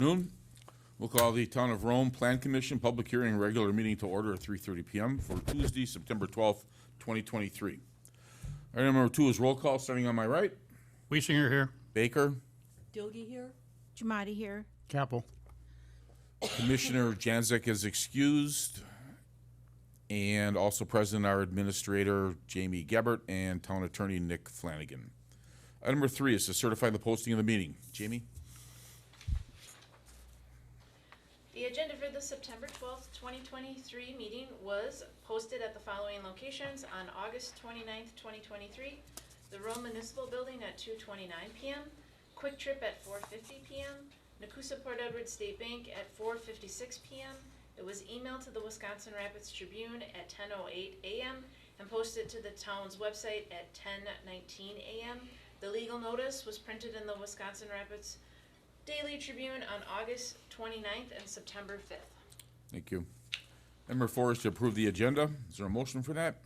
Noon. We'll call the Town of Rome Plan Commission public hearing regular meeting to order at 3:30 PM for Tuesday, September 12th, 2023. Item number 2 is roll call, starting on my right. Weisinger here. Baker, Dilge here. Jamadi here. Capel. Commissioner Janzik is excused, and also present are Administrator Jamie Gebbert and Town Attorney Nick Flanagan. Item number 3 is to certify the posting of the meeting. Jamie? The agenda for the September 12th, 2023 meeting was posted at the following locations on August 29th, 2023. The Rome Municipal Building at 2:29 p.m., Quick Trip at 4:50 p.m., Nakusa Port Edward State Bank at 4:56 p.m. It was emailed to the Wisconsin Rapids Tribune at 10:08 a.m. and posted to the town's website at 10:19 a.m. The legal notice was printed in the Wisconsin Rapids Daily Tribune on August 29th and September 5th. Thank you. Number 4 is to approve the agenda. Is there a motion for that?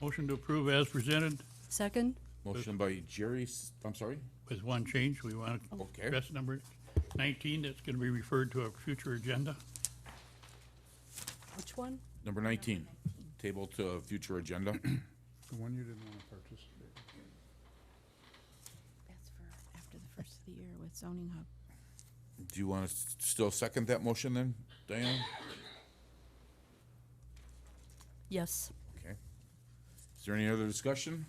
Motion to approve as presented Second. Motion by Jerry, I'm sorry? with one change. We want to Okay. address number 19. That's going to be referred to a future agenda. Which one? Number 19, table to a future agenda. The one you didn't want to participate. That's for after the first of the year with Zoning Hub. Do you want to still second that motion then, Diana? Yes. Okay. Is there any other discussion?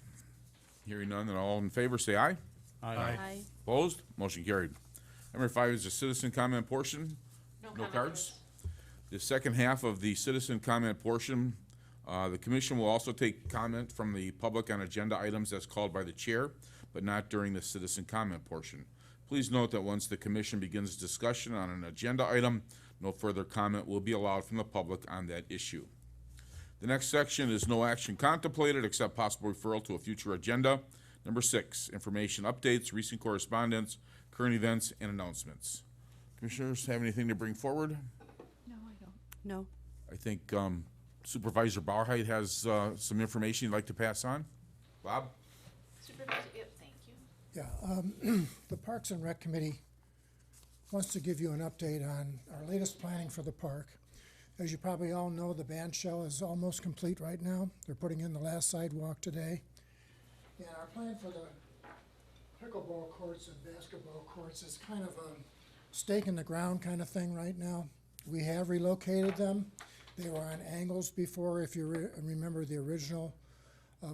Hearing none, then all in favor, say aye. Aye. Opposed? Motion carried. Number 5 is the citizen comment portion. No comment cards? cards. The second half of the citizen comment portion, the commission will also take comment from the public on agenda items as called by the chair, but not during the citizen comment portion. Please note that once the commission begins discussion on an agenda item, no further comment will be allowed from the public on that issue. The next section is no action contemplated except possible referral to a future agenda. Number 6, information updates, recent correspondence, current events, and announcements. Commissioners have anything to bring forward? No, I don't. No. I think Supervisor Bauerheit has some information you'd like to pass on. Bob? Supervisor, yep, thank you. Yeah, the Parks and Rec Committee wants to give you an update on our latest planning for the park. As you probably all know, the band shell is almost complete right now. They're putting in the last sidewalk today. And our plan for the pickleball courts and basketball courts is kind of a stake in the ground kind of thing right now. We have relocated them. They were on angles before, if you remember the original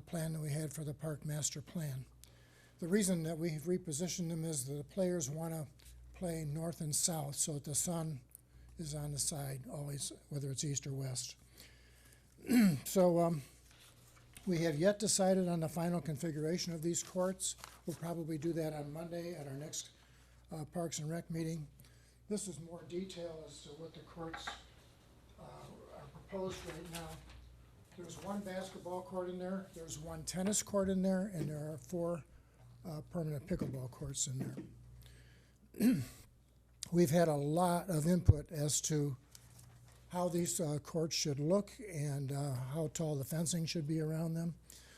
plan that we had for the park master plan. The reason that we've repositioned them is that the players want to play north and south so that the sun is on the side always, whether it's east or west. So we have yet decided on the final configuration of these courts. We'll probably do that on Monday at our next Parks and Rec meeting. This is more detail as to what the courts are proposed right now. There's one basketball court in there, there's one tennis court in there, and there are 4 permanent pickleball courts in there. We've had a lot of input as to how these courts should look and how tall the fencing should be around them.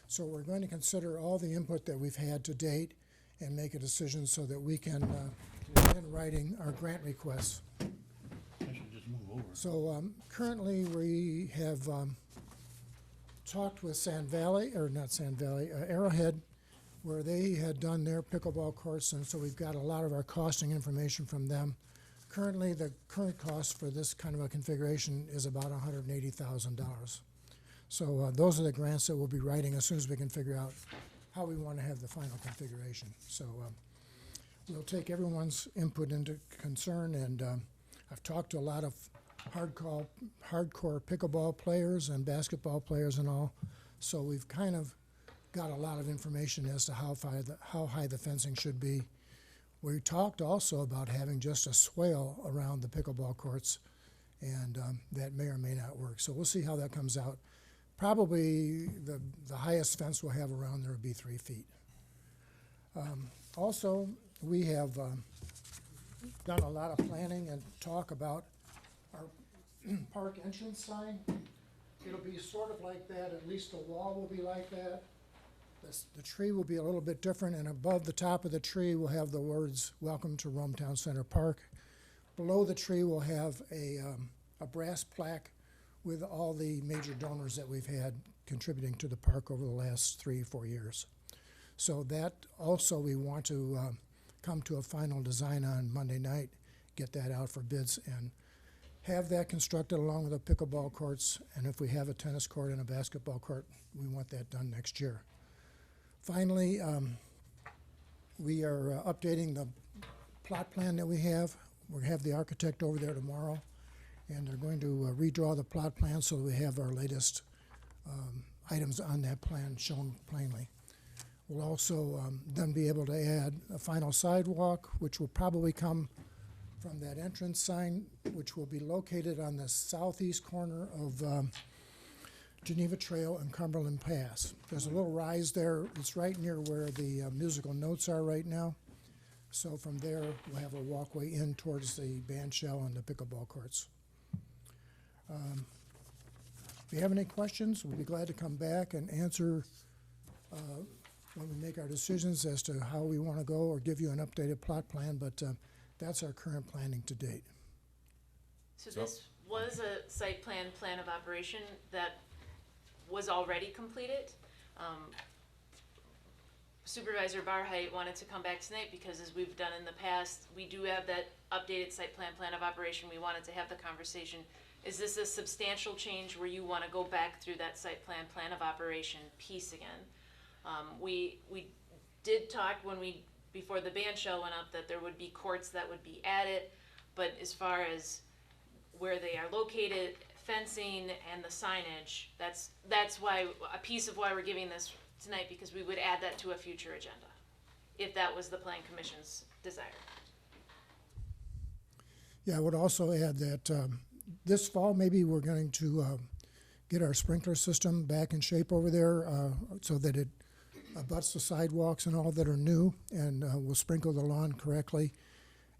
So we're going to consider all the input that we've had to date and make a decision so that we can begin writing our grant requests. I should just move over. So currently we have talked with Sand Valley, or not Sand Valley, Arrowhead, where they had done their pickleball courts, and so we've got a lot of our costing information from them. Currently, the current cost for this kind of a configuration is about $180,000. So those are the grants that we'll be writing as soon as we can figure out how we want to have the final configuration. So we'll take everyone's input into concern, and I've talked to a lot of hardcore pickleball players and basketball players and all, so we've kind of got a lot of information as to how high the fencing should be. We talked also about having just a swale around the pickleball courts, and that may or may not work. So we'll see how that comes out. Probably the highest fence we'll have around there will be 3 feet. Also, we have done a lot of planning and talk about our park entrance sign. It'll be sort of like that, at least the wall will be like that. The tree will be a little bit different, and above the top of the tree we'll have the words, "Welcome to Rome Town Center Park." Below the tree, we'll have a brass plaque with all the major donors that we've had contributing to the park over the last 3 or 4 years. So that also we want to come to a final design on Monday night, get that out for bids, and have that constructed along with the pickleball courts. And if we have a tennis court and a basketball court, we want that done next year. Finally, we are updating the plot plan that we have. We'll have the architect over there tomorrow, and they're going to redraw the plot plan so that we have our latest items on that plan shown plainly. We'll also then be able to add a final sidewalk, which will probably come from that entrance sign, which will be located on the southeast corner of Geneva Trail and Cumberland Pass. There's a little rise there. It's right near where the musical notes are right now. So from there, we'll have a walkway in towards the band shell and the pickleball courts. If you have any questions, we'll be glad to come back and answer when we make our decisions as to how we want to go, or give you an updated plot plan, but that's our current planning to date. So this was a site plan of operation that was already completed. Supervisor Barheit wanted to come back tonight because, as we've done in the past, we do have that updated site plan of operation. We wanted to have the conversation. Is this a substantial change where you want to go back through that site plan of operation piece again? We did talk before the band shell went up, that there would be courts that would be added, but as far as where they are located, fencing and the signage, that's why, a piece of why we're giving this tonight, because we would add that to a future agenda, if that was the Plan Commission's desire. Yeah, I would also add that this fall, maybe we're going to get our sprinkler system back in shape over there so that it abuts the sidewalks and all that are new, and we'll sprinkle the lawn correctly,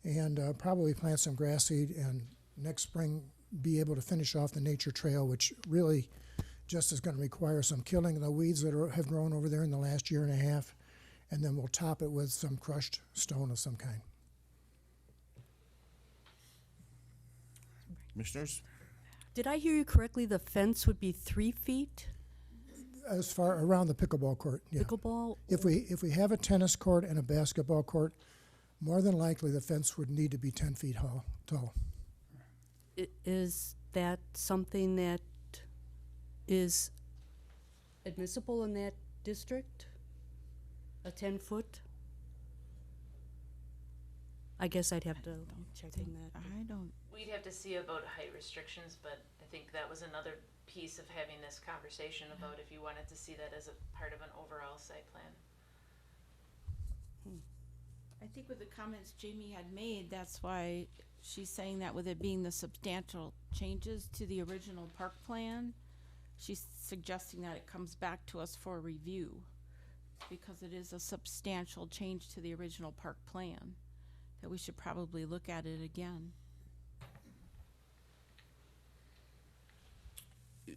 and probably plant some grass seed, and next spring be able to finish off the nature trail, which really just is going to require some killing of the weeds that have grown over there in the last year and a half, and then we'll top it with some crushed stone of some kind. Commissioners? Did I hear you correctly? The fence would be 3 feet? As far around the pickleball court, yeah. Pickleball? If we have a tennis court and a basketball court, more than likely the fence would need to be 10 feet tall. Is that something that is admissible in that district? A 10-foot? I guess I'd have to check on that. I don't, We'd have to see about height restrictions, but I think that was another piece of having this conversation about if you wanted to see that as a part of an overall site plan. I think with the comments Jamie had made, that's why she's saying that, with it being the substantial changes to the original park plan, she's suggesting that it comes back to us for review, because it is a substantial change to the original park plan, that we should probably look at it again.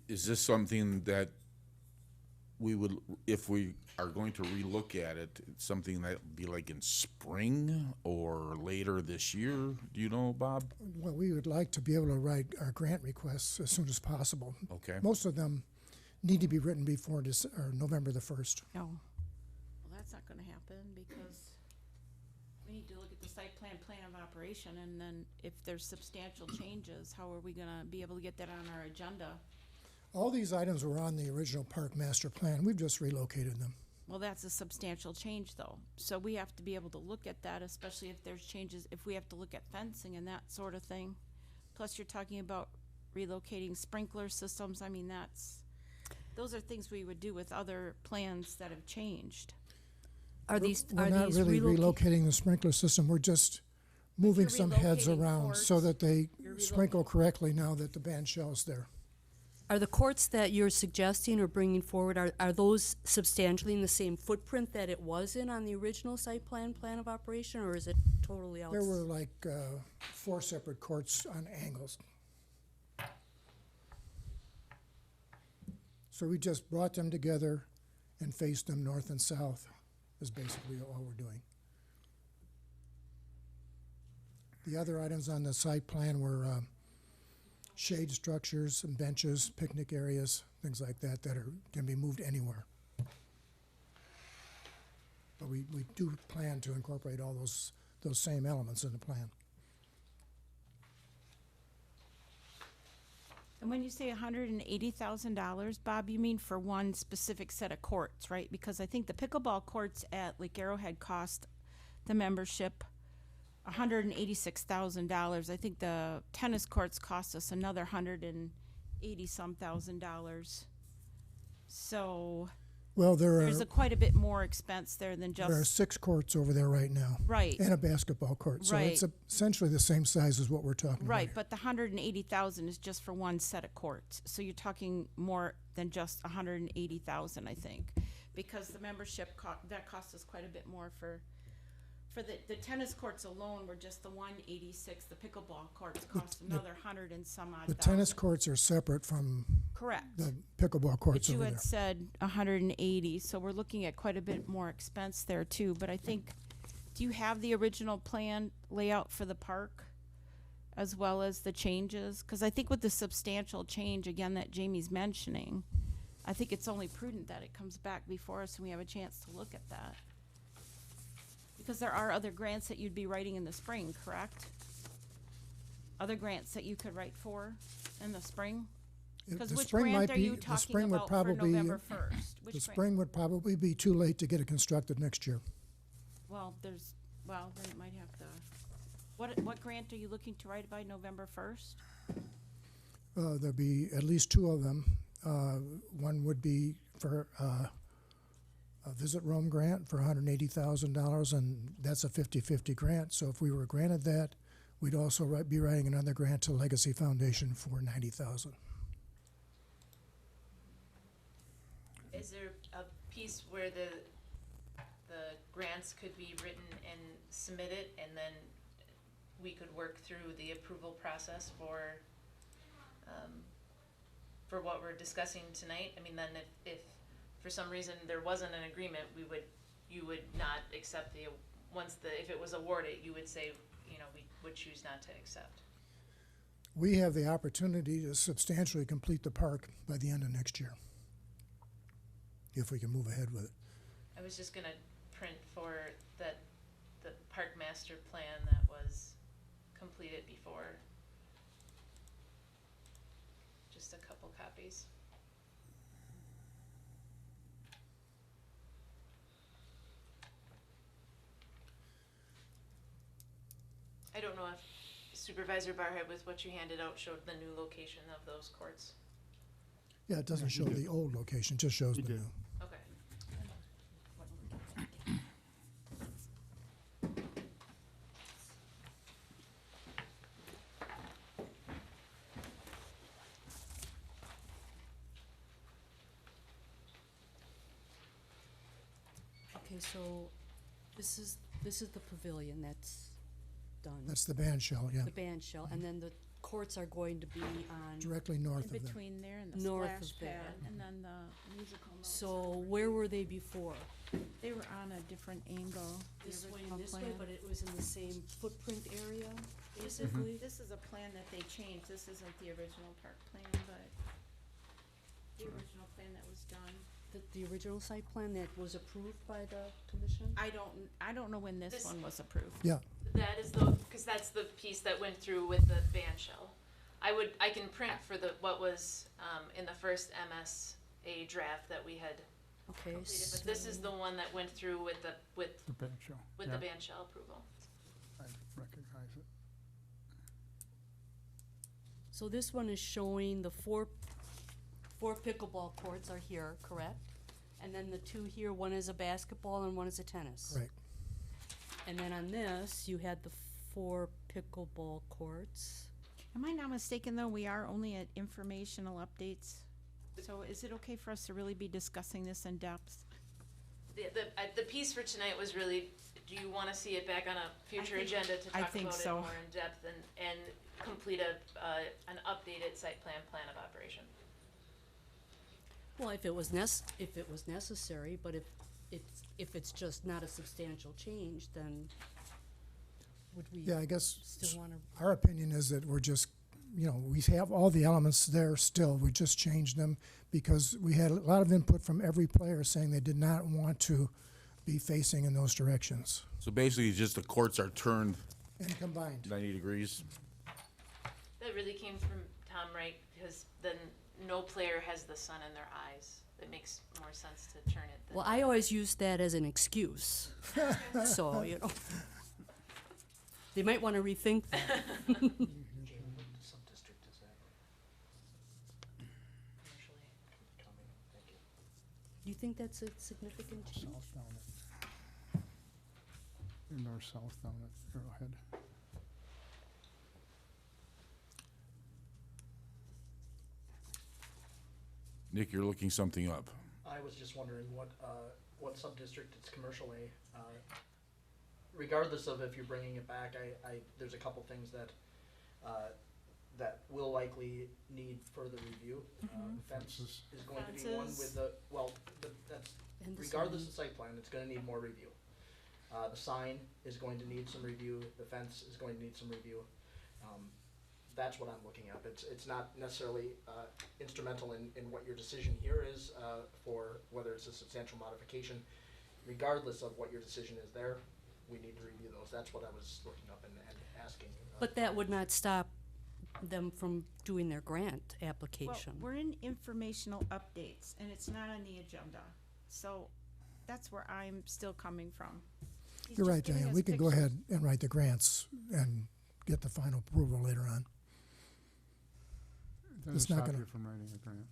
Is this something that we would, if we are going to relook at it, it's something that would be like in spring or later this year? Do you know, Bob? Well, we would like to be able to write our grant requests as soon as possible. Okay. Most of them need to be written before November the 1st. No. Well, that's not gonna happen, because we need to look at the site plan of operation, and then if there's substantial changes, how are we gonna be able to get that on our agenda? All these items were on the original park master plan. We've just relocated them. Well, that's a substantial change, though. So we have to be able to look at that, especially if there's changes, if we have to look at fencing and that sort of thing. Plus, you're talking about relocating sprinkler systems. I mean, those are things we would do with other plans that have changed. Are these We're not really relocating the sprinkler system. We're just moving you're some heads relocating around so courts, that they you're sprinkle correctly now that the band shell's there. Are the courts that you're suggesting or bringing forward, are those substantially in the same footprint that it was in on the original site plan of operation, or is it totally else? There were like 4 separate courts on angles. So we just brought them together and faced them north and south is basically all we're doing. The other items on the site plan were shade structures and benches, picnic areas, things like that can be moved anywhere. But we do plan to incorporate all those same elements in the plan. And when you say $180,000, Bob, you mean for one specific set of courts, right? Because I think the pickleball courts at Lake Arrowhead cost the membership $186,000. I think the tennis courts cost us another $180-some thousand. So Well, there's quite a bit more expense there than there are just, 6 courts over there right now. right. And a basketball court. So it's Right. essentially the same size as what we're talking about Right, here. but the 180,000 is just for one set of courts, so you're talking more than just 180,000, I think, because the membership that cost us quite a bit more for the tennis courts alone were just the 186. The pickleball courts cost another 100 and some odd The thousand. tennis courts are separate from Correct. the pickleball courts But you over had there. said 180, so we're looking at quite a bit more expense there too. But I think, do you have the original plan layout for the park as well as the changes? Because I think with the substantial change, again, that Jamie's mentioning, I think it's only prudent that it comes back before us and we have a chance to look at that. Because there are other grants that you'd be writing in the spring, correct? Other grants that you could write for in the spring? Because The which spring grant might are be- you the talking spring would about for probably- November 1st? The Which grant? spring would probably be too late to get it constructed next year. Well, then it might have to, what grant are you looking to write by November 1st? There'll be at least 2 of them. One would be for a Visit Rome grant for $180,000, and that's a 50-50 grant. So if we were granted that, we'd also be writing another grant to Legacy Foundation for $90,000. Is there a piece where the grants could be written and submitted, and then we could work through the approval process for what we're discussing tonight? I mean, then if for some reason there wasn't an agreement, you would not accept if it was awarded, you would say, we would choose not to accept. We have the opportunity to substantially complete the park by the end of next year, if we can move ahead with it. I was just gonna print for the park master plan that was completed before. Just a couple copies. I don't know if Supervisor Barhead, with what you handed out, showed the new location of those courts. Yeah, it doesn't show the old location, it just shows the new. Okay. Okay, so this is the pavilion that's done. That's the band shell, yeah, The band shell, and then the courts are going to be on, directly north In of them. between there and the North splash of there. pad, and then the musical notes. so where were they before? They were on a different angle. the This way original and this way, plan. but it was in the same footprint area, basically? This is a plan that they changed. This isn't the original park plan, but the original plan that was done. The original site plan that was approved by the commission? I don't know when this This- one was approved. Yeah, That is because that's the piece that went through with the band shell. I can print for what was, in the first MSA draft that we had Okay, completed, but this is the one that went through with the The bench show. the band shell approval. I recognize it. so this one is showing the four pickleball courts are here, correct? And then the 2 here, one is a basketball and one is a tennis. right. And then on this, you had the 4 pickleball courts. Am I not mistaken, though? We are only at informational updates. So is it okay for us to really be discussing this in depth? The piece for tonight was really, do you wanna see it back on a future think- agenda to I talk think about it so. more in depth and complete an updated site plan of operation? Well, if it was necessary, but if it's just not a substantial change, then would we Yeah, I guess still wanna? our opinion is that we're just, we have all the elements there still. We just changed them because we had a lot of input from every player saying they did not want to be facing in those directions. So basically, just the courts are turned And combined. 90 degrees. That really came from Tom, right? Because then no player has the sun in their eyes. It makes more sense to turn it than. Well, I always use that as an excuse. So, they might want to rethink that. Do you think that's a significant change? South down it. North-south down at Arrowhead. Nick, you're looking something up. I was just wondering what sub-district it's commercial A. Regardless of if you're bringing it back, there's a couple things that will likely need further review. The fence is going to be one with that's, And the regardless sign. of site plan, it's gonna need more review. The sign is going to need some review, the fence is going to need some review. That's what I'm looking at. It's not necessarily instrumental in what your decision here is for whether it's a substantial modification. Regardless of what your decision is there, we need to review those. That's what I was looking up and asking. But that would not stop them from doing their grant Well, application. we're in informational updates, and it's not on the agenda, so that's where I'm still coming from. He's You're just right, giving Diane. us We could go pictures. ahead and write the grants and get the final approval later on. Doesn't It's not stop gonna- you from writing a grant.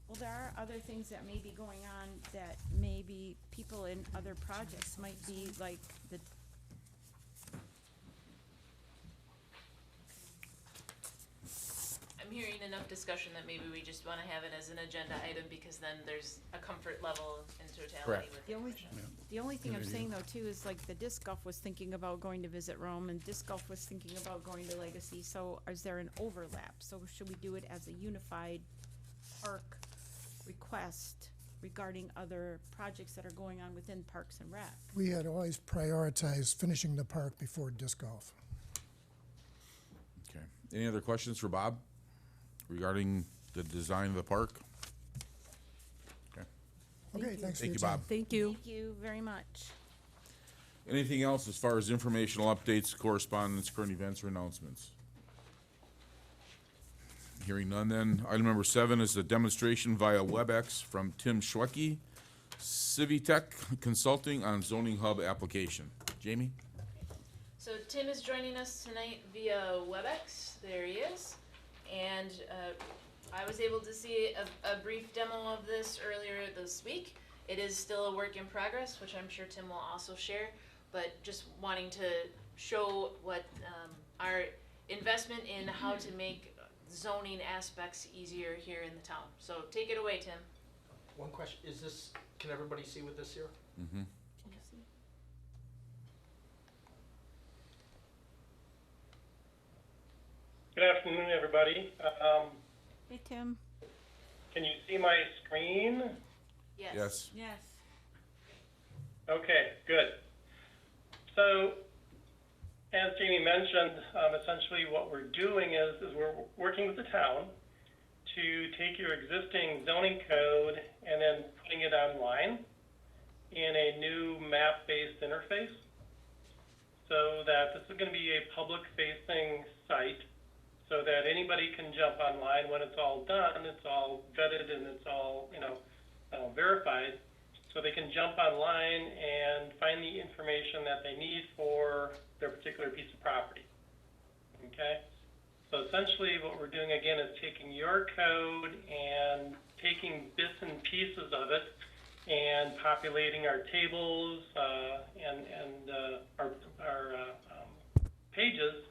Well, there are other things that may be going on that maybe people in other projects might be like the. I'm hearing enough discussion that maybe we just wanna have it as an agenda item, because then there's a comfort level in totality Correct. with The only, the only thing I'm Good saying though too is like the disc golf was thinking about going to visit Rome and disc golf was thinking about going to Legacy, so is there an overlap? So should we do it as a unified park request regarding other projects that are going on within Parks and Rec? We had always prioritized finishing the park before disc golf. Okay. Any other questions for Bob regarding the design of the park? Okay. Okay, thanks for Thank your you, time. Bob. Thank you. Thank you very much. Anything else as far as informational updates, correspondence, current events, or announcements? Hearing none then. Item number 7 is a demonstration via WebEx from Tim Schwecke, Civitech Consulting on Zoning Hub application. Jamie? So Tim is joining us tonight via WebEx. There he is. And I was able to see a brief demo of this earlier this week. It is still a work in progress, which I'm sure Tim will also share, but just wanting to show what our investment in how to make zoning aspects easier here in the town. So take it away, Tim. One question, can everybody see with this here? Mm-hmm. Good afternoon, everybody. Hey, Tim. Can you see my screen? Yes. Yes. Okay, good. So, as Jamie mentioned, essentially what we're doing is we're working with the town to take your existing zoning code and then putting it online in a new map-based interface, so that this is going to be a public-facing site, so that anybody can jump online when it's all done, it's all vetted and it's all, verified, so they can jump online and find the information that they need for their particular piece of property. Okay? So essentially what we're doing again is taking your code and taking bits and pieces of it and populating our tables and our pages.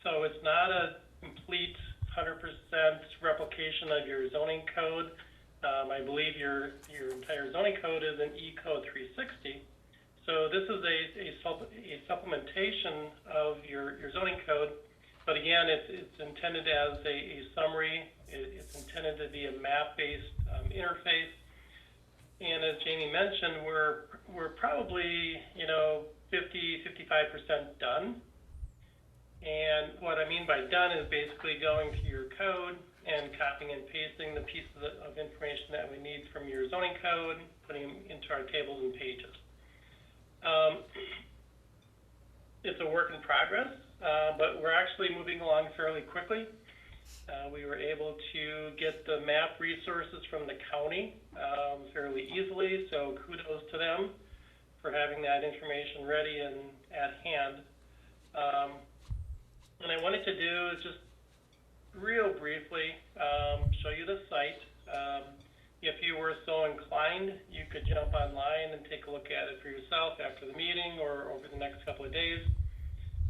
So it's not a complete 100% replication of your zoning code. I believe your entire zoning code is an E-code 360. So this is a supplementation of your zoning code, but again, it's intended as a summary. It's intended to be a map-based interface. And as Jamie mentioned, we're probably, 50-55% done. And what I mean by done is basically going to your code and copying and pasting the pieces of information that we need from your zoning code, putting them into our tables and pages. It's a work in progress, but we're actually moving along fairly quickly. We were able to get the map resources from the county fairly easily, so kudos to them for having that information ready and at hand. What I wanted to do is just real briefly show you the site. If you were so inclined, you could jump online and take a look at it for yourself after the meeting or over the next couple of days.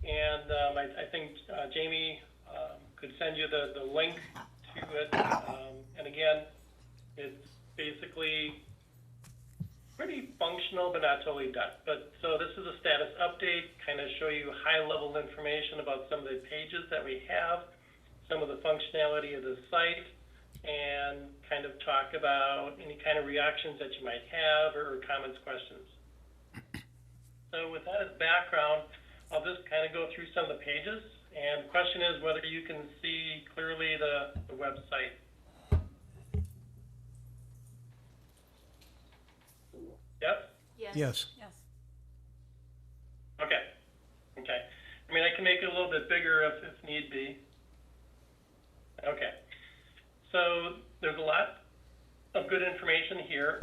And I think Jamie could send you the link to it. And again, it's basically pretty functional, but not totally done. But so this is a status update, kind of show you high-level information about some of the pages that we have, some of the functionality of the site, and kind of talk about any kind of reactions that you might have or comments, questions. So with that as background, I'll just kind of go through some of the pages. And the question is whether you can see clearly the website. Yep? Yes. Yes. Yes. Okay. Okay. I mean, I can make it a little bit bigger if need be. Okay. So there's a lot of good information here,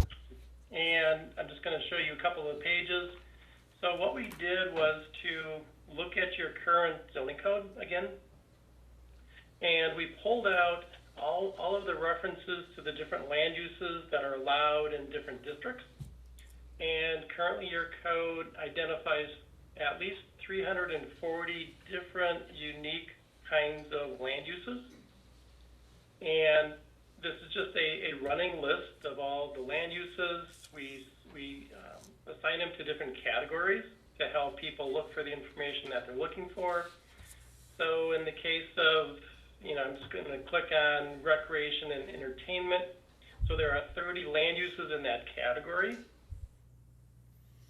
and I'm just going to show you a couple of pages. So what we did was to look at your current zoning code again, and we pulled out all of the references to the different land uses that are allowed in different districts. And currently your code identifies at least 340 different unique kinds of land uses. And this is just a running list of all the land uses. We assign them to different categories to help people look for the information that they're looking for. So in the case of, I'm just going to click on recreation and entertainment. So there are 30 land uses in that category,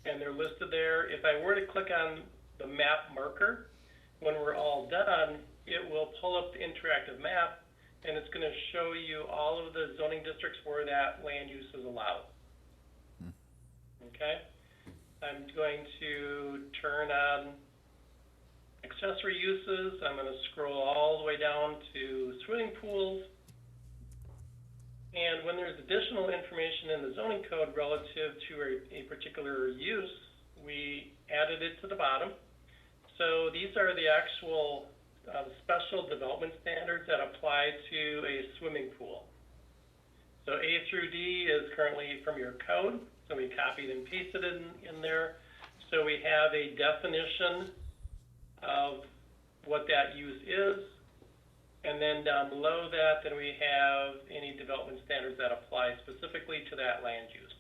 and they're listed there. If I were to click on the map marker, when we're all done, it will pull up the interactive map, and it's going to show you all of the zoning districts where that land use is allowed. Okay? I'm going to turn on accessory uses. I'm going to scroll all the way down to swimming pools. And when there's additional information in the zoning code relative to a particular use, we added it to the bottom. So these are the actual special development standards that apply to a swimming pool. So A through D is currently from your code, so we copied and pasted it in there. So we have a definition of what that use is, and then down below that, then we have any development standards that apply specifically to that land use.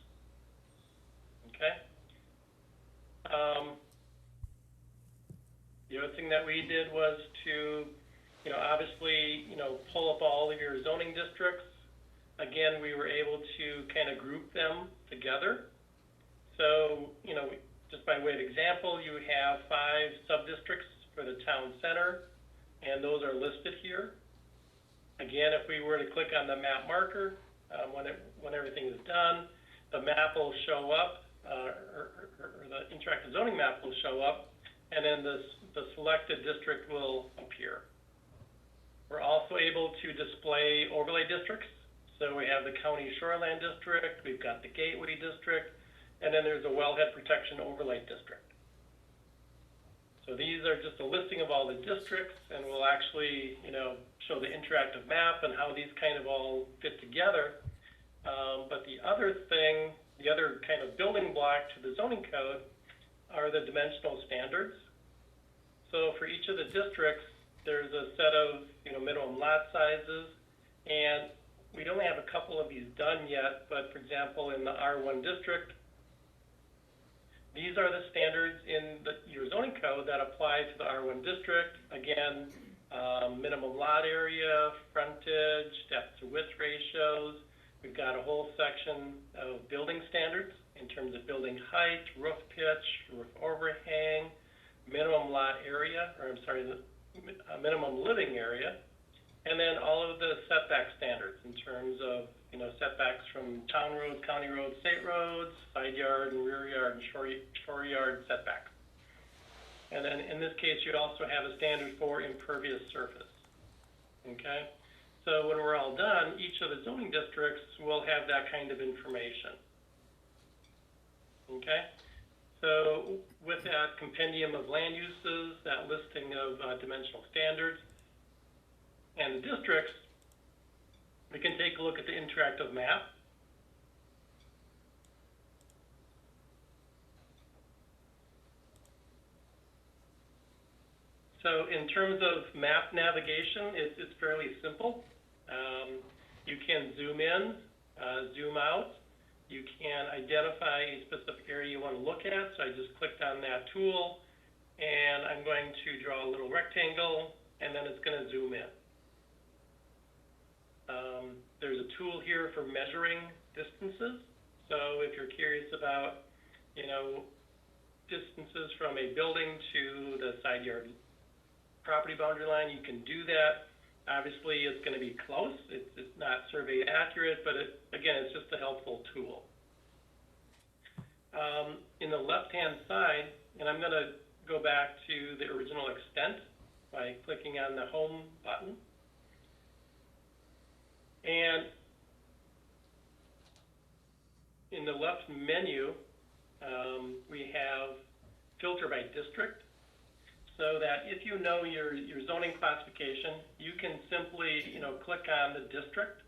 Okay? The other thing that we did was to, obviously, pull up all of your zoning districts. Again, we were able to kind of group them together. So, just by way of example, you have 5 sub-districts for the town center, and those are listed here. Again, if we were to click on the map marker, when everything is done, the map will show up, or the interactive zoning map will show up, and then the selected district will appear. We're also able to display overlay districts. So we have the county shoreland district, we've got the gateway district, and then there's a wellhead protection overlay district. So these are just a listing of all the districts, and we'll actually, show the interactive map and how these kind of all fit together. But the other thing, the other kind of building block to the zoning code are the dimensional standards. So for each of the districts, there's a set of, minimum lot sizes, and we only have a couple of these done yet, but for example, in the R1 district, these are the standards in your zoning code that apply to the R1 district. Again, minimum lot area, frontage, depth to width ratios. we've got a whole section of building standards in terms of building height, roof pitch, roof overhang, minimum lot area, or I'm sorry, the minimum living area, and then all of the setback standards in terms of, you know, setbacks from town roads, county roads, state roads, side yard and rear yard and shore yard setbacks. And then in this case, you also have a standard for impervious surface, okay? So when we're all done, each of the zoning districts will have that kind of information, okay? So with that compendium of land uses, that listing of dimensional standards, and the districts, we can take a look at the interactive map. So in terms of map navigation, it's fairly simple. You can zoom in, zoom out. You can identify a specific area you want to look at. So I just clicked on that tool, and I'm going to draw a little rectangle, and then it's going to zoom in. There's a tool here for measuring distances. So if you're curious about, you know, distances from a building to the side yard property boundary line, you can do that. Obviously, it's going to be close. It's not survey accurate, but again, it's just a helpful tool. In the left-hand side, and I'm going to go back to the original extent by clicking on the home button. And in the left menu, we have filter by district, so that if you know your zoning classification, you can simply, you know, click on the district.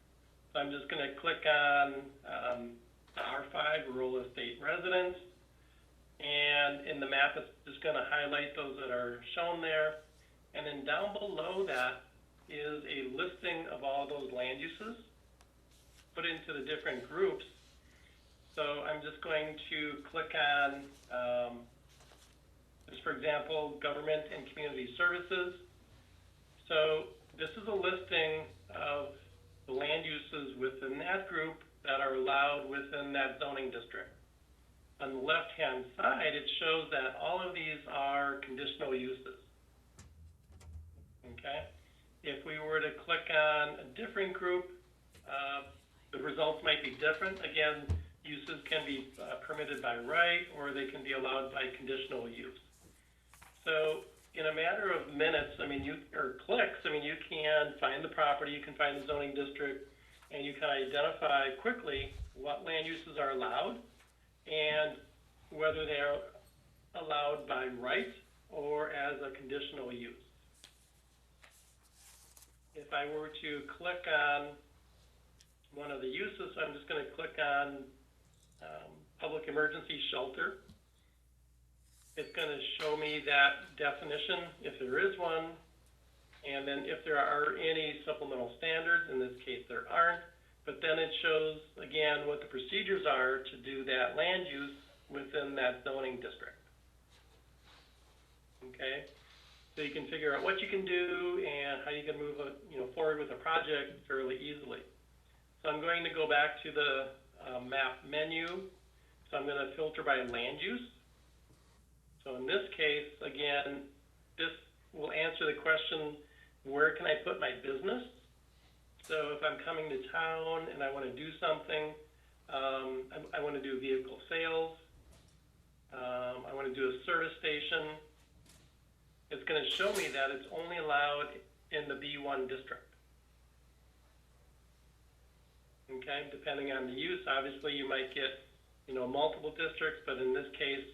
So I'm just going to click on R5, rural estate residence, and in the map, it's just going to highlight those that are shown there. And then down below that is a listing of all those land uses put into the different groups. So I'm just going to click on, just for example, government and community services. So this is a listing of the land uses within that group that are allowed within that zoning district. On the left-hand side, it shows that all of these are conditional uses, okay? If we were to click on a different group, the results might be different. Again, uses can be permitted by right, or they can be allowed by conditional use. So in a matter of minutes, or clicks, you can find the property, you can find the zoning district, and you can identify quickly what land uses are allowed and whether they are allowed by right or as a conditional use. If I were to click on one of the uses, so I'm just going to click on public emergency shelter. It's going to show me that definition, if there is one, and then if there are any supplemental standards. In this case, there aren't. But then it shows, again, what the procedures are to do that land use within that zoning district. Okay? So you can figure out what you can do and how you can move forward with a project fairly easily. So I'm going to go back to the map menu. So I'm going to filter by land use. So in this case, again, this will answer the question, where can I put my business? So if I'm coming to town and I want to do something, I want to do vehicle sales, I want to do a service station, it's going to show me that it's only allowed in the B1 district. Okay, depending on the use, obviously you might get, multiple districts, but in this case,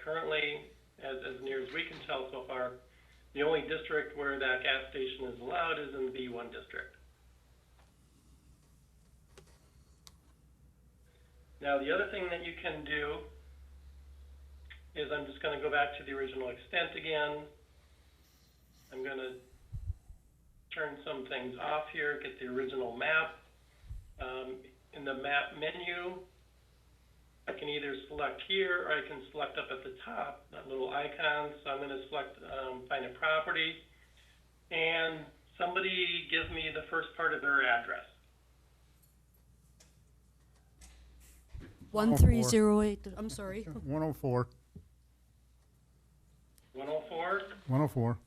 currently, as near as we can tell so far, the only district where that gas station is allowed is in the B1 district. Now, the other thing that you can do is I'm just going to go back to the original extent again. I'm going to turn some things off here, get the original map. In the map menu, I can either select here or I can select up at the top, that little icon. So I'm going to select find a property, and somebody gives me the first part of their address. 1308, I'm sorry. 104. 104? 104.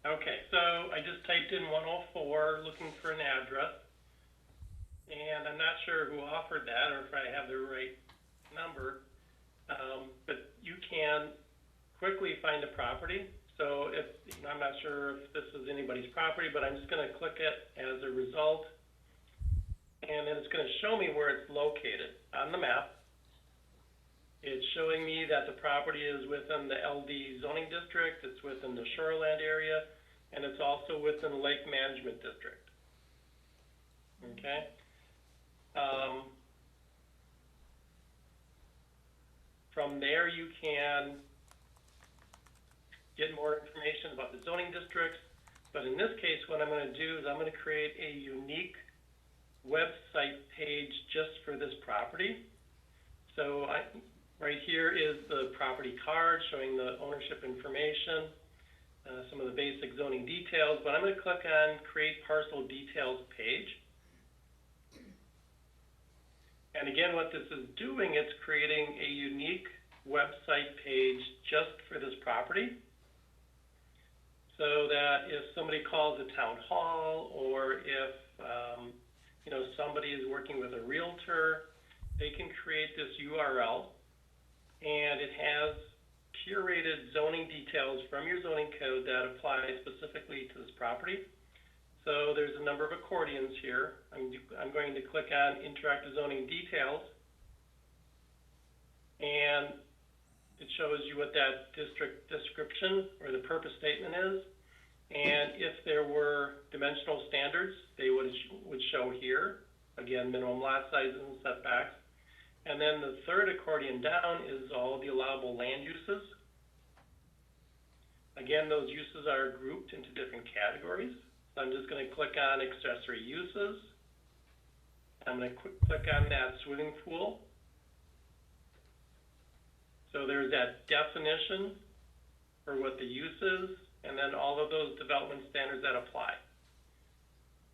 Okay, so I just typed in 104, looking for an address. And I'm not sure who offered that or if I have the right number. But you can quickly find a property. So if, I'm not sure if this is anybody's property, but I'm just gonna click it as a result. And then it's gonna show me where it's located on the map. It's showing me that the property is within the LD zoning district, it's within the shoreland area, and it's also within the lake management district. Okay? From there you can get more information about the zoning districts, but in this case what I'm gonna do is I'm gonna create a unique website page just for this property. So right here is the property card showing the ownership information, some of the basic zoning details, but I'm going to click on Create Parcel Details page. And again, what this is doing, it's creating a unique website page just for this property, so that if somebody calls a town hall, or if somebody is working with a realtor, they can create this URL, and it has curated zoning details from your zoning code that apply specifically to this property. So there's a number of accordions here. I'm going to click on Interactive Zoning Details, and it shows you what that district description or the purpose statement is. And if there were dimensional standards, they would show here. Again, minimum lot sizes and setbacks. And then the third accordion down is all the allowable land uses. Again, those uses are grouped into different categories. So I'm just going to click on accessory uses. I'm going to click on that swimming pool. So there's that definition for what the use is, and then all of those development standards that apply.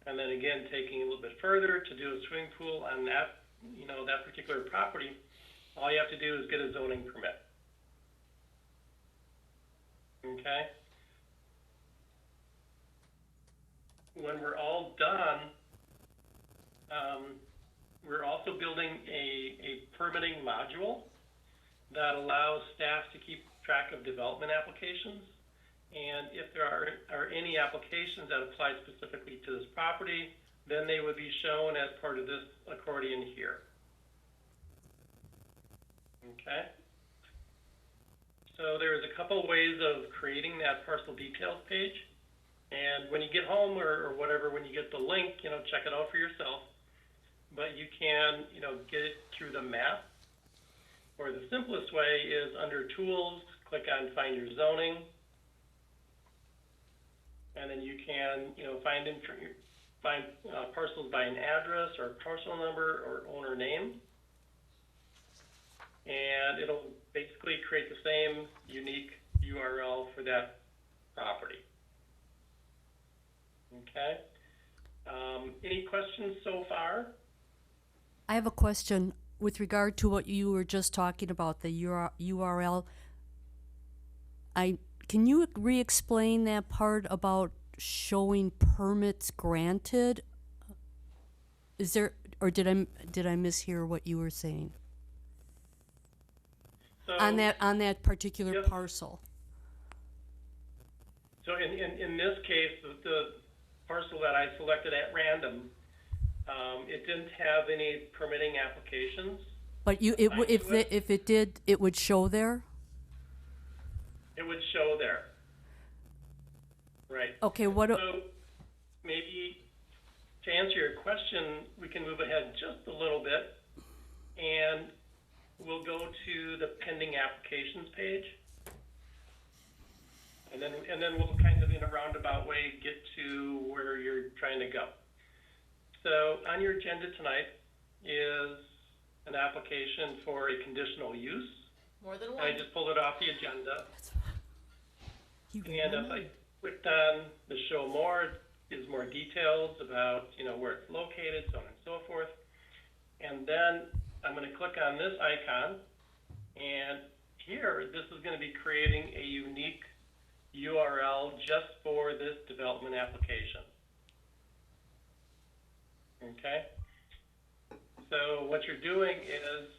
And then again, taking a little bit further, to do a swimming pool on that, that particular property, all you have to do is get a zoning permit. Okay? When we're all done, we're also building a permitting module that allows staff to keep track of development applications. And if there are any applications that apply specifically to this property, then they would be shown as part of this accordion here. Okay? So there's a couple ways of creating that parcel details page. And when you get home or whatever, when you get the link, check it out for yourself. But you can, get it through the map. Or the simplest way is under Tools, click on Find Your Zoning. And then you can, find parcels by an address or parcel number or owner name. And it'll basically create the same unique URL for that property. Okay. Any questions so far? I have a question with regard to what you were just talking about, the URL. Can you re-explain that part about showing permits granted? Is there, or did I mishear what you were saying? So, On that particular Yep. parcel. So in this case, the parcel that I selected at random, it didn't have any permitting applications. But if it did, it would show there? It would show there. Right. Okay, So maybe to answer your question, we can move ahead just a little bit, and we'll go to the pending applications page, and then we'll kind of in a roundabout way get to where you're trying to go. So on your agenda tonight is an application for a conditional use. More than I one. just pulled it off the agenda. And if I clicked on the show more, is more details about, where it's located, so on and so forth. And then I'm gonna click on this icon, and here, this is gonna be creating a unique URL just for this development application. Okay? So what you're doing is,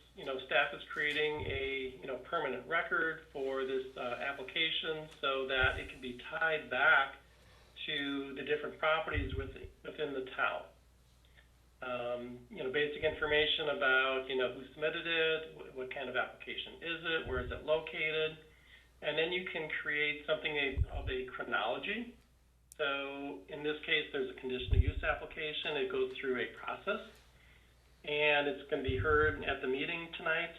staff is creating a, permanent record for this application so that it can be tied back to the different properties within the town. Basic information about, who submitted it, what kind of application is it, where is it located, and then you can create something of a chronology. So in this case, there's a conditional use application. It goes through a process, and it's going to be heard at the meeting tonight.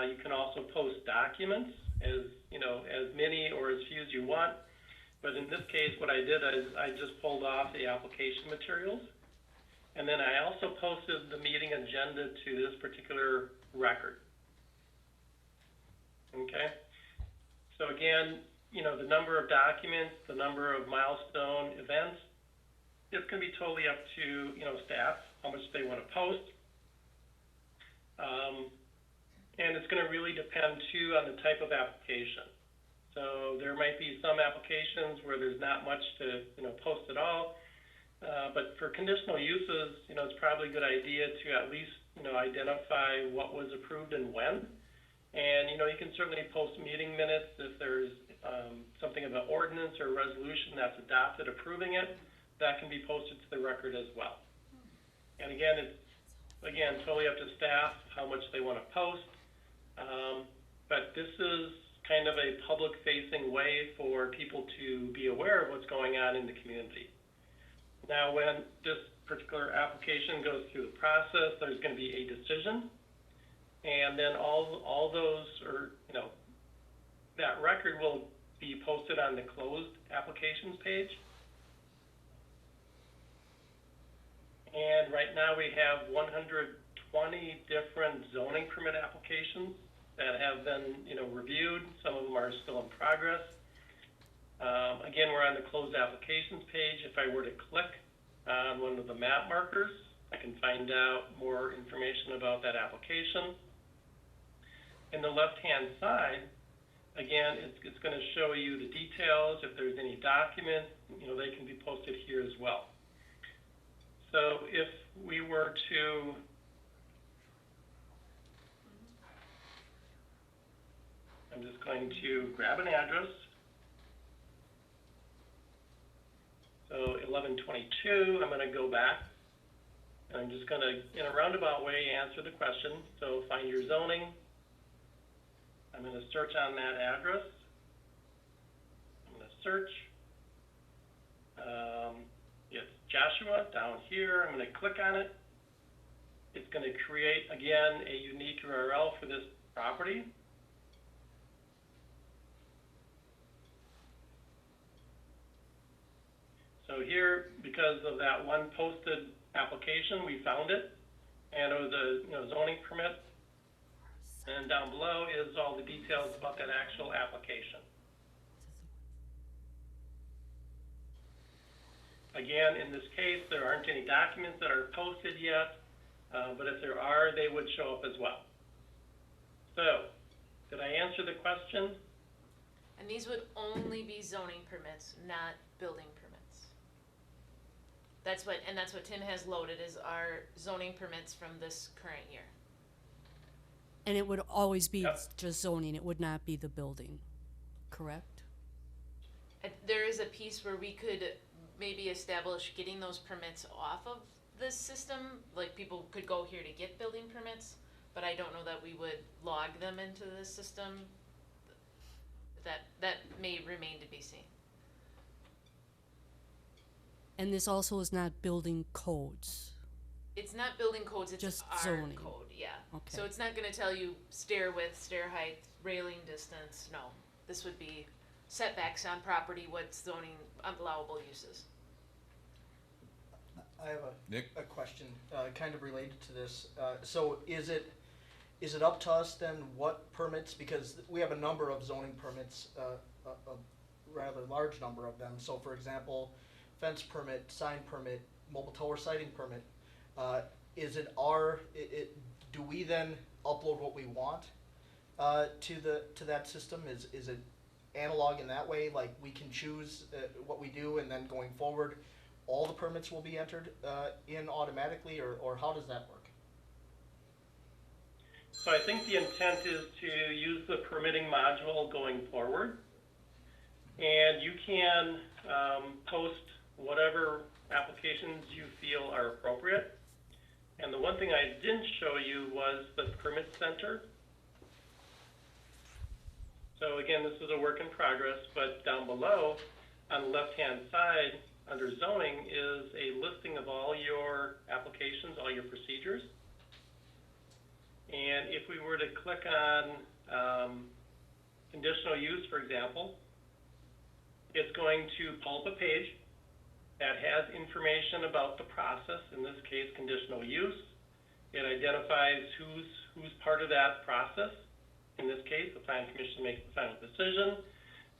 You can also post documents as many or as few as you want. But in this case, what I did is I just pulled off the application materials. And then I also posted the meeting agenda to this particular record. Okay? So again, the number of documents, the number of milestone events, it's going to be totally up to, staff, how much they want to post. And it's going to really depend, too, on the type of application. So there might be some applications where there's not much to, post at all. But for conditional uses, it's probably a good idea to at least, identify what was approved and when. And, you can certainly post meeting minutes if there's something of an ordinance or a resolution that's adopted approving it, that can be posted to the record as well. And again, it's, totally up to staff how much they want to post. But this is kind of a public-facing way for people to be aware of what's going on in the community. Now, when this particular application goes through the process, there's going to be a decision, and then all those, or that record will be posted on the closed applications page. And right now we have 120 different zoning permit applications that have been, reviewed. Some of them are still in progress. Again, we're on the closed applications page. If I were to click on one of the map markers, I can find out more information about that application. In the left-hand side, again, it's going to show you the details. If there's any documents, they can be posted here as well. So if we were to I'm just going to grab an address. So 1122, I'm going to go back. And I'm just going to, in a roundabout way, answer the question. So find your zoning. I'm going to search on that address. I'm going to search. It's Joshua down here. I'm going to click on it. It's going to create, again, a unique URL for this property. So here, because of that one posted application, we found it, and it was a zoning permit. And down below is all the details about that actual application. Again, in this case, there aren't any documents that are posted yet, but if there are, they would show up as well. So, did I answer the question? And these would only be zoning permits, not building permits. That's what Tim has loaded is our zoning permits from this current year. And it would always be Yep. just zoning, it would not be the building, correct? There is a piece where we could maybe establish getting those permits off of this system, like people could go here to get building permits, but I don't know that we would log them into the system. That may remain to be seen. And this also is not building codes. It's not building codes, it's Just our zoning. code, yeah. Okay. So it's not gonna tell you stair width, stair height, railing distance, no. This would be setbacks on property, what's zoning allowable uses. I have Nick? a question, kind of related to this. So is it up to us then what permits, because we have a number of zoning permits, rather large number of them. So for example, fence permit, sign permit, mobile tower siting permit, is it do we then upload what we want to that system? Is it analog in that way? Like we can choose what we do, and then going forward, all the permits will be entered in automatically, or how does that work? So I think the intent is to use the permitting module going forward, and you can post whatever applications you feel are appropriate. And the one thing I didn't show you was the permit center. So again, this is a work in progress, but down below on the left-hand side under zoning is a listing of all your applications, all your procedures. And if we were to click on conditional use, for example, it's going to pull up a page that has information about the process, in this case, conditional use. It identifies who's part of that process. In this case, the Plan Commission makes the final decision.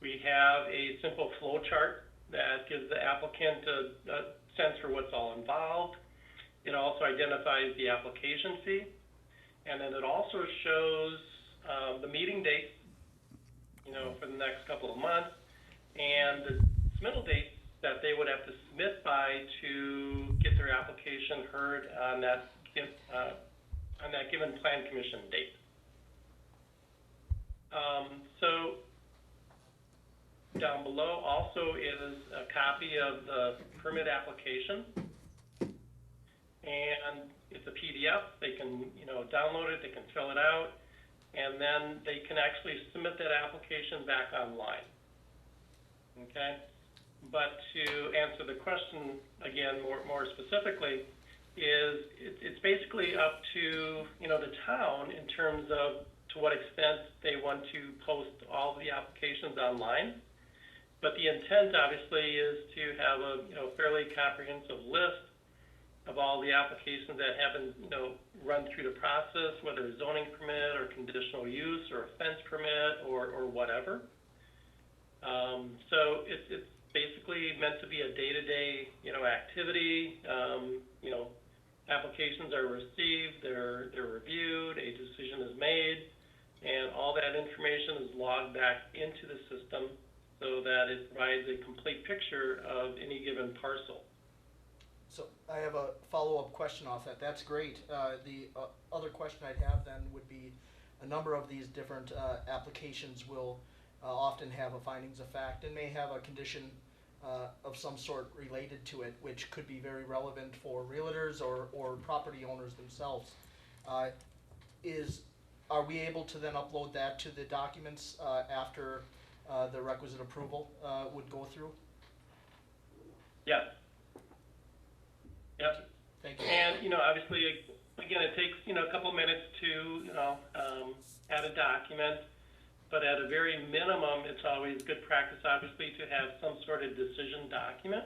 We have a simple flow chart that gives the applicant a sense for what's all involved. It also identifies the application fee. And then it also shows the meeting dates, for the next couple of months, and the submittal dates that they would have to submit by to get their application heard on that given Plan Commission date. So down below also is a copy of the permit application, and it's a PDF. They can, download it, they can fill it out, and then they can actually submit that application back online. Okay? But to answer the question again more specifically, it's basically up to the town in terms of to what extent they want to post all the applications online. But the intent obviously is to have a fairly comprehensive list of all the applications that haven't run through the process, whether it's zoning permit or conditional use or a fence permit or whatever. So it's basically meant to be a day-to-day activity. Applications are received, they're reviewed, a decision is made, and all that information is logged back into the system so that it provides a complete picture of any given parcel. So I have a follow-up question off that. That's great. The other question I'd have then would be, a number of these different applications will often have a findings of fact and may have a condition of some sort related to it, which could be very relevant for realtors or property owners themselves. Are we able to then upload that to the documents after the requisite approval would go through? Yes. Yep. Thank you. And, obviously, again, it takes, a couple minutes to, add a document, but at a very minimum, it's always good practice, obviously, to have some sort of decision document.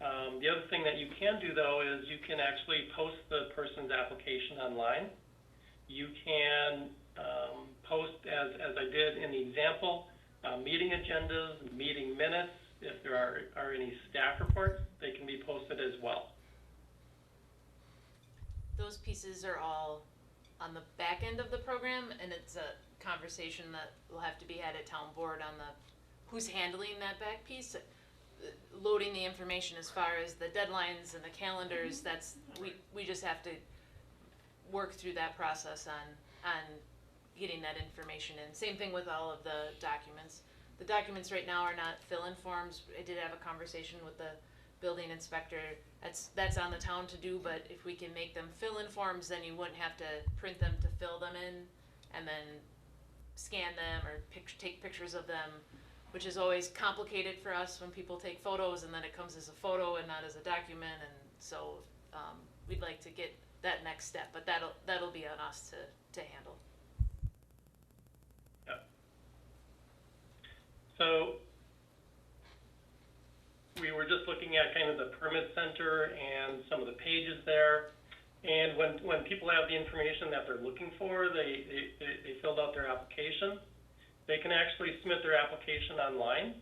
The other thing that you can do, though, is you can actually post the person's application online. You can post, as I did in the example, meeting agendas, meeting minutes. If there are any staff reports, they can be posted as well. Those pieces are all on the back end of the program, and it's a conversation that will have to be had at town board on who's handling that back piece. Loading the information as far as the deadlines and the calendars, we just have to work through that process on getting that information in. Same thing with all of the documents. The documents right now are not fill-in forms. I did have a conversation with the building inspector. That's on the town to do, but if we can make them fill-in forms, then you wouldn't have to print them to fill them in and then scan them or take pictures of them, which is always complicated for us when people take photos and then it comes as a photo and not as a document, and so we'd like to get that next step, but that'll be on us to handle. Yeah. So we were just looking at kind of the permit center and some of the pages there. And when people have the information that they're looking for, they filled out their application. They can actually submit their application online.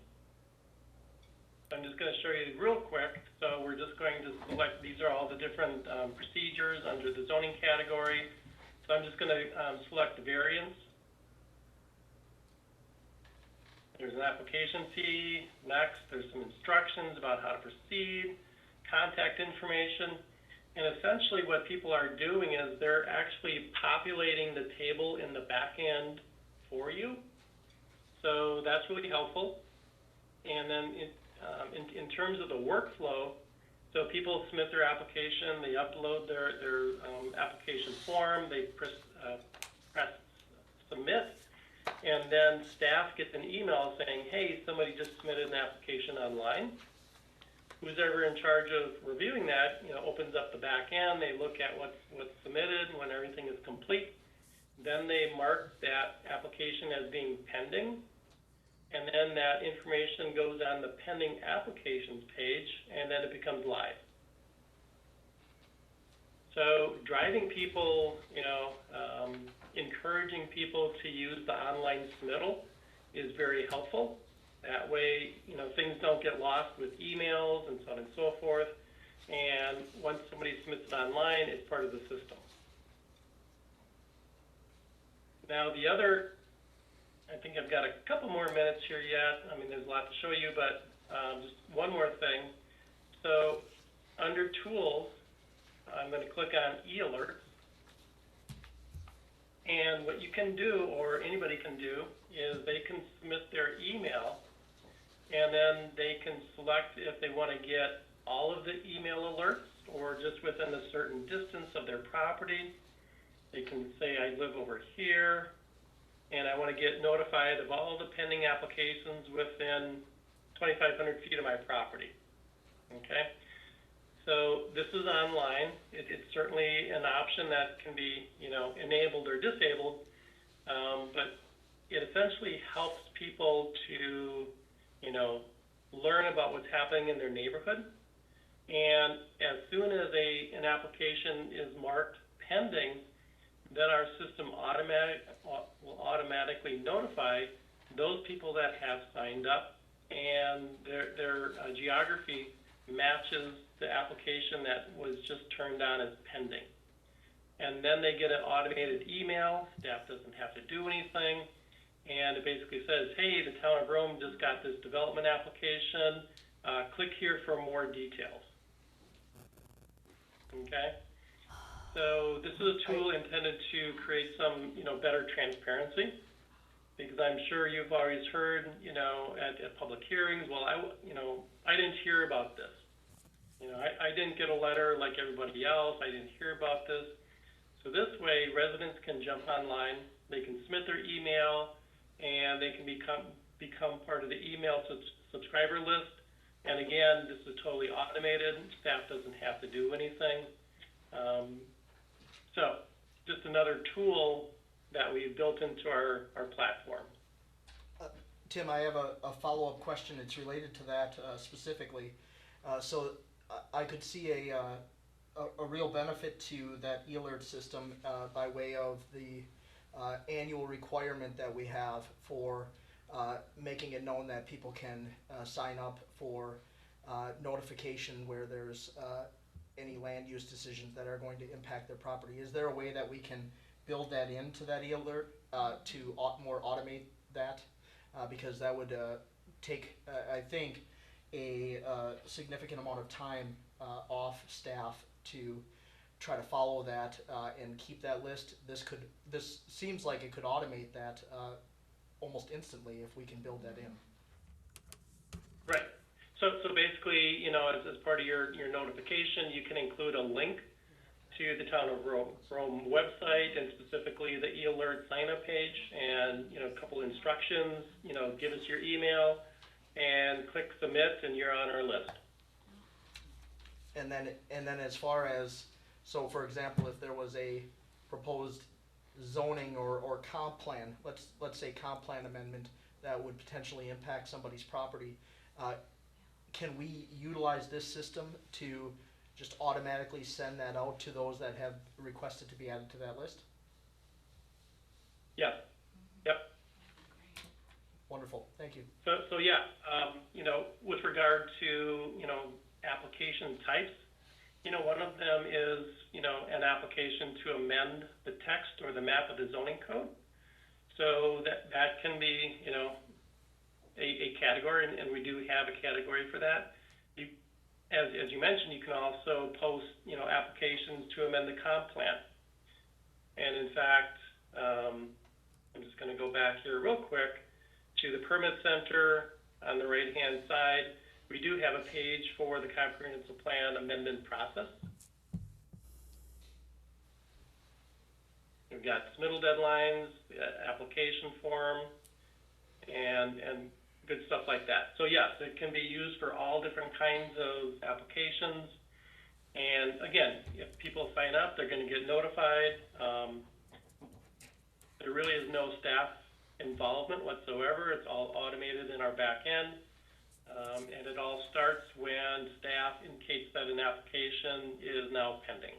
I'm just going to show you real quick. So we're just going to select, these are all the different procedures under the zoning category. So I'm just going to select variance. There's an application fee. Next, there's some instructions about how to proceed, contact information. And essentially what people are doing is they're actually populating the table in the back end for you. So that's really helpful. And then in terms of the workflow, so people submit their application, they upload their application form, they press submit, and then staff gets an email saying, hey, somebody just submitted an application online. Who's ever in charge of reviewing that, opens up the back end, they look at what's submitted, when everything is complete, then they mark that application as being pending, and then that information goes on the pending applications page, and then it becomes live. So driving people, encouraging people to use the online submittal is very helpful. That way, things don't get lost with emails and so on and so forth. And once somebody submits it online, it's part of the system. Now the other, I think I've got a couple more minutes here yet. I mean, there's a lot to show you, but just one more thing. So under Tools, I'm going to click on e-alerts. And what you can do, or anybody can do, is they can submit their email, and then they can select if they want to get all of the email alerts or just within a certain distance of their property. They can say, I live over here, and I want to get notified of all the pending applications within 2,500 feet of my property. Okay? So this is online. It's certainly an option that can be, enabled or disabled, but it essentially helps people to, learn about what's happening in their neighborhood. And as soon as an application is marked pending, then our system will automatically notify those people that have signed up, and their geography matches the application that was just turned on as pending. And then they get an automated email. Staff doesn't have to do anything. And it basically says, hey, the town of Rome just got this development application. Click here for more details. Okay? So this is a tool intended to create some, better transparency. Because I'm sure you've always heard, at public hearings, well, I didn't hear about this. I didn't get a letter like everybody else. I didn't hear about this. So this way, residents can jump online. They can submit their email, and they can become part of the email subscriber list. And again, this is totally automated. Staff doesn't have to do anything. So just another tool that we've built into our platform. Tim, I have a follow-up question. It's related to that specifically. So I could see a real benefit to that e-alert system by way of the annual requirement that we have for making it known that people can sign up for notification where there's any land use decisions that are going to impact their property. Is there a way that we can build that into that e-alert to more automate that? Because that would take, I think, a significant amount of time off staff to try to follow that and keep that list. This seems like it could automate that almost instantly if we can build that in. Right. So basically, as part of your notification, you can include a link to the Town of Rome website, and specifically the e-alert sign-up page, and a couple instructions. Give us your email, and click submit, and you're on our list. And then as far as, so for example, if there was a proposed zoning or comp plan, let's say comp plan amendment that would potentially impact somebody's property, can we utilize this system to just automatically send that out to those that have requested to be added to that list? Yeah. Yep. Wonderful, thank you. So yeah, with regard to, application types, one of them is, an application to amend the text or the map of the zoning code. So that can be, a category, and we do have a category for that. As you mentioned, you can also post, applications to amend the comp plan. And in fact, I'm just gonna go back here real quick to the permit center on the right-hand side. We do have a page for the comprehensive plan amendment process. We've got submittal deadlines, the application form, and good stuff like that. So yes, it can be used for all different kinds of applications. And again, if people sign up, they're gonna get notified. There really is no staff involvement whatsoever. It's all automated in our back end. And it all starts when staff indicates that an application is now pending.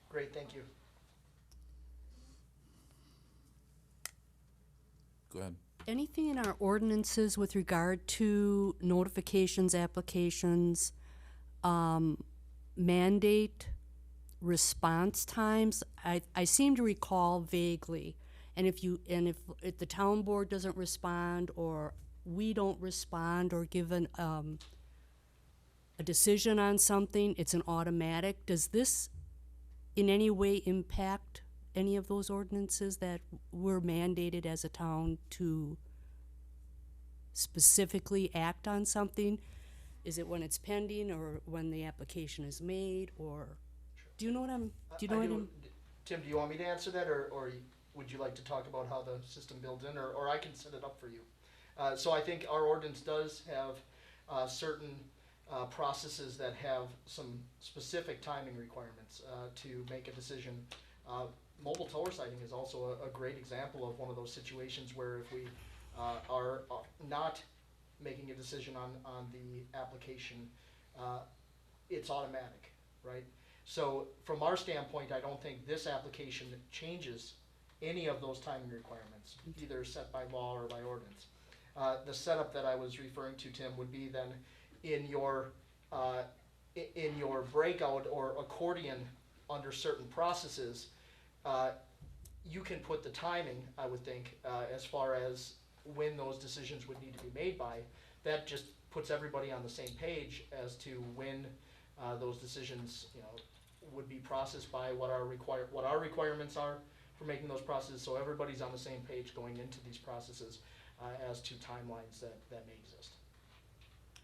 Great, thank you. Go ahead. Anything in our ordinances with regard to notifications, applications, mandate, response times? I seem to recall vaguely. And if the town board doesn't respond, or we don't respond, or give a decision on something, it's an automatic. Does this in any way impact any of those ordinances that we're mandated as a town to specifically act on something? Is it when it's pending, or when the application is made, or do you know what I'm? Do you know I what do. I'm? Tim, do you want me to answer that, or would you like to talk about how the system builds in, or I can set it up for you? So I think our ordinance does have certain processes that have some specific timing requirements to make a decision. Mobile tower siting is also a great example of one of those situations where if we are not making a decision on the application, it's automatic, right? So from our standpoint, I don't think this application changes any of those timing requirements, either set by law or by ordinance. The setup that I was referring to, Tim, would be then in your breakout or accordion under certain processes, you can put the timing, I would think, as far as when those decisions would need to be made by. That just puts everybody on the same page as to when those decisions, would be processed by, what our requirements are for making those processes, so everybody's on the same page going into these processes as to timelines that may exist.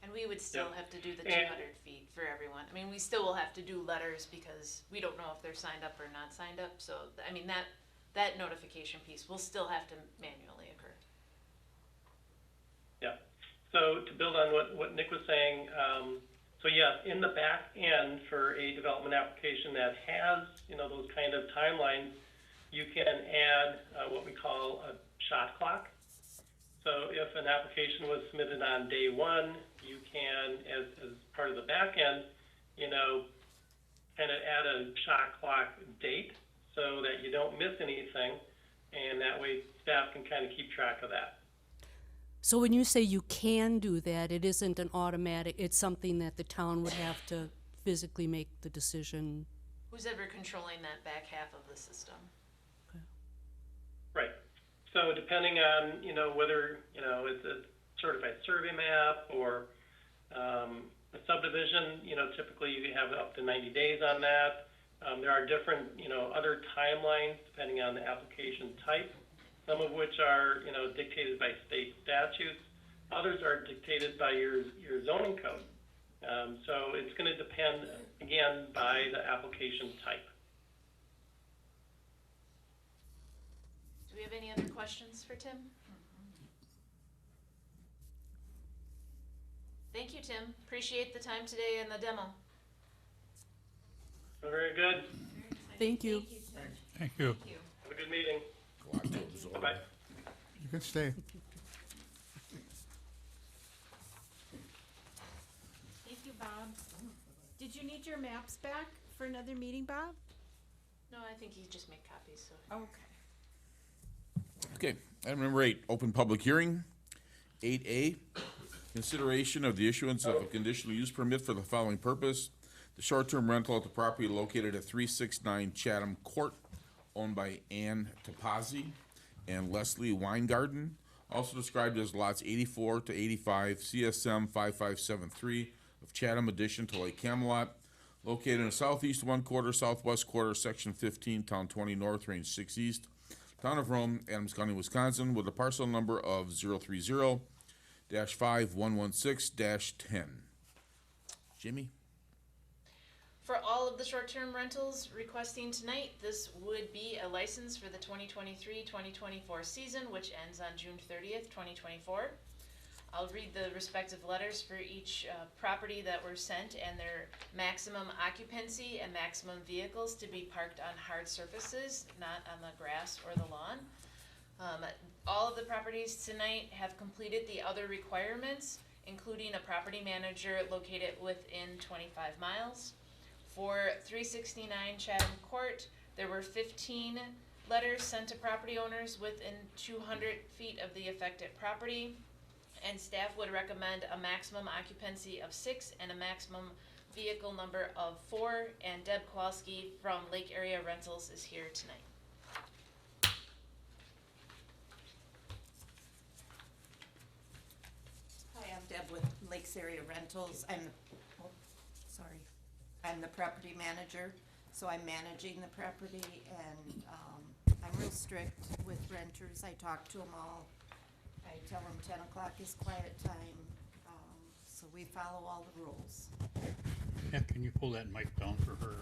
And we would still Yep. have to do the And- 200 feet for everyone. I mean, we still will have to do letters because we don't know if they're signed up or not signed up. So, I mean, that notification piece will still have to manually occur. Yeah. So to build on what Nick was saying, so yeah, in the back end for a development application that has, those kind of timelines, you can add what we call a shot clock. So if an application was submitted on day one, you can, as part of the back end, kind of add a shot clock date so that you don't miss anything, and that way staff can kind of keep track of that. So when you say you can do that, it isn't an automatic, it's something that the town would have to physically make the decision? Who's ever controlling that back half of the system? Right. So depending on, whether, it's a certified survey map or a subdivision, typically you have up to 90 days on that. There are different, other timelines depending on the application type, some of which are, dictated by state statutes. Others are dictated by your zoning code. So it's going to depend, again, by the application type. Do we have any other questions for Tim? Thank you, Tim. Appreciate the time today and the demo. Very good. Thank you. Thank you. Have a good meeting. Go on to absorb. Bye-bye. You can stay. Thank you, Bob. Did you need your maps back for another meeting, Bob? No, I think you just make copies, so. Okay. Okay, item number 8, open public hearing. 8A, consideration of the issuance of a conditional use permit for the following purpose. The short-term rental at the property located at 369 Chatham Court, owned by Ann Topazzi and Leslie Weingarten, also described as lots 84 to 85, CSM 5573 of Chatham addition to Lake Camelot, located in the southeast 1/4, southwest quarter, section 15, town 20 north, range 6 east, town of Rome, Adams County, Wisconsin, with a parcel number of 030-5116-10. Jimmy? For all of the short-term rentals requesting tonight, this would be a license for the 2023-2024 season, which ends on June 30th, 2024. I'll read the respective letters for each property that were sent and their maximum occupancy and maximum vehicles to be parked on hard surfaces, not on the grass or the lawn. All of the properties tonight have completed the other requirements, including a property manager located within 25 miles. For 369 Chatham Court, there were 15 letters sent to property owners within 200 feet of the affected property, and staff would recommend a maximum occupancy of 6 and a maximum vehicle number of 4, and Deb Kowalski from Lake Area Rentals is here tonight. Hi, I'm Deb with Lakes Area Rentals. I'm the property manager, so I'm managing the property, and I'm real strict with renters. I talk to them all. I tell them 10 o'clock is quiet time, so we follow all the rules. Yeah, can you pull that mic down for her?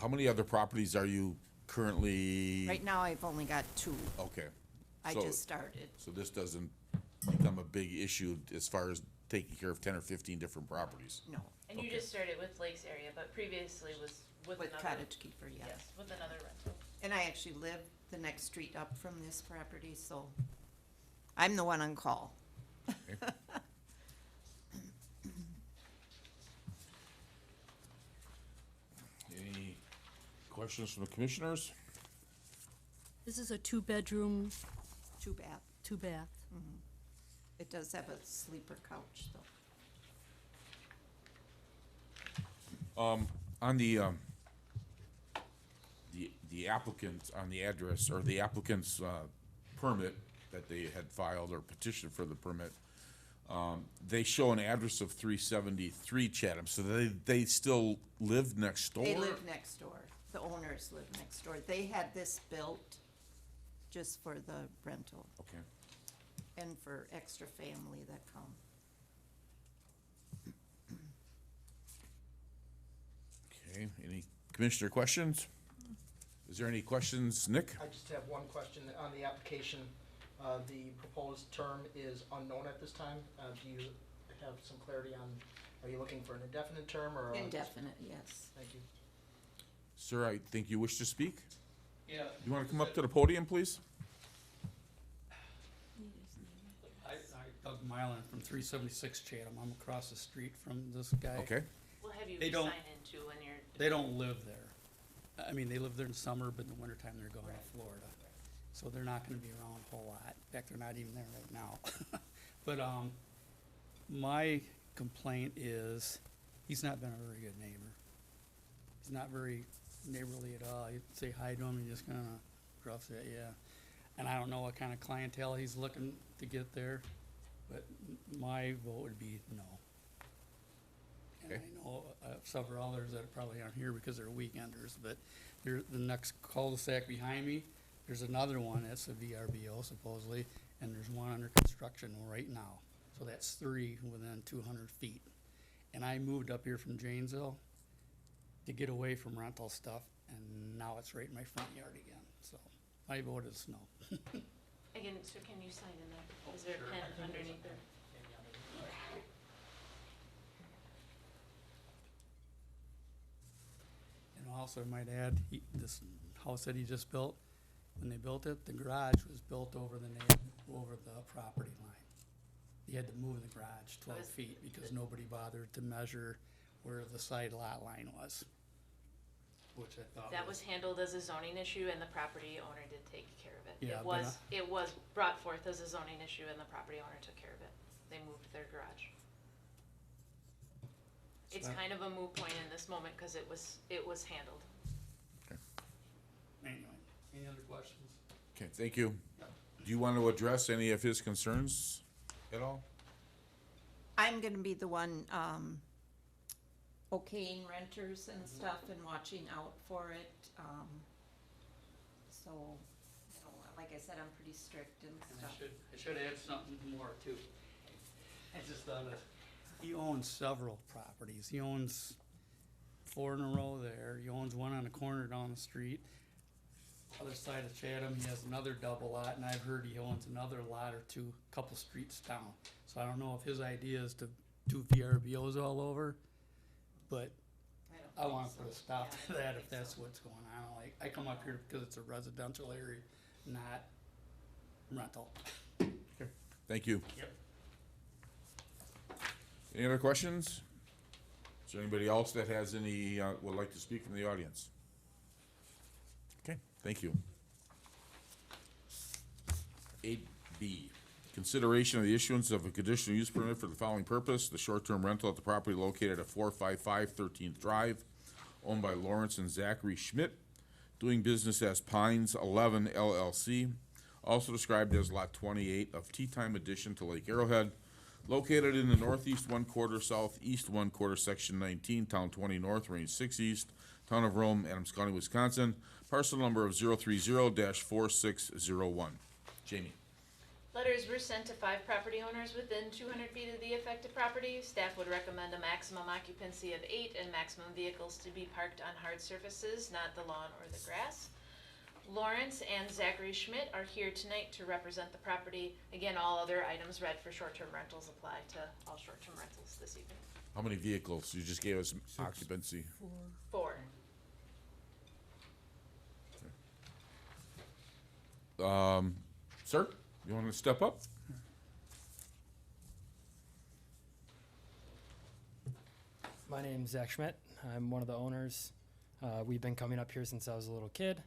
How many other properties are you currently? Right now, I've only got 2. Okay. I So- just started. So this doesn't become a big issue as far as taking care of 10 or 15 different properties? No, And you just started with Lakes Area, but previously was with with another. Cottage Keeper, yes. Yes, with another rental. And I actually live the next street up from this property, so I'm the one on call. Any questions from the commissioners? This is a 2-bedroom, Too bad. 2-bath. It does have a sleeper couch, though. On the applicant, on the address, or the applicant's, permit that they had filed or petitioned for the permit, they show an address of 373 Chatham, so they still live next door? They live next door. The owners live next door. They had this built just for the rental Okay. and for extra family that come. Okay, any commissioner questions? Is there any questions, Nick? I just have one question on the application. The proposed term is unknown at this time. Do you have some clarity on, are you looking for an indefinite term or? Indefinite, yes. Thank you. Sir, I think you wish to speak? Yeah. You wanna come up to the podium, please? I Doug Mylan from 376 Chatham. I'm across the street from this guy. Okay, We'll have you They don't- sign in too when you're. They don't live there. I mean, they live there in summer, but in the wintertime they're going to Florida. So they're not gonna be around a whole lot. In fact, they're not even there right now. But, my complaint is, he's not been a very good neighbor. He's not very neighborly at all. You say hi to him, and just kinda gruffs at you. And I don't know what kind of clientele he's looking to get there, but my vote would be no. And Okay. I know several others that probably aren't here because they're weekenders, but the next cul-de-sac behind me, there's another one that's a VRBO supposedly, and there's one under construction right now. So that's 3 within 200 feet. And I moved up here from Janesville to get away from rental stuff, and now it's right in my front yard again. So my vote is no. Again, so can you sign in there? Is there a pen underneath there? And also I might add, this house that he just built, when they built it, the garage was built over the property line. He had to move the garage 12 Was- feet because nobody bothered to measure where the side lot line was. which I thought That was handled as a zoning issue and the property owner did take care of it. Yeah, It was brought forth as a zoning issue and the property owner took care of it. They moved their garage. It's So- kind of a moot point in this moment because it was handled. Anyway, any other questions? Okay, thank you. Do you want to address any of his concerns at all? I'm gonna be the one, okaying renters and stuff and watching out for it, so, you know, like I said, I'm pretty strict and And stuff. I should add something more too. I just thought of, he owns several properties. He owns 4 in a row there. He owns one on the corner down the street. Other side of Chatham, he has another double lot, and I've heard he owns another lot or two, couple streets down. So I don't know if his idea is to do VRBOs all over, but I don't want think to put a so. stop Yeah, to I don't that think if that's so. what's going on. Like, I come up here because it's a residential area, not rental. Thank you. Yep. Any other questions? Is there anybody else that has any, would like to speak from the audience? Okay, thank you. 8B, consideration of the issuance of a conditional use permit for the following purpose: the short-term rental at the property located at 455 13th Drive, owned by Lawrence and Zachary Schmidt, doing business as Pines 11 LLC, also described as Lot 28 of Tea Time addition to Lake Arrowhead, located in the northeast 1/4, southeast 1/4, section 19, town 20 north, range 6 east, town of Rome, Adams County, Wisconsin, parcel number of 030-4601. Jamie. Letters were sent to 5 property owners within 200 feet of the affected property. Staff would recommend a maximum occupancy of 8 and maximum vehicles to be parked on hard surfaces, not the lawn or the grass. Lawrence and Zachary Schmidt are here tonight to represent the property. Again, all other items read for short-term rentals apply to all short-term rentals this evening. How many vehicles? You just gave us occupancy. 4. Sir, you want to step up? My name's Zach Schmidt. I'm one of the owners. We've been coming up here since I was a little kid.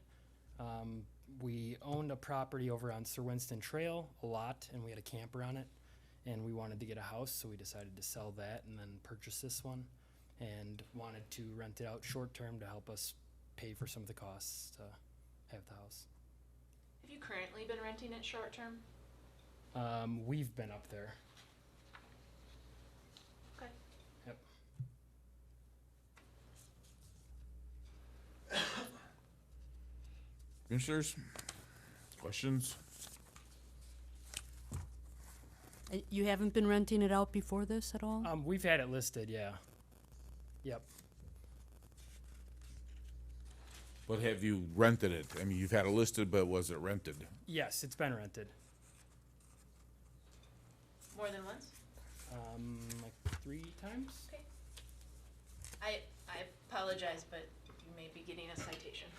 We owned a property over on Sir Winston Trail, a lot, and we had a camper on it. And we wanted to get a house, so we decided to sell that and then purchase this one. And wanted to rent it out short-term to help us pay for some of the costs to have the house. Have you currently been renting it short-term? We've been up there. Okay. Yep. Commissioners, questions? You haven't been renting it out before this at all? We've had it listed, yeah. Yep. But have you rented it? I mean, you've had it listed, but was it rented? Yes, it's been rented. More than once? Like 3 times? Okay. I apologize, but you may be getting a citation.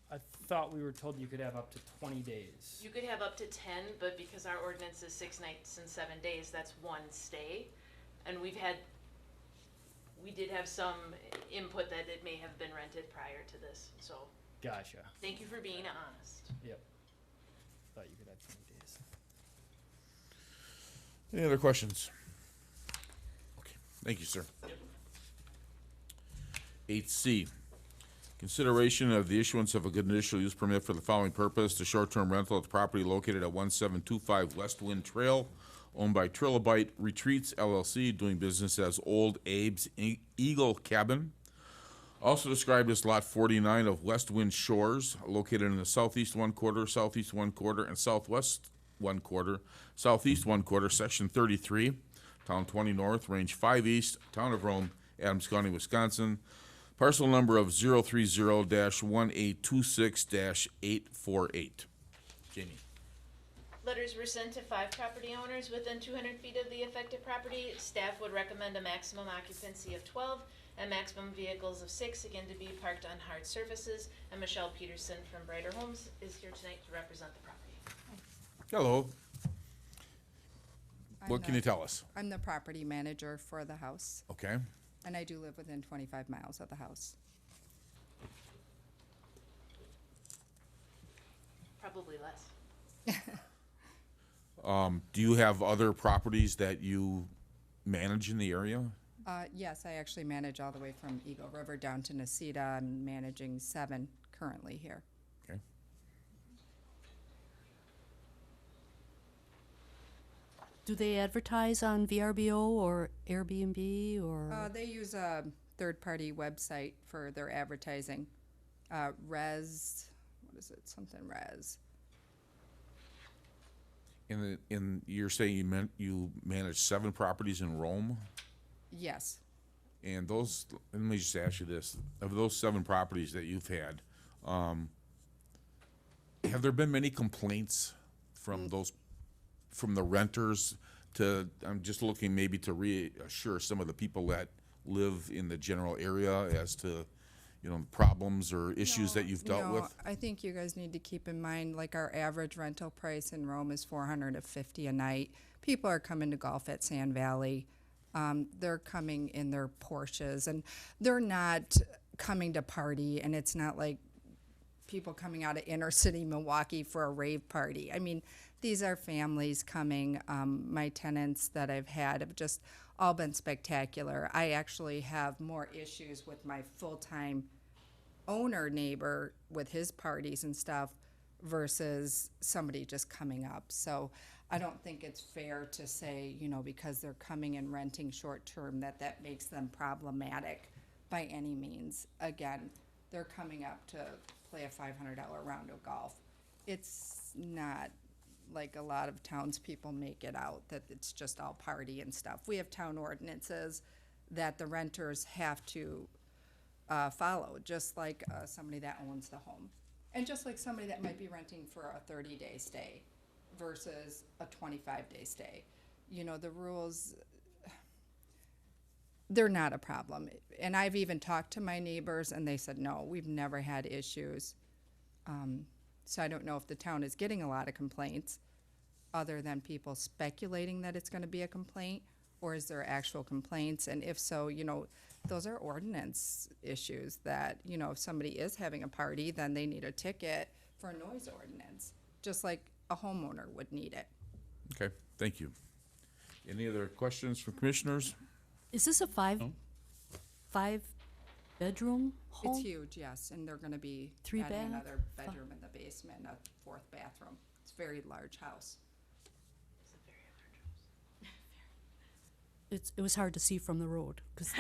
I thought we were told you could have up to 20 days. You could have up to 10, but because our ordinance is 6 nights and 7 days, that's 1 stay. And we did have some input that it may have been rented prior to this, so Gotcha. thank you for being honest. Yep. Thought you could have 20 days. Any other questions? Okay, thank you, sir. 8C, consideration of the issuance of a conditional use permit for the following purpose: the short-term rental at the property located at 1725 West Wind Trail, owned by Trilobite Retreats LLC, doing business as Old Abe's Eagle Cabin, also described as Lot 49 of West Wind Shores, located in the southeast 1/4, southeast 1/4, and southwest 1/4, southeast 1/4, section 33, town 20 north, range 5 east, town of Rome, Adams County, Wisconsin, parcel number of 030-1826-848. Jamie. Letters were sent to 5 property owners within 200 feet of the affected property. Staff would recommend a maximum occupancy of 12 and maximum vehicles of 6, again to be parked on hard surfaces. And Michelle Peterson from Brighter Homes is here tonight to represent the property. Hello. I'm What can the- you tell us? I'm the property manager for the house. Okay. And I do live within 25 miles of the house. Probably less. Do you have other properties that you manage in the area? Yes, I actually manage all the way from Eagle River down to Necedah. I'm managing 7 currently here. Okay. Do they advertise on VRBO or Airbnb or? They use a third-party website for their advertising. Res, what is it? Something Res. In you're saying you manage 7 properties in Rome? Yes. And those, let me just ask you this, of those 7 properties that you've had, have there been many complaints from from the renters to, I'm just looking maybe to reassure some of the people that live in the general area as to, problems or issues that you've dealt with? I think you guys need to keep in mind, like, our average rental price in Rome is $450 a night. People are coming to golf at Sand Valley. They're coming in their Porsches, and they're not coming to party, and it's not like people coming out of inner city Milwaukee for a rave party. I mean, these are families coming. My tenants that I've had have just all been spectacular. I actually have more issues with my full-time owner neighbor with his parties and stuff versus somebody just coming up. So I don't think it's fair to say, because they're coming and renting short-term that makes them problematic by any means. Again, they're coming up to play a $500 round of golf. It's not like a lot of townspeople make it out, that it's just all party and stuff. We have town ordinances that the renters have to follow, just like somebody that owns the home. And just like somebody that might be renting for a 30-day stay versus a 25-day stay. The rules, they're not a problem. And I've even talked to my neighbors, and they said, no, we've never had issues. So I don't know if the town is getting a lot of complaints other than people speculating that it's going to be a complaint, or is there actual complaints? And if so, those are ordinance issues that, if somebody is having a party, then they need a ticket for a noise ordinance, just like a homeowner would need it. Okay, thank you. Any other questions from commissioners? Is this a five-bedroom home? It's huge, yes, and they're gonna be 3 adding bath? another bedroom in the basement, a 4th bathroom. It's a very large house. It was hard to see from the road because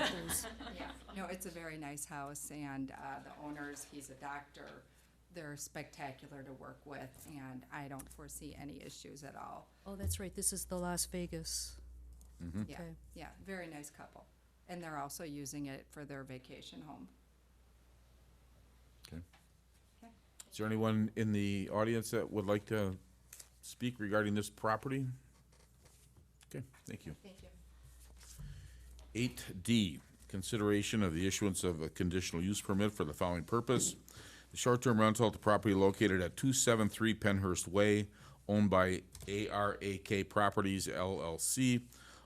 Yeah, no, it's a very nice house, and the owners, he's a doctor. They're spectacular to work with, and I don't foresee any issues at all. Oh, that's right. This is the Las Vegas. Yeah, Okay. yeah, very nice couple. And they're also using it for their vacation home. Okay. Is there anyone in the audience that would like to speak regarding this property? Okay, thank you. Thank you. 8D, consideration of the issuance of a conditional use permit for the following purpose. The short-term rental at the property located at 273 Penhurst Way, owned by ARAK Properties LLC,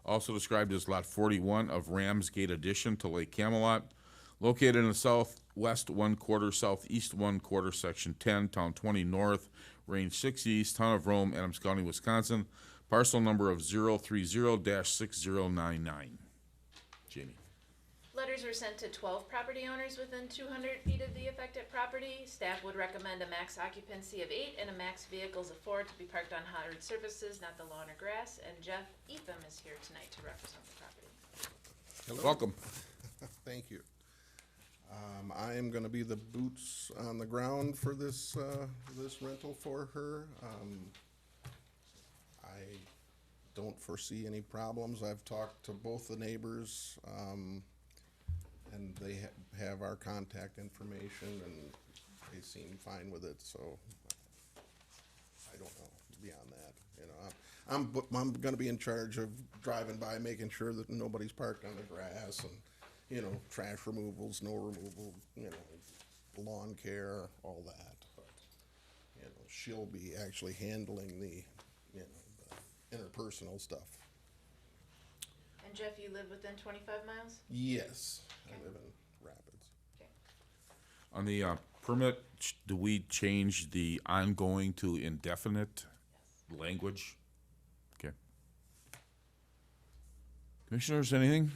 also described as Lot 41 of Ramsgate addition to Lake Camelot, located in the southwest 1/4, southeast 1/4, section 10, town 20 north, range 6 east, town of Rome, Adams County, Wisconsin, parcel number of 030-6099. Jamie. Letters were sent to 12 property owners within 200 feet of the affected property. Staff would recommend a max occupancy of 8 and a max vehicles of 4 to be parked on hard surfaces, not the lawn or grass. And Jeff Etham is here tonight to represent the property. Hello. Welcome. Thank you. I am gonna be the boots on the ground for this, this rental for her. I don't foresee any problems. I've talked to both the neighbors, and they have our contact information, and they seem fine with it, so I don't know beyond that, I'm gonna be in charge of driving by, making sure that nobody's parked on the grass, and, trash removal, snow removal, lawn care, all that, but, she'll be actually handling the, the interpersonal stuff. And And Jeff, you live within 25 miles? Yes, I live in Rapids. On the permit, do we change the ongoing to indefinite language? Okay. Commissioners, anything?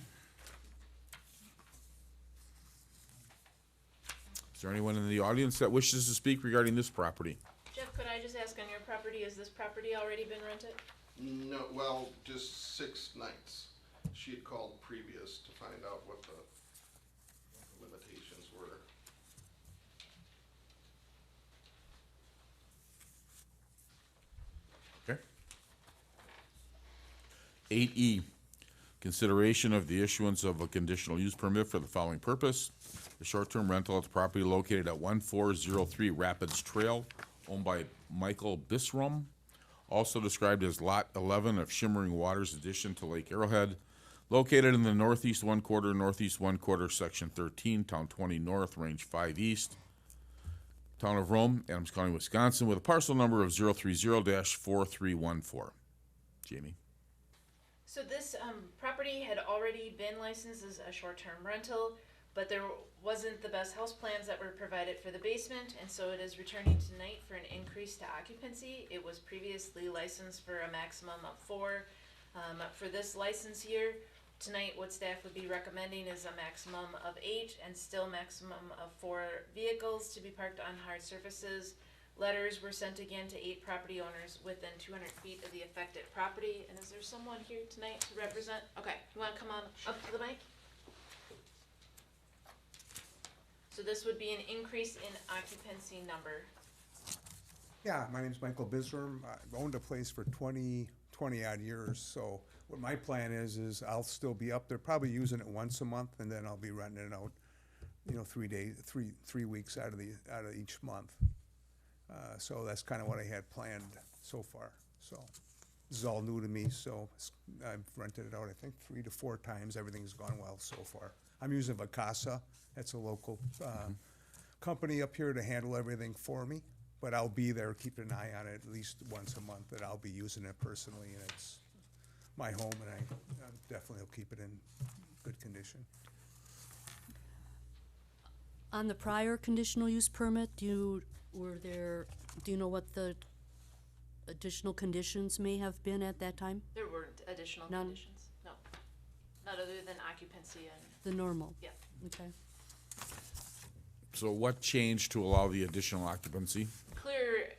Is there anyone in the audience that wishes to speak regarding this property? Jeff, could I just ask on your property, has this property already been rented? No, well, just 6 nights. She had called previous to find out what the limitations were. Okay. 8E, consideration of the issuance of a conditional use permit for the following purpose. The short-term rental at the property located at 1403 Rapids Trail, owned by Michael Bisrom, also described as Lot 11 of Shimmering Waters addition to Lake Arrowhead, located in the northeast one quarter, section 13, town 20 north, range 5 east, town of Rome, Adams County, Wisconsin, with a parcel number of 030-4314. Jamie? So this property had already been licensed as a short-term rental, but there wasn't the best house plans that were provided for the basement, and so it is returning tonight for an increase to occupancy. It was previously licensed for a maximum of 4. For this license year, tonight what staff would be recommending is a maximum of 8 and still maximum of 4 vehicles to be parked on hard surfaces. Letters were sent again to 8 property owners within 200 feet of the affected property. And is there someone here tonight to represent? Okay, you wanna come on up to the mic? So this would be an increase in occupancy number. Yeah, my name's Michael Bisram. I've owned a place for 20 odd years, so what my plan is I'll still be up there, probably using it once a month, and then I'll be renting it out, 3 weeks out of each month. So that's kind of what I had planned so far. So this is all new to me, so I've rented it out, I think, 3 to 4 times. Everything's gone well so far. I'm using Vacasa. That's a local company up here to handle everything for me, but I'll be there, keeping an eye on it at least once a month, that I'll be using it personally, and it's my home, and I definitely will keep it in good condition. On the prior conditional use permit, do you know what the additional conditions may have been at that time? There weren't additional None? conditions, no. Not other than occupancy and, The normal? yeah. Okay. So what changed to allow the additional occupancy? Clear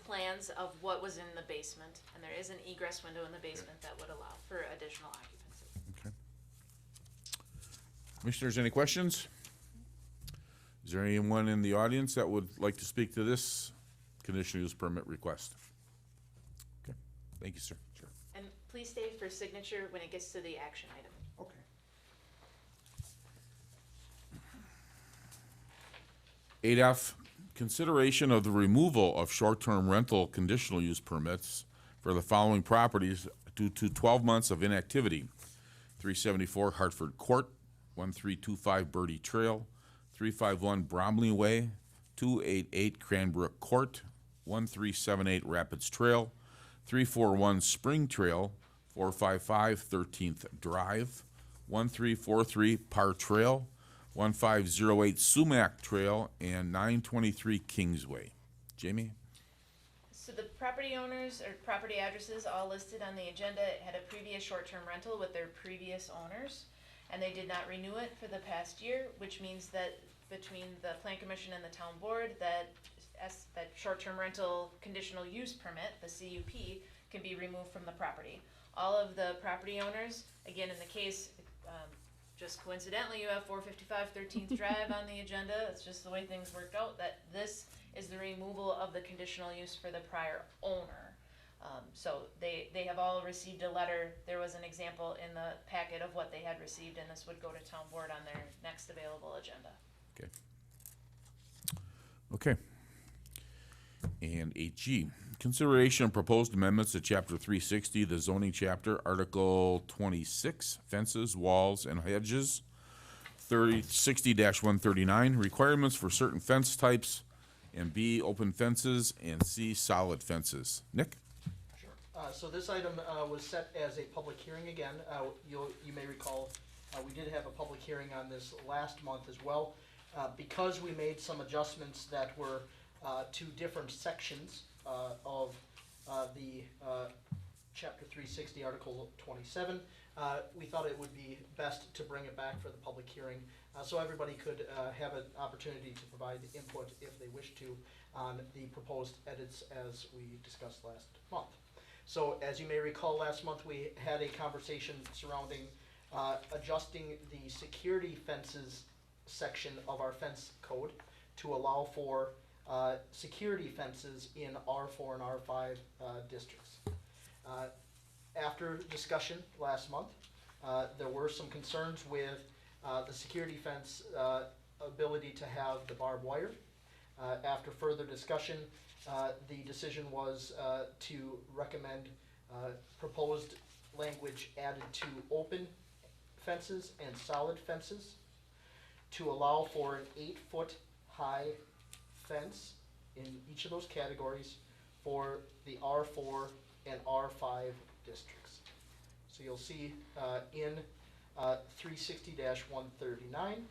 plans of what was in the basement, and there is an egress window in the basement that would allow for additional occupancy. Okay. Commissioners, any questions? Is there anyone in the audience that would like to speak to this conditional use permit request? Okay, thank you, sir. Sure. And please stay for signature when it gets to the action item. Okay. 8F, consideration of the removal of short-term rental conditional use permits for the following properties due to 12 months of inactivity. 374 Hartford Court, 1325 Birdie Trail, 351 Bromley Way, 288 Cranbrook Court, 1378 Rapids Trail, 341 Spring Trail, 455 13th Drive, 1343 Parr Trail, 1508 Sumac Trail, and 923 Kingsway. Jamie? So the property owners or property addresses all listed on the agenda had a previous short-term rental with their previous owners, and they did not renew it for the past year, which means that between the Plan Commission and the Town Board, that short-term rental conditional use permit, the CUP, can be removed from the property. All of the property owners, again, in the case, just coincidentally, you have 455 13th Drive on the agenda. It's just the way things worked out, that this is the removal of the conditional use for the prior owner. So they have all received a letter. There was an example in the packet of what they had received, and this would go to Town Board on their next available agenda. Okay. Okay. And 8G, consideration of proposed amendments to Chapter 360, the zoning chapter, Article 26, fences, walls, and hedges, 60-139, requirements for certain fence types, and B, open fences, and C, solid fences. Nick? Sure. So this item was set as a public hearing again. You may recall, we did have a public hearing on this last month as well. Because we made some adjustments that were to different sections of the Chapter 360, Article 27, we thought it would be best to bring it back for the public hearing so everybody could have an opportunity to provide input if they wish to on the proposed edits as we discussed last month. So as you may recall, last month we had a conversation surrounding adjusting the security fences section of our fence code to allow for security fences in R4 and R5 districts. After discussion last month, there were some concerns with the security fence ability to have the barbed wire. After further discussion, the decision was to recommend proposed language added to open fences and solid fences to allow for an 8-foot high fence in each of those categories for the R4 and R5 districts. So you'll see in 360-139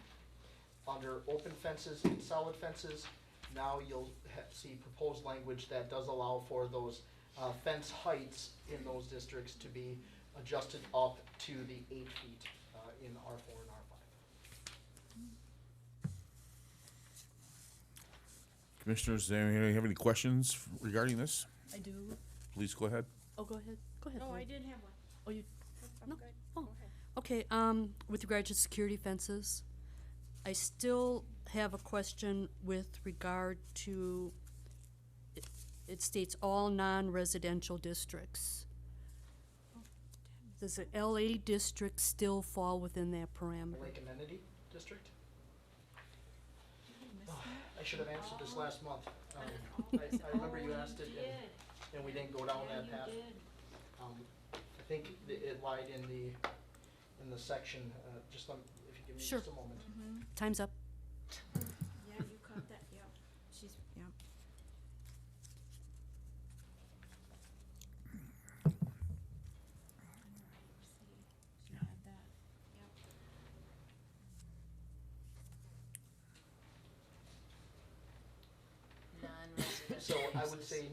under open fences and solid fences, now you'll see proposed language that does allow for those fence heights in those districts to be adjusted up to the 8 feet in R4 and R5. Commissioners, does anybody have any questions regarding this? I do. Please go ahead. Oh, go ahead. Go ahead. Oh, I Lori. did have one. Oh, you, I'm No. good. Oh. Go ahead. okay, with regard to security fences, I still have a question with regard to, it states all non-residential districts. Does the LA district still fall within that parameter? Lake Amenity District? I should have answered this last month. I remember you asked it and we didn't go down that path. I think it lied in the section, just if you give me Sure. just a moment. Time's up. Yeah, you caught that, yeah. She's, yeah. She had that, yep. Non-residential. So I would say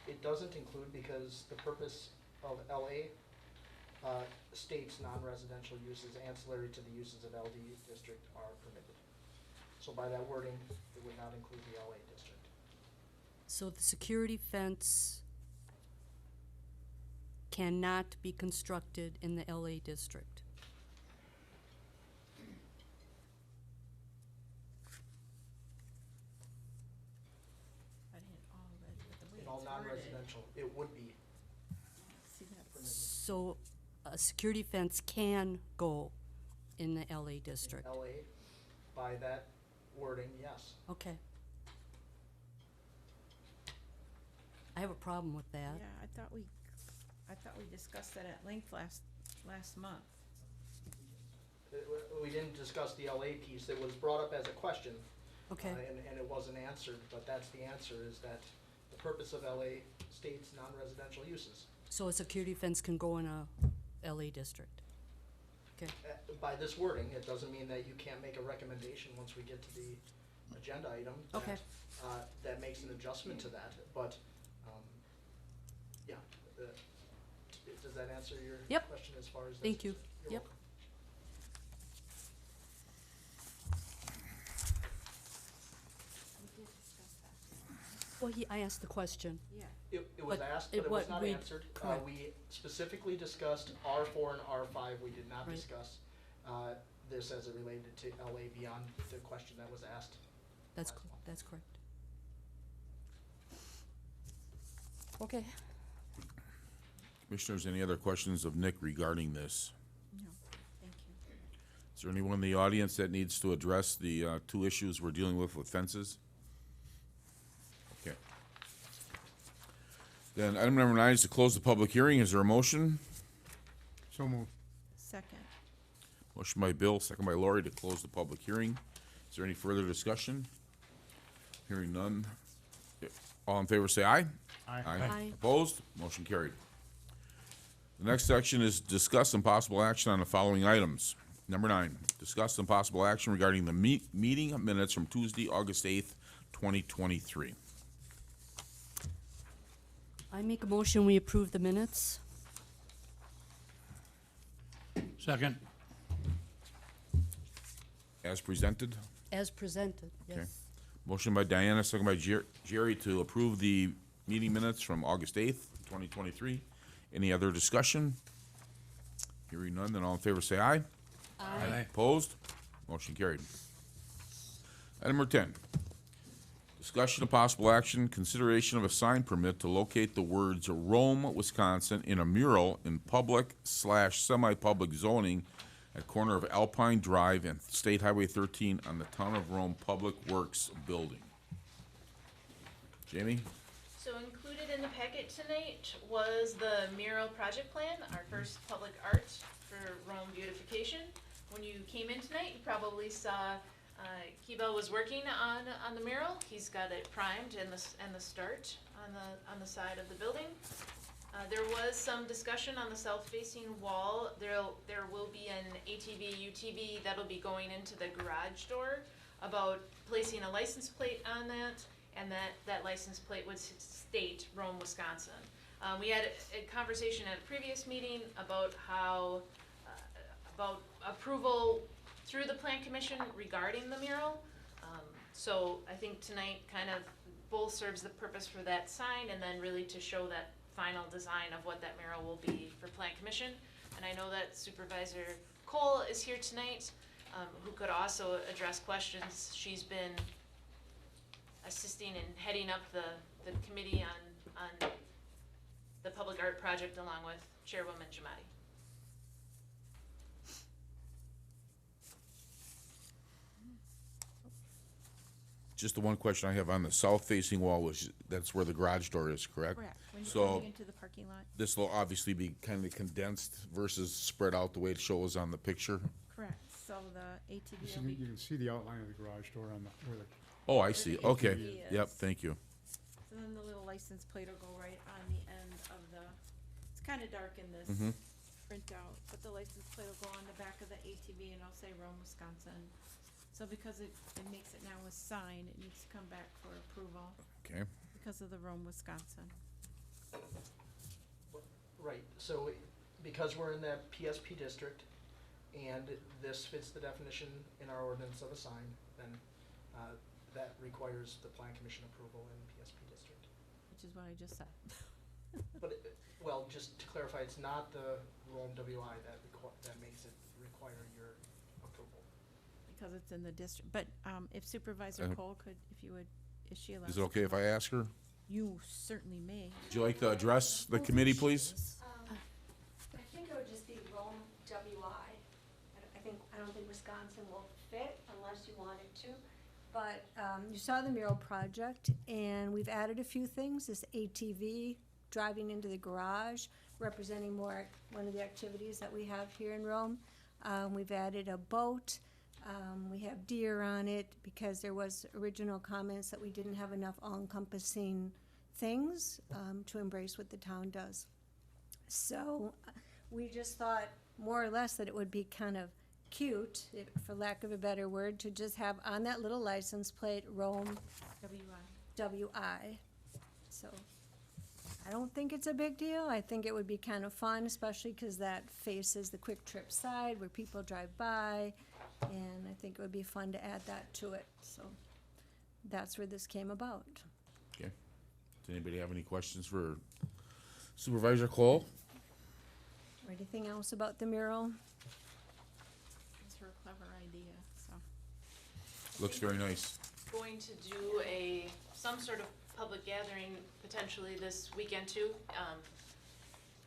it doesn't include because the purpose of LA states non-residential uses ancillary to the uses of LD district are permitted. So by that wording, it would not include the LA district. So the security fence cannot be constructed in the LA district. I didn't all read with the way In all it's worded. non-residential, it would be See that? permitted. So a security fence can go in the LA district. LA, by that wording, yes. Okay. I have a problem with that. Yeah, I thought we discussed that at length last month. We didn't discuss the LA piece. It was brought up as a question. Okay. And it wasn't answered, but that's the answer, is that the purpose of LA states non-residential uses. So a security fence can go in a LA district. Okay. By this wording, it doesn't mean that you can't make a recommendation once we get to the agenda item. Okay. That makes an adjustment to that, but, yeah. Does that answer your Yep. question as far as this? Thank you. You're Yep. welcome. We did discuss that. Well, I asked the question. Yeah. It was But asked, it but it was wa- not we- answered. correct. We specifically discussed R4 and R5. We did not Right. discuss this as it related to LA beyond the question that was asked. That's, last month. that's correct. Okay. Commissioners, any other questions of Nick regarding this? No, thank you. Is there anyone in the audience that needs to address the two issues we're dealing with fences? Okay. Then item number 9 is to close the public hearing. Is there a motion? So moved. Second. Motion by Bill, second by Lori to close the public hearing. Is there any further discussion? Hearing none. All in favor say aye. Aye. Aye. Opposed? Motion carried. The next section is discuss and possible action on the following items. Number 9, discuss and possible action regarding the meeting minutes from Tuesday, August 8th, 2023. I make a motion, we approve the minutes. Second. As presented. As presented, Okay. yes. Motion by Diana, second by Jerry to approve the meeting minutes from August 8th, 2023. Any other discussion? Hearing none, then all in favor say aye. Aye. Opposed? Motion carried. Item number 10, discussion of possible action, consideration of a sign permit to locate the words Rome, Wisconsin in a mural in public/semi-public zoning at corner of Alpine Drive and State Highway 13 on the Town of Rome Public Works Building. Jamie? So included in the packet tonight was the mural project plan, our first public art for Rome beautification. When you came in tonight, you probably saw Keeble was working on the mural. He's got it primed and the start on the side of the building. There was some discussion on the south-facing wall. There will be an ATV, UTV that'll be going into the garage door about placing a license plate on that, and that license plate would state Rome, Wisconsin. We had a conversation at a previous meeting about how, about approval through the Plan Commission regarding the mural. So I think tonight kind of both serves the purpose for that sign and then really to show that final design of what that mural will be for Plan Commission. And I know that Supervisor Cole is here tonight, who could also address questions. She's been assisting and heading up the committee on the public art project along with Chairwoman Jamadi. Just the one question I have on the south-facing wall was, that's where the garage door is, correct? Correct. When you're So coming into the parking lot. this will obviously be kind of condensed versus spread out the way it shows on the picture? Correct. So the ATV You will be. can see the outline of the garage door on the, where the, Oh, I see, okay. ATV Yep, is. thank you. And then the little license plate will go right on the end of the, it's kind of dark in this Mhm. printout, but the license plate will go on the back of the ATV and it'll say Rome, Wisconsin. So because it makes it now a sign, it needs to come back for approval Okay, because of the Rome, Wisconsin. Right, so because we're in that PSP district and this fits the definition in our ordinance of a sign, then that requires the Plan Commission approval in PSP district. Which is what I just said. But, well, just to clarify, it's not the Rome WI that makes it require your approval. Because it's in the district, but if Supervisor Uh, Cole could, if you would, is she allowed? is it okay if I ask her? You certainly may. Would you like to address the committee, please? I think it would just be Rome WI. I don't think Wisconsin will fit unless you wanted to. But you saw the mural project, and we've added a few things. This ATV driving into the garage, representing more one of the activities that we have here in Rome. We've added a boat. We have deer on it because there was original comments that we didn't have enough all-encompassing things to embrace what the town does. So we just thought more or less that it would be kind of cute, for lack of a better word, to just have on that little license plate Rome WI. So I don't think it's a big deal. I think it would be kind of fun, especially because that faces the Quick Trip side where people drive by, and I think it would be fun to add that to it. So that's where this came about. Okay. Does anybody have any questions for Supervisor Cole? Or anything else about the mural? It's her clever idea, so. Looks very nice. Going to do some sort of public gathering potentially this weekend too.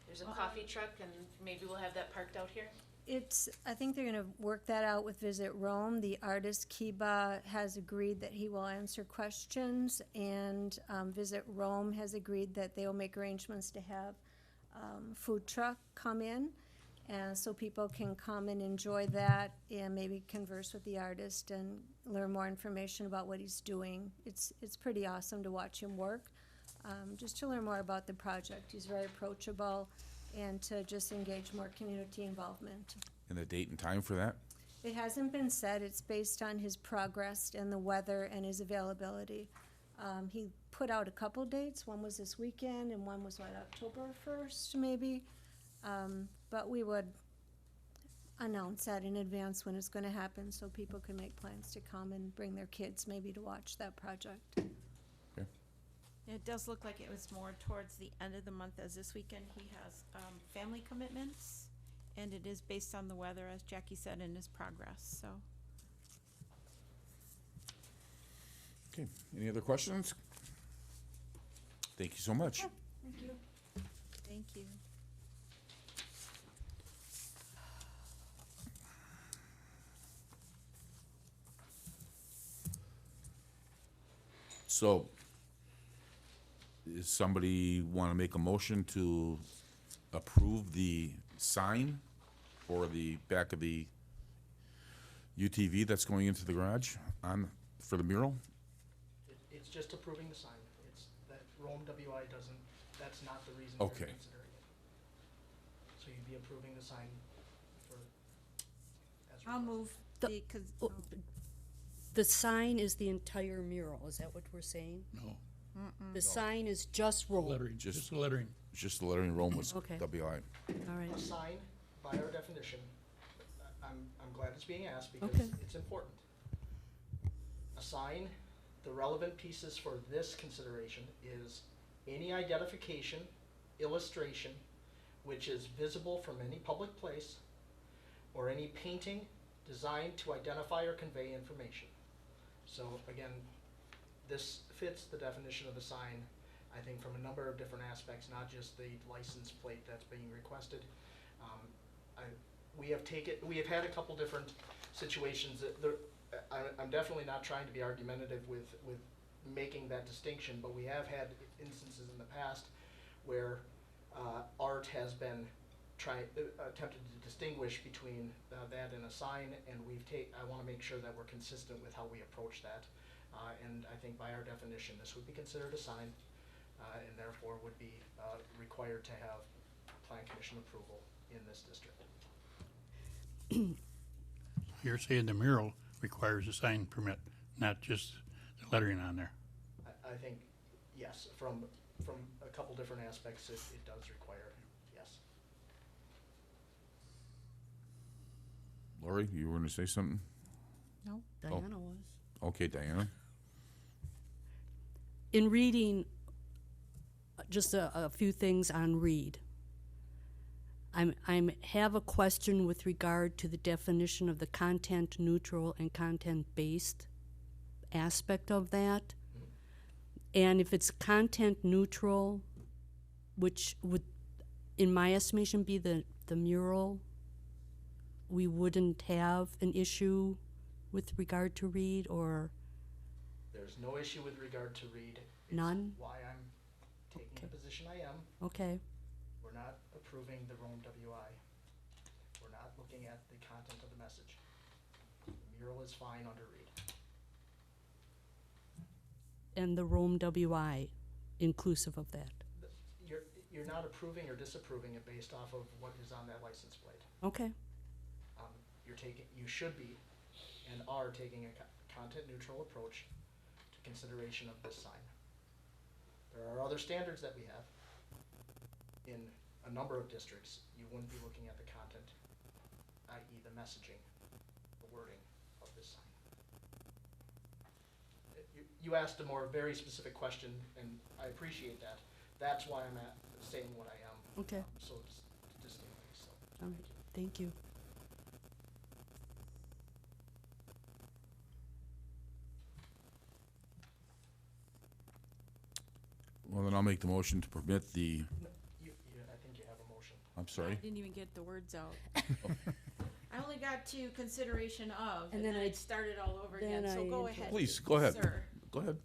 There's a coffee truck and maybe we'll have that parked out here. I think they're gonna work that out with Visit Rome. The artist Kiba has agreed that he will answer questions, and Visit Rome has agreed that they will make arrangements to have food truck come in, and so people can come and enjoy that and maybe converse with the artist and learn more information about what he's doing. It's pretty awesome to watch him work, just to learn more about the project. He's very approachable, and to just engage more community involvement. And the date and time for that? It hasn't been set, it's based on his progress and the weather and his availability. He put out a couple dates, one was this weekend and one was October 1st maybe. But we would announce that in advance when it's gonna happen so people can make plans to come and bring their kids maybe to watch that project. It does look like it was more towards the end of the month, as this weekend he has family commitments, and it is based on the weather, as Jackie said, and his progress, so. Okay, any other questions? Thank you so much. Thank you. Thank you. So, does somebody want to make a motion to approve the sign for the back of the UTV that's going into the garage for the mural? It's just approving the sign. It's that Rome WI doesn't, that's not the reason you're Okay. considering it. So you'd be approving the sign for, as I'll requested. move The- the, cause, Oh, the sign is the entire mural, is that what we're saying? No, The sign is just Rome. lettering, just lettering. Just the lettering Rome was Okay. WI. All right. A sign, by our definition, I'm glad it's being asked because Okay. it's important. A sign, the relevant pieces for this consideration is any identification, illustration, which is visible from any public place, or any painting designed to identify or convey information. So again, this fits the definition of a sign, I think, from a number of different aspects, not just the license plate that's being requested. We have had a couple different situations that I'm definitely not trying to be argumentative with making that distinction, but we have had instances in the past where art has been attempted to distinguish between that and a sign, and I want to make sure that we're consistent with how we approach that. And I think by our definition, this would be considered a sign, and therefore would be required to have plan commission approval in this district. You're saying the mural requires a sign permit, not just the lettering on there. I think, yes, from a couple different aspects, it does require, yes. Lori, you were going to say something? No, Diana was. Okay, Diana. In reading, just a few things on Reed. I'm have a question with regard to the definition of the content neutral and content based aspect of that. And if it's content neutral, which would, in my estimation, be the mural, we wouldn't have an issue with regard to Reed, or There's no issue with regard to Reed. None? It's why I'm taking the position I am. okay? We're not approving the Rome WI. We're not looking at the content of the message. The mural is fine under Reed. And the Rome WI inclusive of that. You're not approving or disapproving it based off of what is on that license plate. Okay, You should be and are taking a content neutral approach to consideration of this sign. There are other standards that we have in a number of districts. You wouldn't be looking at the content, i.e. the messaging, the wording of this sign. You asked a very specific question, and I appreciate that. That's why I'm saying what I am. Okay. So distinctly, so. all right, thank you. Well, then I'll make the motion to permit the, I think you have a motion. I'm I sorry. didn't even get the words out. I only got to consideration of, And and then then I- it started all over again, then so I go inter- ahead. Please, go ahead. Sir. Go ahead.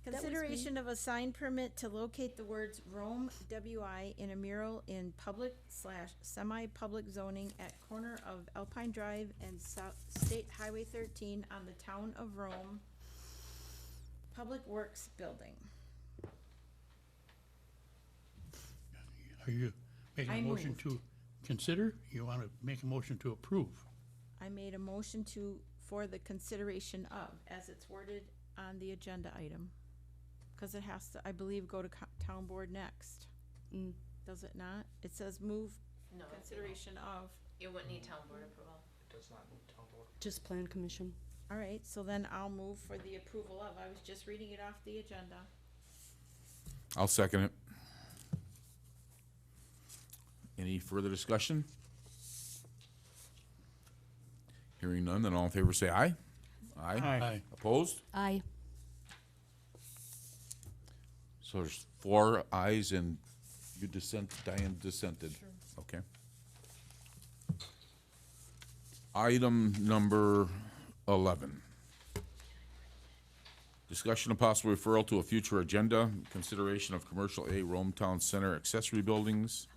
Consideration of a sign permit to locate the words Rome WI in a mural in public/semi-public zoning at corner of Alpine Drive and State Highway 13 on the Town of Rome Public Works Building. Are you Making I a motion moved. to consider? You want to make a motion to approve? I made a motion for the consideration of, as it's worded on the agenda item. Cause it has to, I believe, go to town board next. Mm. Does it not? It says move No, consideration of. you wouldn't need town board approval. It does not need town board. Just plan commission. All right, so then I'll move for the approval of. I was just reading it off the agenda. I'll second it. Any further discussion? Hearing none, then all in favor say aye. Aye. Aye. Opposed? Aye. So there's 4 ayes and you Diane dissented. Okay. Item number 11. Discussion of possible referral to a future agenda, consideration of commercial A Rome Town Center accessory buildings.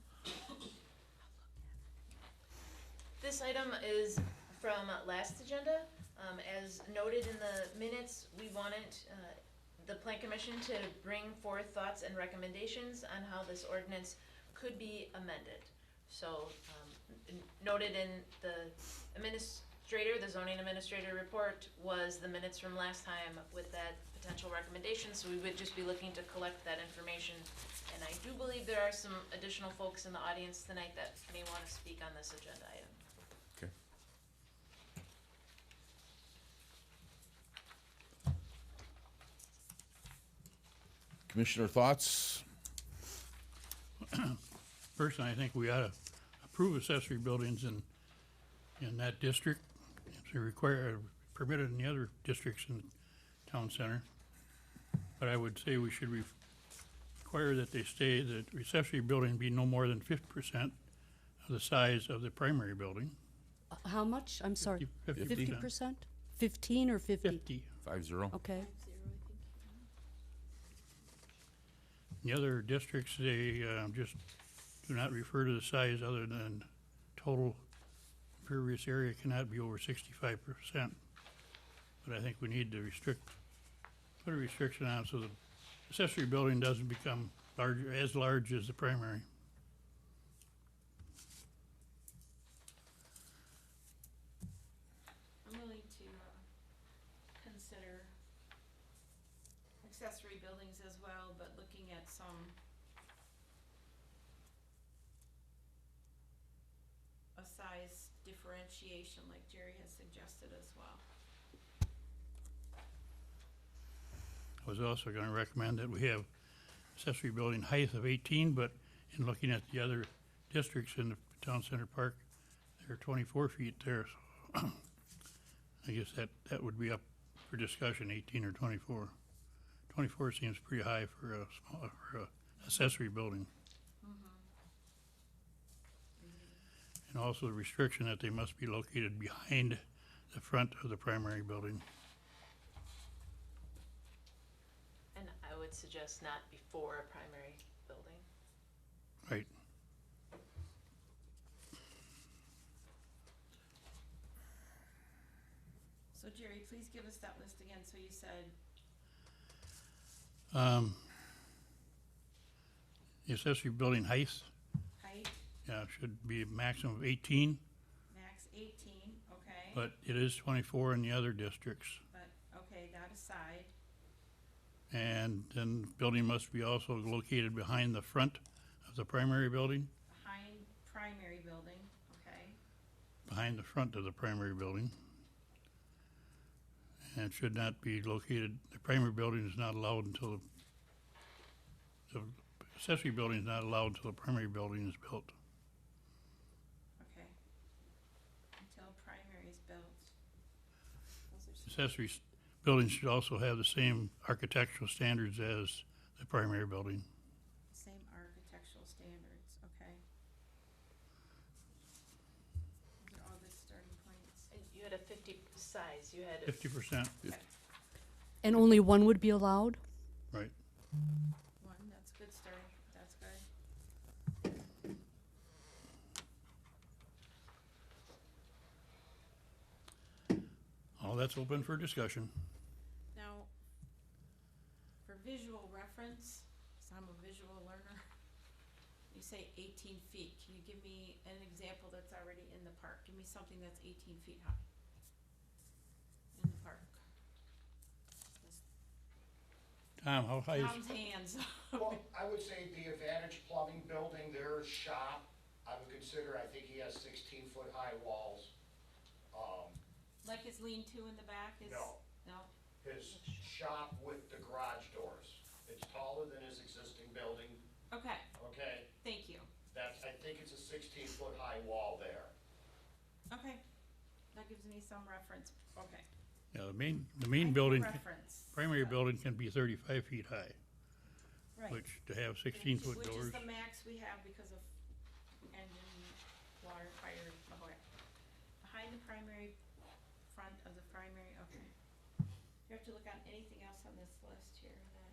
This item is from last agenda. As noted in the minutes, we wanted the Plan Commission to bring forth thoughts and recommendations on how this ordinance could be amended. So, noted in the the zoning administrator report was the minutes from last time with that potential recommendation, so we would just be looking to collect that information. And I do believe there are some additional folks in the audience tonight that may want to speak on this agenda item. Okay. Commissioner thoughts? Personally, I think we ought to approve accessory buildings in that district. If they require, permitted in the other districts in the town center. But I would say we should require that the accessory building be no more than 50% of the size of the primary building. How much? I'm sorry. 50%. 50%? 15 or 50? 50. 5-0. Okay. The other districts, they just do not refer to the size other than total impervious area cannot be over 65%. But I think we need to put a restriction on so the accessory building doesn't become as large as the primary. I'm willing to consider accessory buildings as well, but looking at a size differentiation like Jerry has suggested as well. I was also gonna recommend that we have accessory building height of 18, but in looking at the other districts in the town center park, they're 24 feet there, so I guess that would be up for discussion, 18 or 24. 24 seems pretty high for a accessory building. And also the restriction that they must be located behind the front of the primary building. And I would suggest not before a primary building. Right. So Jerry, please give us that list again. So you said The accessory building height, height, should be a maximum of 18, max 18, okay? but it is 24 in the other districts. But, okay, that aside, And then building must be also located behind the front of the primary building, behind primary building, okay? behind the front of the primary building. And should not be located, the primary building is not allowed until, the accessory building is not allowed until the primary building is built. Okay. Until primary is built. Accessory buildings should also have the same architectural standards as the primary building. Same architectural standards, okay? Those are all good starting points. And you had a 50 size, you had. 50%, And only one would be allowed? right. One, that's good starting, that's good. All that's open for discussion. Now, for visual reference, 'cause I'm a visual learner, you say 18 feet, can you give me an example that's already in the park? Give me something that's 18 feet high in the park. Tom, how high is, Tom's hands. Well, I would say the Advantage Plumbing Building, their shop, I would consider, I think he has 16-foot high walls. Like his lean-to in the back is? No. No? His shop with the garage doors, it's taller than his existing building, Okay, okay? thank you. That's, I think it's a 16-foot high wall there. Okay, that gives me some reference, okay. yeah, the main building, Reference. primary building can be 35 feet high, Right. which to have 16-foot Which doors. is the max we have because of engine, water, fire, okay. Behind the primary, front of the primary, okay. You have to look on anything else on this list here that.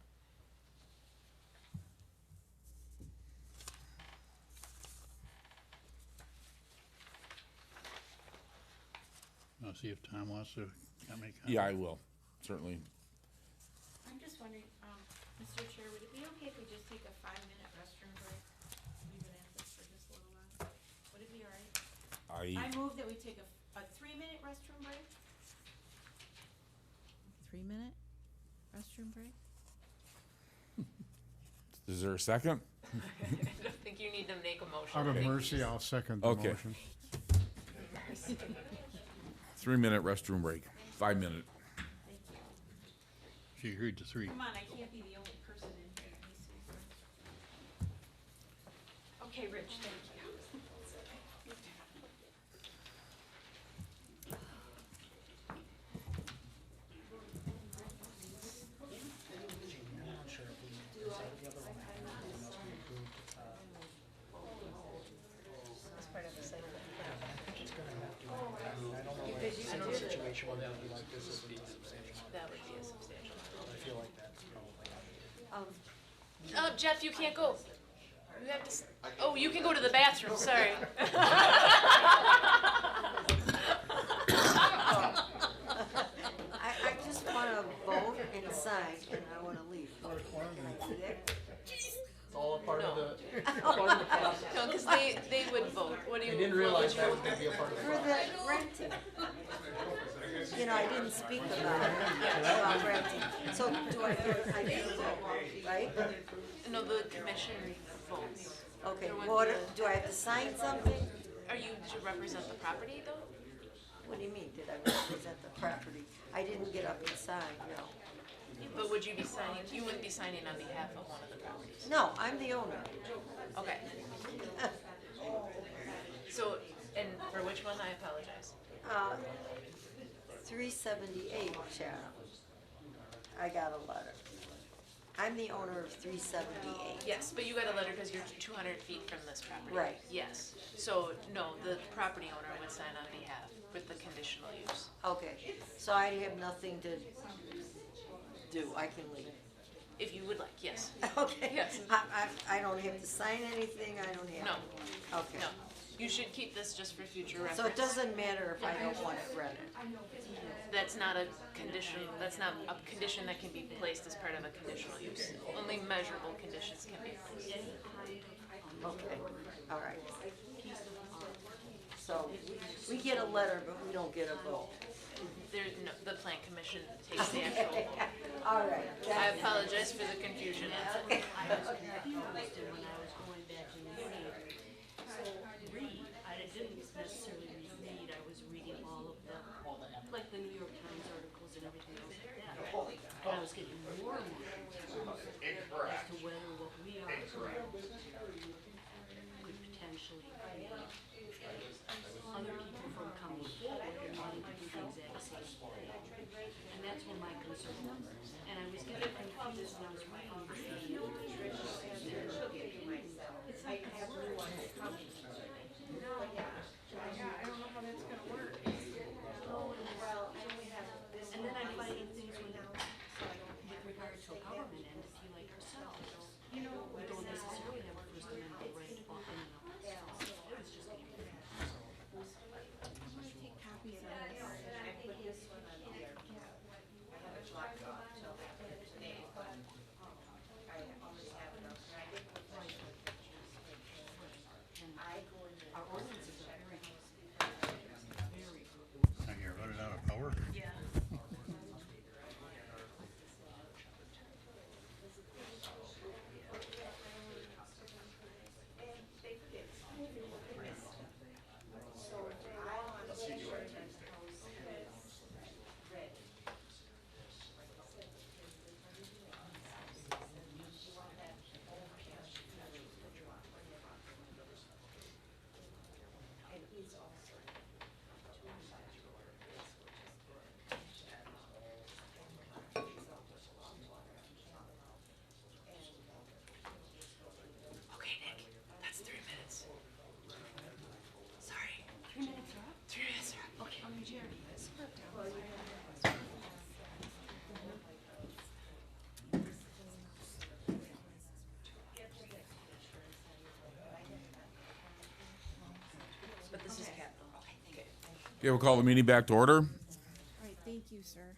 I'll see if Tom wants to make a comment. Yeah, I will, certainly. I'm just wondering, Mr. Chair, would it be okay if we just take a 5-minute restroom break? We've been at this for just a little while. Would it be all right? I move that we take a 3-minute restroom break. 3-minute restroom break? Is there a second? I don't think you need to make a motion. Out of Thank you. mercy, I'll second the Okay. motion. 3-minute restroom break, 5-minute. Thank you. She agreed to 3. Come on, I can't be the only person in here that needs to be first. Okay, Rich, thank you. I know the situation would be like this isn't a substantial. That would be a substantial. I feel like that's probably. Oh, Jeff, you can't go. You have to, oh, you can go to the bathroom, sorry. I just wanna vote and sign, and I wanna leave. It's all a part of the, No. part of the process. No, because they would vote. What do you? I didn't realize that was gonna be a part of the For process. the renting. You know, I didn't speak about renting. So do I need to vote, right? No, the commission votes. Okay, There would what, be a- do I have to sign something? Are you to represent the property though? What do you mean, did I represent the property? I didn't get up and sign, no. But would you be signing, you wouldn't be signing on behalf of one of the properties? No, I'm the owner. Okay. So, and for which one? I apologize. 378, Sharon. I got a letter. I'm the owner of 378. Yes, but you got a letter because you're 200 feet from this property. Right. Yes. So, no, the property owner would sign on behalf with the conditional use. Okay, so I have nothing to do, I can leave. If you would like, yes. Okay. Yes. I don't have to sign anything, I don't have. No. Okay. No. You should keep this just for future reference. So it doesn't matter if I don't want it rented? That's not a condition, that's not a condition that can be placed as part of a conditional use. Only measurable conditions can be placed. Okay, all right. So we get a letter, but we don't get a vote. There, no, the plan commission takes the actual vote. All right. I apologize for the confusion. Okay. When I was going back in uni, read, I didn't necessarily read, I was reading all of the, like the New York Times articles and everything else like that. And I was getting more and more confused as to whether what we are doing could potentially create other people from coming forward and wanting to do the exact same thing. And that's where my concern was. And I was getting confused when I was reading this thing. It's like I have no idea. I don't know how that's gonna work. And then I'm finding things with regard to a government entity like ourselves, we don't necessarily have a First Amendment right in and of ourselves. It was just getting confused. I'm gonna take copies of this. I put this one on here. Okay, we'll call the meeting back to order. All right, thank you, sir.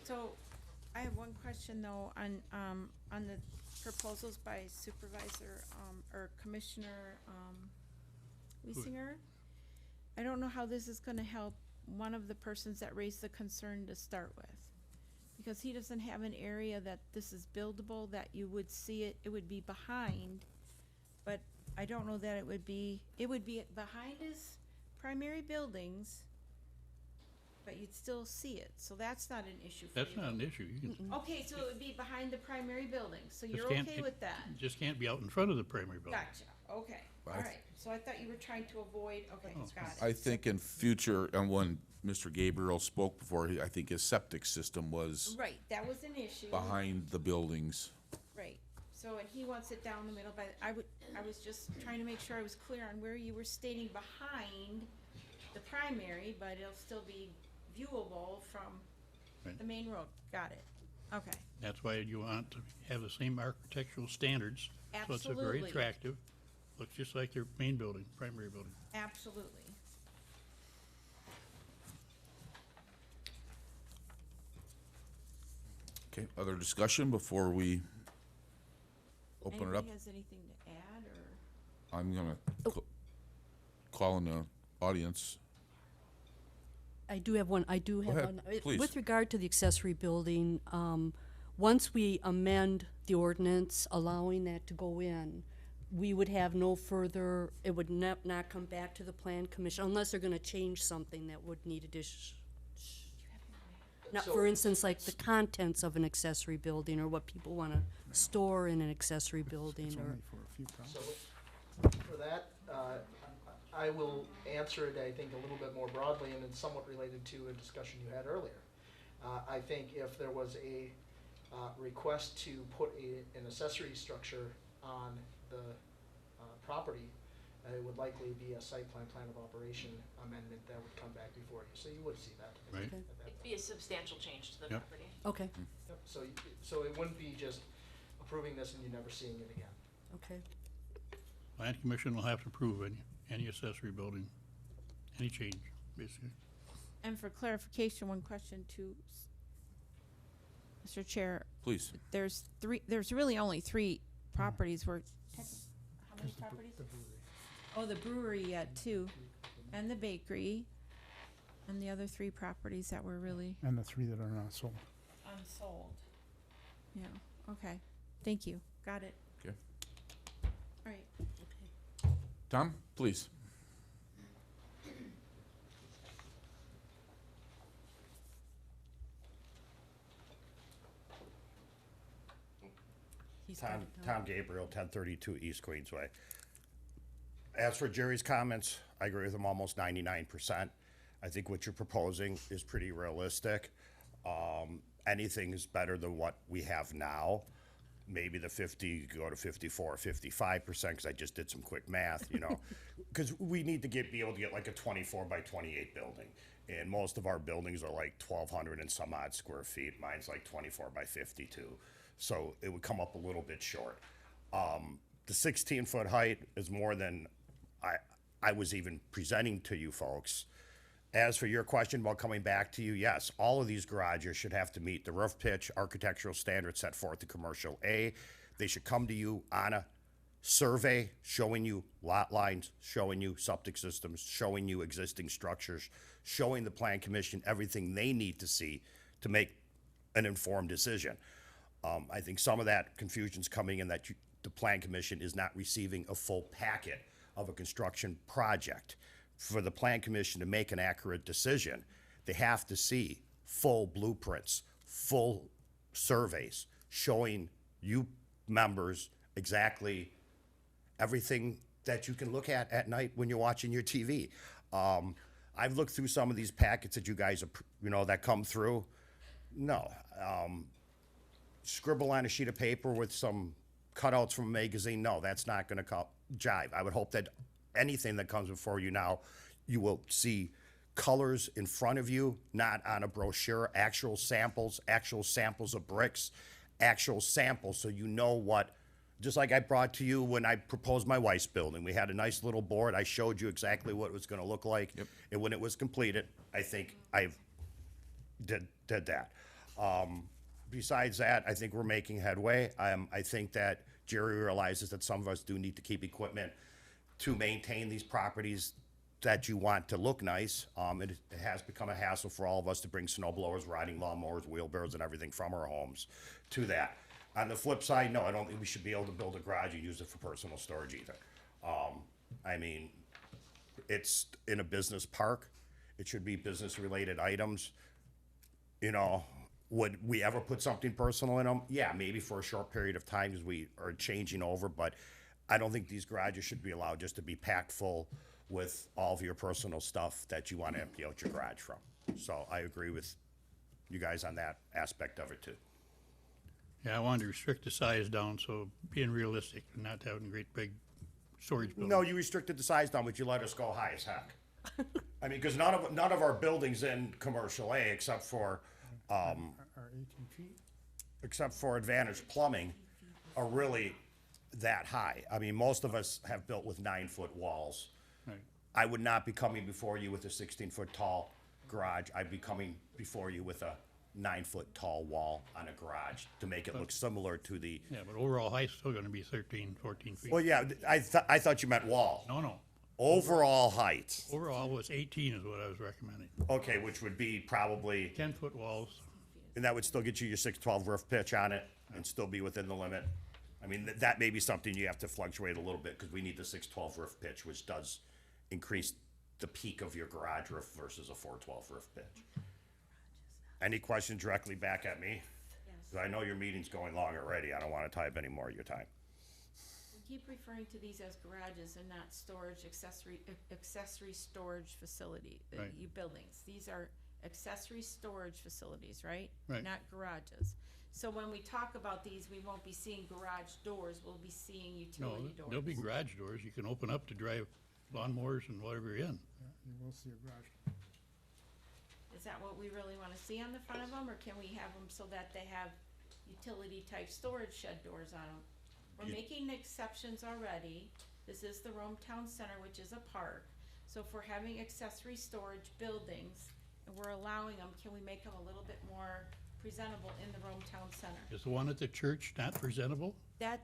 So, I have one question though on the proposals by Supervisor, or Commissioner, Wiesinger. I don't know how this is gonna help one of the persons that raised the concern to start with. Because he doesn't have an area that this is buildable, that you would see it, it would be behind. But I don't know that it would be behind his primary buildings, but you'd still see it, so that's not an issue for you. That's not an issue. You can, Okay, so it would be behind the primary building, so just you're can't- okay with that? Just can't be out in front of the primary building. Gotcha, okay, Right. all right, so I thought you were trying to avoid, okay, Oh. got it. I think in future, and when Mr. Gabriel spoke before, I think his septic system was Right, that was an issue. behind the buildings. Right, so, and he wants it down the middle, but I was just trying to make sure I was clear on where you were stating behind the primary, but it'll still be viewable from Right. the main road, got it, okay. That's why you want to have the same architectural standards. So it's a very Absolutely. attractive, looks just like your main building, primary building. Absolutely. Okay, other discussion before we open it up? Anybody has anything to add, or? I'm gonna call in the audience. I do have one, ahead, one. please. With regard to the accessory building, once we amend the ordinance allowing that to go in, we would have no further, it would not come back to the plan commission unless they're gonna change something that would need addition. Now, So- for instance, like the contents of an accessory building or what people wanna store in an accessory building or. Only for a few So problems. for that, I will answer it, I think, a little bit more broadly, and it's somewhat related to a discussion you had earlier. I think if there was a request to put an accessory structure on the property, it would likely be a site plan of operation amendment that would come back before you, so you would see that. Right. at that It'd be a substantial change to the Yep. property. Okay, Yep, so it wouldn't be just approving this and you never seeing it again. okay. Land commission will have to approve any accessory building, any change, basically. And for clarification, one question to Mr. Chair. Please. There's really only three properties where, how many properties? Oh, the brewery yet too, and the bakery, and the other three properties that were really And the three that are not sold. unsold. Yeah, okay, thank you, got it. Okay. All right. Tom, please. He's Tom, got it Tom Gabriel, 1032 East Queensway. As for Jerry's comments, I agree with him almost 99%. I think what you're proposing is pretty realistic. Anything is better than what we have now. Maybe the 50, go to 54 or 55%, because I just did some quick math, you know. Because we need to be able to get like a 24 by 28 building. And most of our buildings are like 1,200 and some odd square feet. Mine's like 24 by 52. So it would come up a little bit short. The 16-foot height is more than I was even presenting to you folks. As for your question about coming back to you, yes, all of these garages should have to meet the roof pitch, architectural standards set forth in Commercial A. They should come to you on a survey showing you lot lines, showing you septic systems, showing you existing structures, showing the Plan Commission everything they need to see to make an informed decision. I think some of that confusion's coming in that the Plan Commission is not receiving a full packet of a construction project. For the Plan Commission to make an accurate decision, they have to see full blueprints, full surveys, showing you members exactly everything that you can look at night when you're watching your TV. I've looked through some of these packets that you guys, that come through. No. Scribble on a sheet of paper with some cutouts from a magazine, no, that's not gonna jive. I would hope that anything that comes before you now, you will see colors in front of you, not on a brochure, actual samples of bricks, actual samples, so you know what Just like I brought to you when I proposed my wife's building. We had a nice little board. I showed you exactly what it was gonna look like. And when it was completed, I think I've did that. Besides that, I think we're making headway. I think that Jerry realizes that some of us do need to keep equipment to maintain these properties that you want to look nice. It has become a hassle for all of us to bring snow blowers, riding lawnmowers, wheelbarrows, and everything from our homes to that. On the flip side, no, I don't think we should be able to build a garage and use it for personal storage either. I mean, it's in a business park. It should be business-related items. You know, would we ever put something personal in them? Yeah, maybe for a short period of time as we are changing over, but I don't think these garages should be allowed just to be packed full with all of your personal stuff that you want to empty out your garage from. So I agree with you guys on that aspect of it too. Yeah, I wanted to restrict the size down, so being realistic, and not having great big storage buildings. No, you restricted the size down, but you let us go high as heck. I mean, because none of our buildings in commercial A, except for Are 18 feet? except for Advantage Plumbing, are really that high. I mean, most of us have built with 9-foot walls. Right. I would not be coming before you with a 16-foot tall garage. I'd be coming before you with a 9-foot tall wall on a garage to make it look similar to the. Yeah, but overall height's still gonna be 13, 14 feet. Well, yeah, I thought you meant wall. No. Overall height. Overall was 18 is what I was recommending. Okay, which would be probably, 10-foot walls. and that would still get you your 612 roof pitch on it and still be within the limit. I mean, that may be something you have to fluctuate a little bit because we need the 612 roof pitch, which does increase the peak of your garage roof versus a 412 roof pitch. Any questions directly back at me? Because I know your meeting's going long already. I don't want to tie up any more of your time. We keep referring to these as garages and not storage, accessory storage facility, Right. buildings. These are accessory storage facilities, right? Right. Not garages. So when we talk about these, we won't be seeing garage doors, we'll be seeing No, utility doors. there'll be garage doors you can open up to drive lawnmowers and whatever you're in. You will see a garage. Is that what we really wanna see on the front of them, or can we have them so that they have utility-type storage shed doors on them? We're making exceptions already. This is the Rome Town Center, which is a park. So if we're having accessory storage buildings and we're allowing them, can we make them a little bit more presentable in the Rome Town Center? Is the one at the church not presentable? That,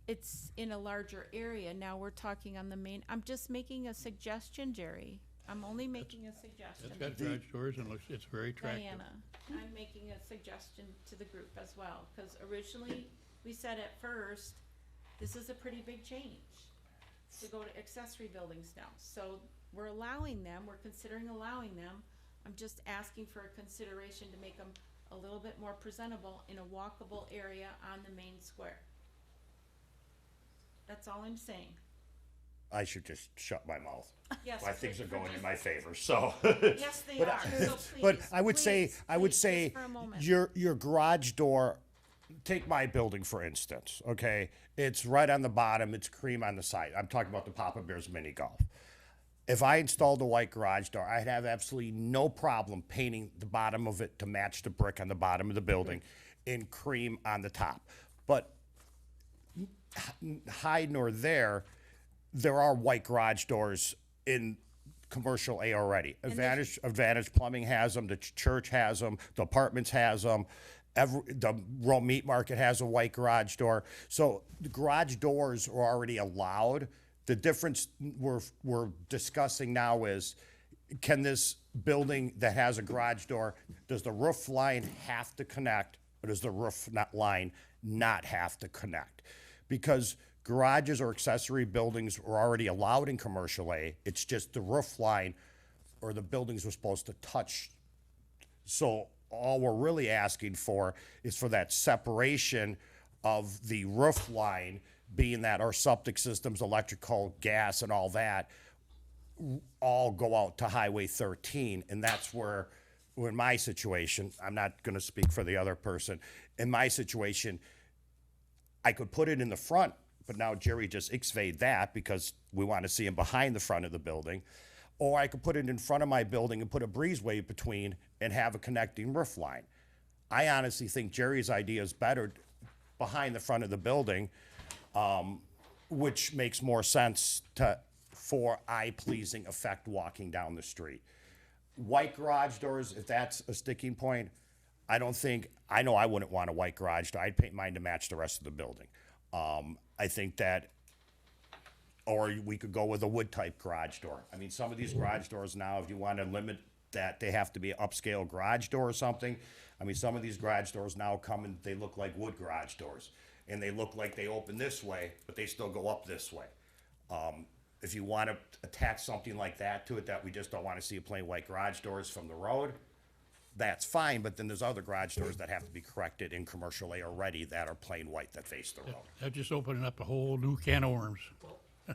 it's in a larger area. Now we're talking on the main, I'm just making a suggestion, Jerry. I'm only making a suggestion. It's got garage doors and it's very attractive. Diana, I'm making a suggestion to the group as well, because originally, we said at first, this is a pretty big change to go to accessory buildings now. So we're allowing them, we're considering allowing them. I'm just asking for a consideration to make them a little bit more presentable in a walkable area on the main square. That's all I'm saying. I should just shut my mouth. Yes, My things for- are for going in just- my favor, so. Yes, they But are, so But please, I would say, please, just for a moment. your garage door, take my building for instance, okay? It's right on the bottom, it's cream on the side. I'm talking about the Papa Bear's mini golf. If I installed a white garage door, I'd have absolutely no problem painting the bottom of it to match the brick on the bottom of the building in cream on the top. But hide nor there are white garage doors in commercial A already. Advantage Plumbing has them, the church has them, the apartments has them, the Rome Meat Market has a white garage door. So the garage doors are already allowed. The difference we're discussing now is, can this building that has a garage door, does the roof line have to connect, or does the roof line not have to connect? Because garages or accessory buildings are already allowed in commercial A. It's just the roof line or the buildings were supposed to touch. So all we're really asking for is for that separation of the roof line, being that our septic systems, electrical, gas, and all that all go out to Highway 13. And that's where, in my situation, I'm not gonna speak for the other person, in my situation, I could put it in the front, but now Jerry just ixvayed that because we want to see him behind the front of the building. Or I could put it in front of my building and put a breezeway between and have a connecting roof line. I honestly think Jerry's idea is better behind the front of the building which makes more sense for eye-pleasing effect walking down the street. White garage doors, if that's a sticking point, I know I wouldn't want a white garage door. I'd paint mine to match the rest of the building. I think that, or we could go with a wood-type garage door. I mean, some of these garage doors now, if you want to limit that, they have to be an upscale garage door or something. I mean, some of these garage doors now come and they look like wood garage doors. And they look like they open this way, but they still go up this way. If you want to attach something like that to it, that we just don't want to see a plain white garage doors from the road, that's fine, but then there's other garage doors that have to be corrected in commercial A already that are plain white that face the road. That's just opening up a whole new can of worms.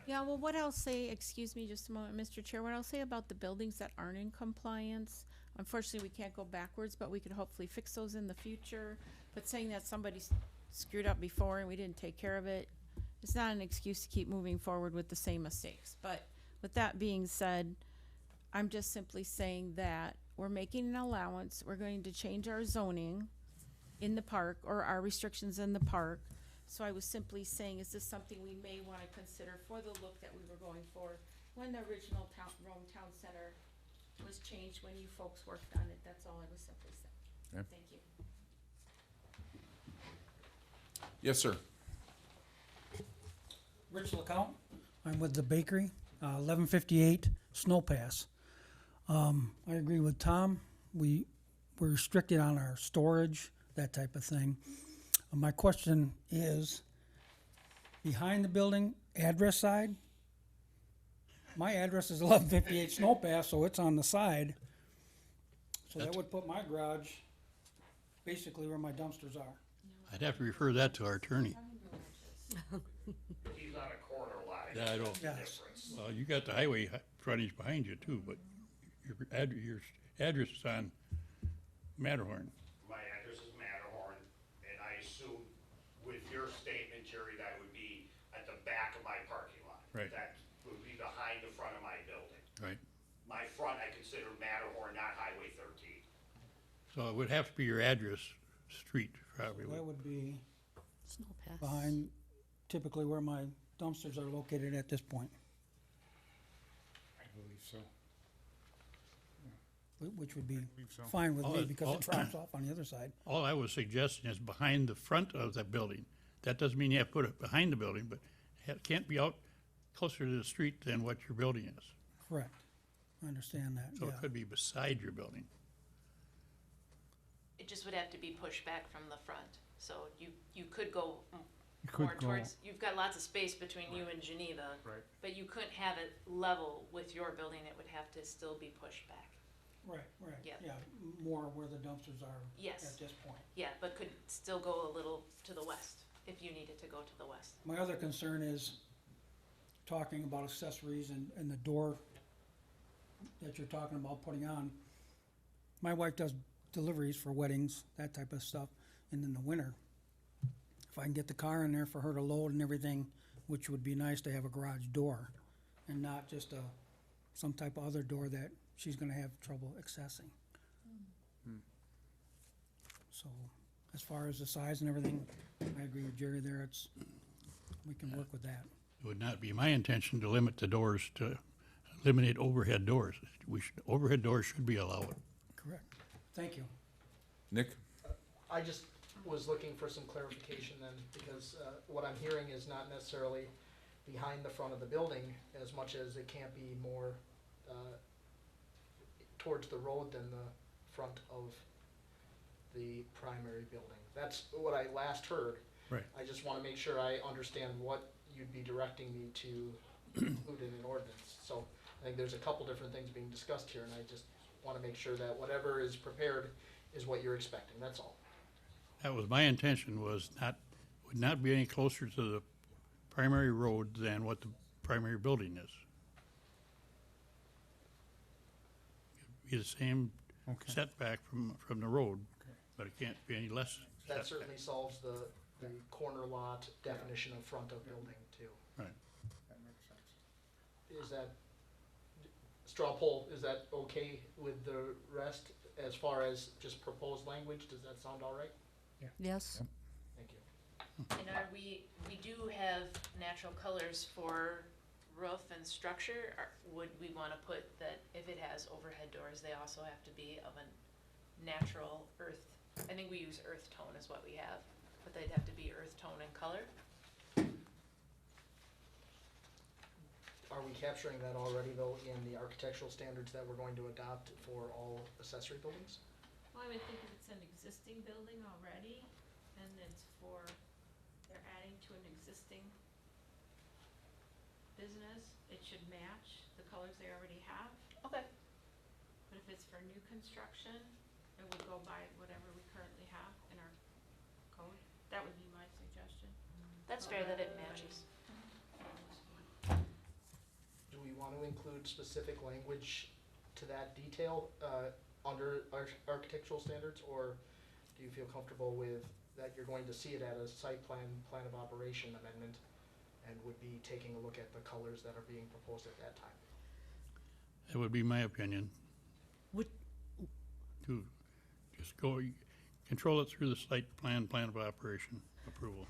Yeah, well, what I'll say, excuse me just a moment, Mr. Chair, what I'll say about the buildings that aren't in compliance, unfortunately, we can't go backwards, but we could hopefully fix those in the future. But saying that somebody screwed up before and we didn't take care of it, it's not an excuse to keep moving forward with the same mistakes. But with that being said, I'm just simply saying that we're making an allowance. We're going to change our zoning in the park, or our restrictions in the park. So I was simply saying, is this something we may want to consider for the look that we were going for when the original Rome Town Center was changed, when you folks worked on it? That's all I was simply saying. Okay. Thank you. Yes, sir. Rich LeCount. I'm with the bakery, 1158 Snow Pass. I agree with Tom. We're restricted on our storage, that type of thing. My question is, behind the building, address side? My address is 1158 Snow Pass, so it's on the side. So that would put my garage basically where my dumpsters are. I'd have to refer that to our attorney. He's on a corner lot. Yeah, I don't. Yes. Well, you got the highway frontage behind you too, but your address is on Matterhorn. My address is Matterhorn, and I assume with your statement, Jerry, that would be at the back of my parking lot. Right. That would be behind the front of my building. Right. My front, I consider Matterhorn, not Highway 13. So it would have to be your address street, probably. That would be Snow Pass. behind typically where my dumpsters are located at this point, I believe so. which would be so. fine with All me it- because all- it drops off on the other side. All I was suggesting is behind the front of the building. That doesn't mean you have to put it behind the building, but it can't be out closer to the street than what your building is. Correct. I understand that, So yeah. it could be beside your building. It just would have to be pushed back from the front. So you could go could more go- towards, you've got lots of space between you and Geneva. Right. But you couldn't have it level with your building. It would have to still be pushed back. Right, Yeah. yeah, more where the dumpsters are Yes. at this point. Yeah, but could still go a little to the west if you needed to go to the west. My other concern is talking about accessories and the door that you're talking about putting on. My wife does deliveries for weddings, that type of stuff, and in the winter, if I can get the car in there for her to load and everything, which would be nice to have a garage door and not just some type of other door that she's gonna have trouble accessing. So, as far as the size and everything, I agree with Jerry there, we can work with that. It would not be my intention to limit the doors to eliminate overhead doors. Overhead doors should be allowed. Correct. Thank you. Nick? I just was looking for some clarification then, because what I'm hearing is not necessarily behind the front of the building as much as it can't be more towards the road than the front of the primary building. That's what I last heard. Right. I just want to make sure I understand what you'd be directing me to include in an ordinance. So I think there's a couple different things being discussed here, and I just want to make sure that whatever is prepared is what you're expecting, that's all. That was my intention, would not be any closer to the primary road than what the primary building is. Be the same Okay. setback from the road, but it can't be any less That setback. certainly solves the corner lot definition of front of building too. Right. That makes sense. Is that, straw poll, is that okay with the rest as far as just proposed language? Does that sound all right? Yes. Thank you. And we do have natural colors for roof and structure. Would we wanna put that if it has overhead doors, they also have to be of a natural earth? I think we use earth tone is what we have, but they'd have to be earth tone and color. Are we capturing that already though in the architectural standards that we're going to adopt for all accessory buildings? Well, I would think if it's an existing building already, and it's they're adding to an existing business, it should match the colors they already have. Okay. But if it's for new construction, it would go by whatever we currently have in our code. That would be my suggestion. That's fair that it matches. Do we want to include specific language to that detail under architectural standards, or do you feel comfortable with that you're going to see it at a site plan of operation amendment and would be taking a look at the colors that are being proposed at that time? That would be my opinion. Would- To just control it through the site plan of operation approval.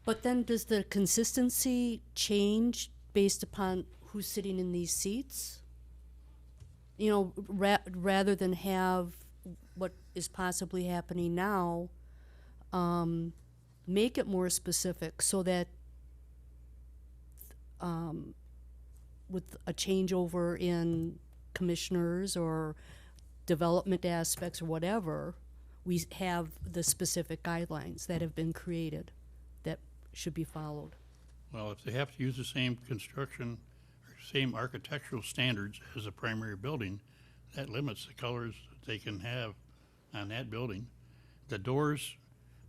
But then does the consistency change based upon who's sitting in these seats? You know, rather than have what is possibly happening now, make it more specific so that with a changeover in commissioners or development aspects or whatever, we have the specific guidelines that have been created that should be followed. Well, if they have to use the same construction or same architectural standards as the primary building, that limits the colors that they can have on that building. The doors,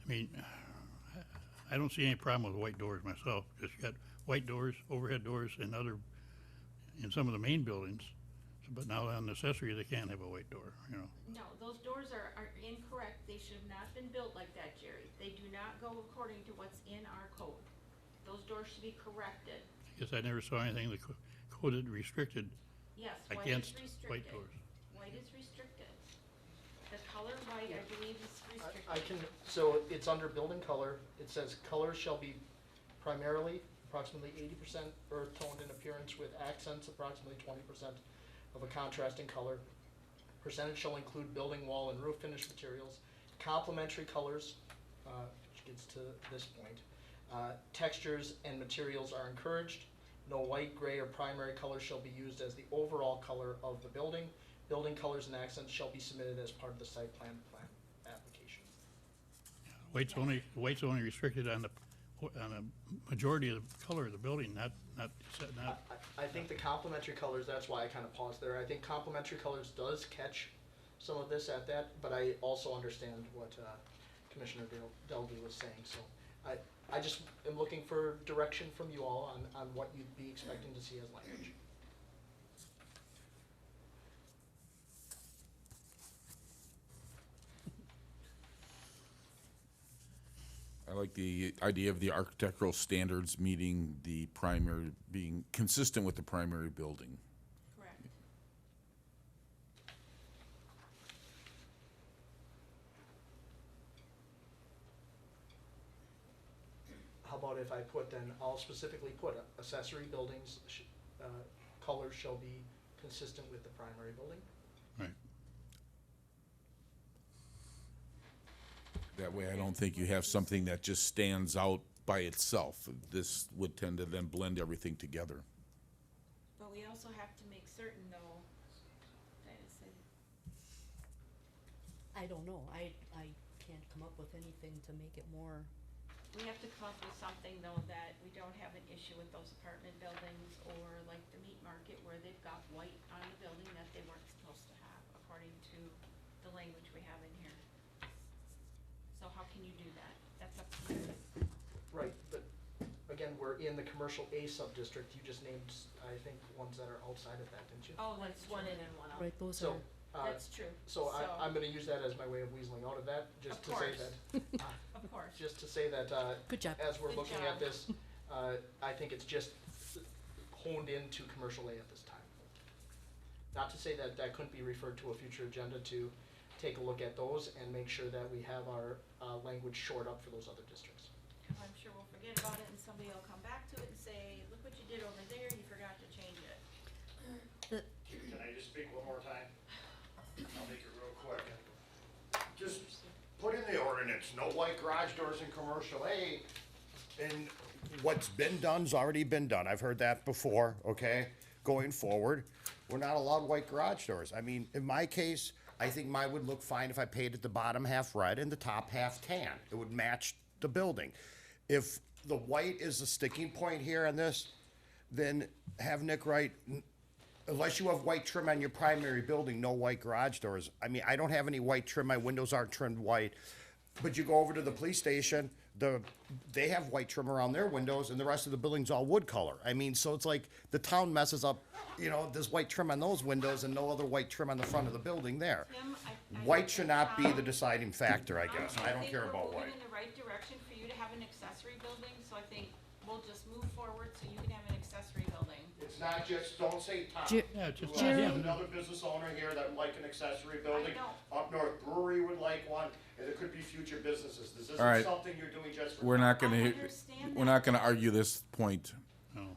I mean, I don't see any problem with white doors myself, because you got white doors, overhead doors, and in some of the main buildings. But now on the accessory, they can't have a white door, you know. No, those doors are incorrect. They should have not been built like that, Jerry. They do not go according to what's in our code. Those doors should be corrected. I guess I never saw anything that coded restricted Yes, white is against restricted. white doors. White is restricted. The color white, I believe, is restricted. I can, so it's under building color, it says colors shall be primarily approximately 80% earth toned in appearance with accents approximately 20% of a contrasting color. Percentage shall include building, wall, and roof finish materials. Complementary colors, which gets to this point. Textures and materials are encouraged. No white, gray, or primary color shall be used as the overall color of the building. Building colors and accents shall be submitted as part of the site plan application. White's only restricted on the majority of the color of the building, not. I think the complementary colors, that's why I kind of paused there. I think complementary colors does catch some of this at that, but I also understand what Commissioner Delby was saying. So I just am looking for direction from you all on what you'd be expecting to see as language. I like the idea of the architectural standards meeting the primary, being consistent with the primary building. Correct. How about if I put then, I'll specifically put accessory buildings, colors shall be consistent with the primary building? Right. That way I don't think you have something that just stands out by itself. This would tend to then blend everything together. But we also have to make certain though, that it's I don't know, I can't come up with anything to make it more. we have to come up with something though that we don't have an issue with those apartment buildings or like the meat market where they've got white on the building that they weren't supposed to have according to the language we have in here. So how can you do that? That's up to you. Right, but again, we're in the commercial A sub-district. You just named, I think, ones that are outside of that, didn't you? Oh, that's one in and one out. Right, those So, are, That's true. So I'm gonna use that as my way of weaseling out of that, just Of to say course. that. Of course. Just to say that, good job. as we're Good looking job. at this, I think it's just honed into commercial A at this time. Not to say that that couldn't be referred to a future agenda to take a look at those and make sure that we have our language shored up for those other districts. forget about it, and somebody will come back to it and say, look what you did over there, you forgot to change it. Can I just speak one more time? I'll make it real quick. Just put in the ordinance, no white garage doors in commercial A, and what's been done's already been done. I've heard that before, okay? Going forward, we're not allowed white garage doors. I mean, in my case, I think mine would look fine if I painted the bottom half red and the top half tan. It would match the building. If the white is the sticking point here on this, then have Nick write, unless you have white trim on your primary building, no white garage doors. I mean, I don't have any white trim, my windows aren't trimmed white. But you go over to the police station, they have white trim around their windows and the rest of the building's all wood color. I mean, so it's like the town messes up, you know, there's white trim on those windows and no other white trim on the front of the building there. Tim, I White should not be the deciding factor, I guess. I don't care about we're white. moving in the right direction for you to have an accessory building, so I think we'll just move forward so you can have an accessory building. It's not just, don't say Tom. Yeah, just We have another business owner here that would like an accessory building. Up north brewery would like one, and there could be future businesses. This All right. isn't something you're doing just for. We're not Tom. gonna argue this point. No.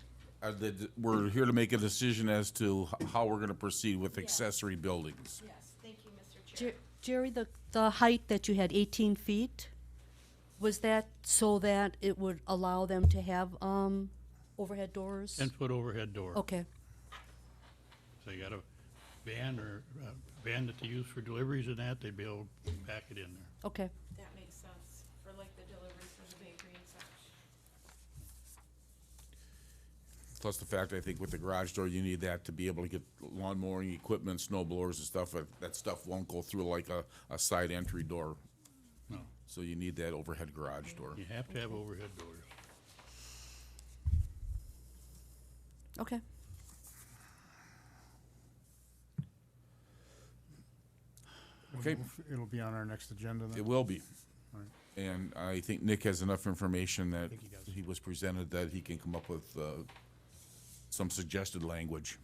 We're here to make a decision as to how we're gonna proceed with accessory buildings. Yes, thank you, Mr. Chair. Jerry, the height that you had, 18 feet, was that so that it would allow them to have overhead doors? 10-foot overhead door. Okay, So you got a van or a van that they use for deliveries and that, they'd be able to pack it in there. okay. That makes sense for like the deliveries for the bakery and such. Plus the fact, I think with the garage door, you need that to be able to get lawn mowing equipment, snow blowers and stuff. That stuff won't go through like a side entry door. No. So you need that overhead garage door. You have to have overhead doors. Okay. Okay. It'll be on our next agenda then? It will be. Right. And I think Nick has enough information that think he does. he was presented that he can come up with some suggested language.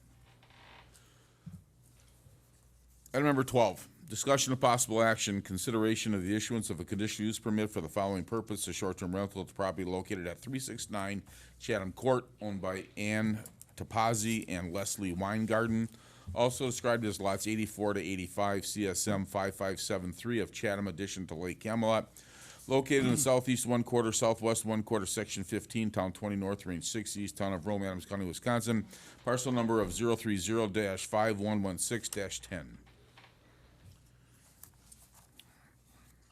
Item number 12, discussion of possible action, consideration of the issuance of a conditional use permit for the following purpose, a short-term rental of the property located at 369 Chatham Court, owned by Ann Topazzi and Leslie Weingarten, also described as lots 84 to 85 CSM 5573 of Chatham addition to Lake Camelot, located in the southeast 1/4, southwest 1/4, section 15, town 20 north, range 6 east, town of Rome, Adams County, Wisconsin, parcel number of 030-5116-10.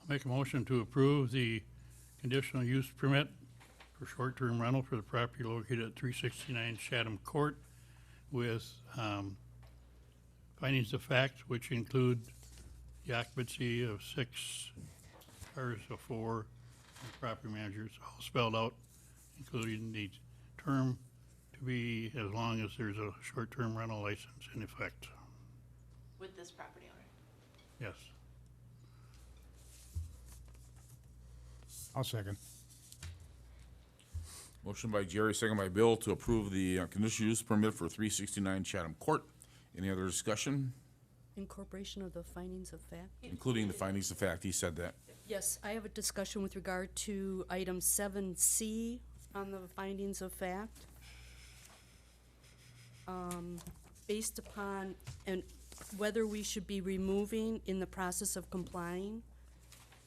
I'll make a motion to approve the conditional use permit for short-term rental for the property located at 369 Chatham Court with findings of fact, which include the occupancy of 6 cars of 4 and property managers, all spelled out, including the term to be as long as there's a short-term rental license in effect. With this property owner. Yes. I'll second. Motion by Jerry, second by Bill to approve the conditional use permit for 369 Chatham Court. Any other discussion, Incorporation of the findings of fact? including the findings of fact? He said that. Yes, I have a discussion with regard to item 7C on the findings of fact. Based upon, and whether we should be removing in the process of complying,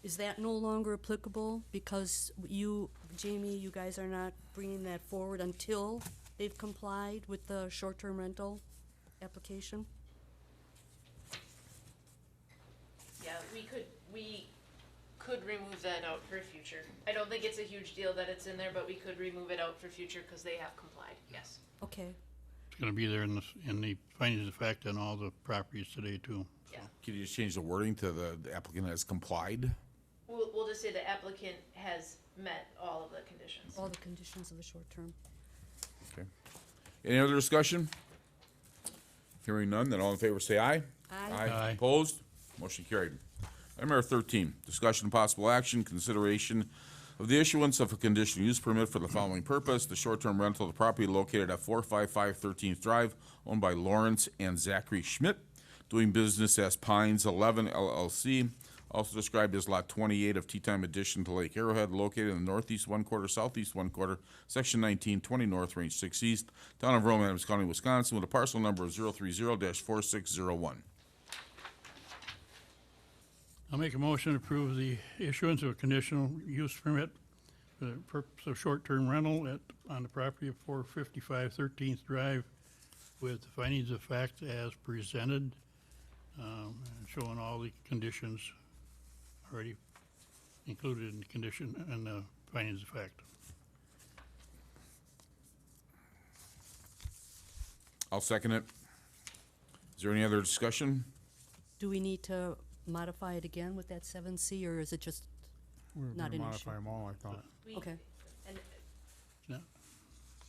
is that no longer applicable? Because you, Jamie, you guys are not bringing that forward until they've complied with the short-term rental application? Yeah, we could remove that out for future. I don't think it's a huge deal that it's in there, but we could remove it out for future because they have complied, yes. Okay. It's gonna be there in the findings of fact on all the properties today too. Yeah. Can you just change the wording to the applicant has complied? We'll just say the applicant has met all of the conditions. All the conditions of the short term. Okay. Any other discussion? Hearing none, then all in favor say aye. Aye. Aye. Opposed? Motion carried. Item number 13, discussion and possible action, consideration of the issuance of a conditional use permit for the following purpose, the short-term rental of the property located at 455 13th Drive, owned by Lawrence and Zachary Schmidt, doing business as Pines 11 LLC, also described as Lot 28 of Tea Time addition to Lake Arrowhead, located in the northeast 1/4, southeast 1/4, Section 19, 20 North, Range 6 East, Town of Rome, Adams County, Wisconsin, with a parcel number of 030-4601. I'll make a motion to approve the issuance of a conditional use permit for the purpose of short-term rental on the property of 455 13th Drive with findings of fact as presented, and showing all the conditions already included in the condition and the findings of fact. I'll second it. Is there any other discussion? Do we need to modify it again with that 7C, or is it just We were not gonna an modify issue? them all, I thought. Okay. And Yeah.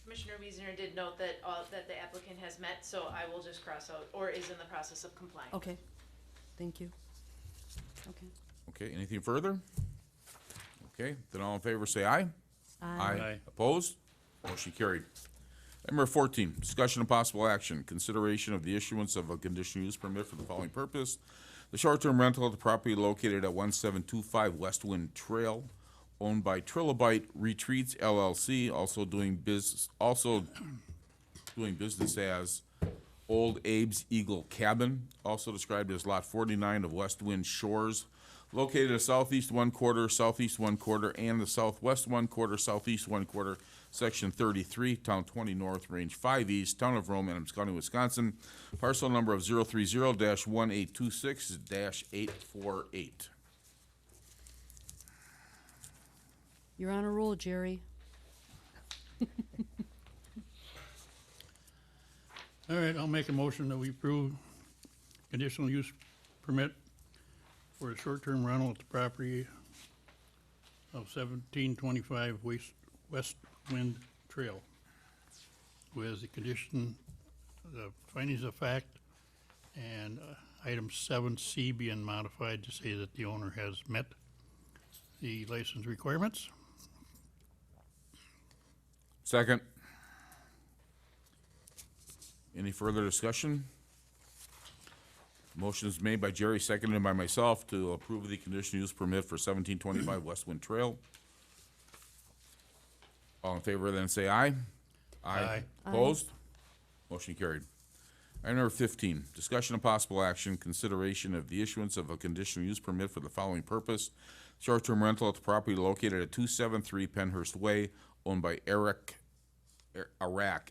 Commissioner Wiesner did note that that the applicant has met, so I will just cross out, or is in the process of complying. Okay, thank you. Okay. Okay, anything further? Okay, then all in favor say aye. Aye. Opposed? Motion carried. Item number 14, discussion of possible action, consideration of the issuance of a conditional use permit for the following purpose. The short-term rental of the property located at 1725 Westwind Trail, owned by Trilobite Retreats LLC, also doing business as Old Abe's Eagle Cabin, also described as Lot 49 of Westwind Shores, located at southeast 1/4, southeast 1/4, and the southwest 1/4, southeast 1/4, Section 33, Town 20 North, Range 5 East, Town of Rome, Adams County, Wisconsin, parcel number of 030-1826-848. You're on a roll, Jerry. All right, I'll make a motion that we approve conditional use permit for a short-term rental at the property of 1725 West Wind Trail with the condition, the findings of fact, and item 7C being modified to say that the owner has met the license requirements. Second. Any further discussion? Motion is made by Jerry, seconded by myself to approve the conditional use permit for 1725 Westwind Trail. All in favor, then say aye. Aye. Opposed? Motion carried. Item number 15, discussion of possible action, consideration of the issuance of a conditional use permit for the following purpose. Short-term rental at the property located at 273 Penhurst Way, owned by Arak,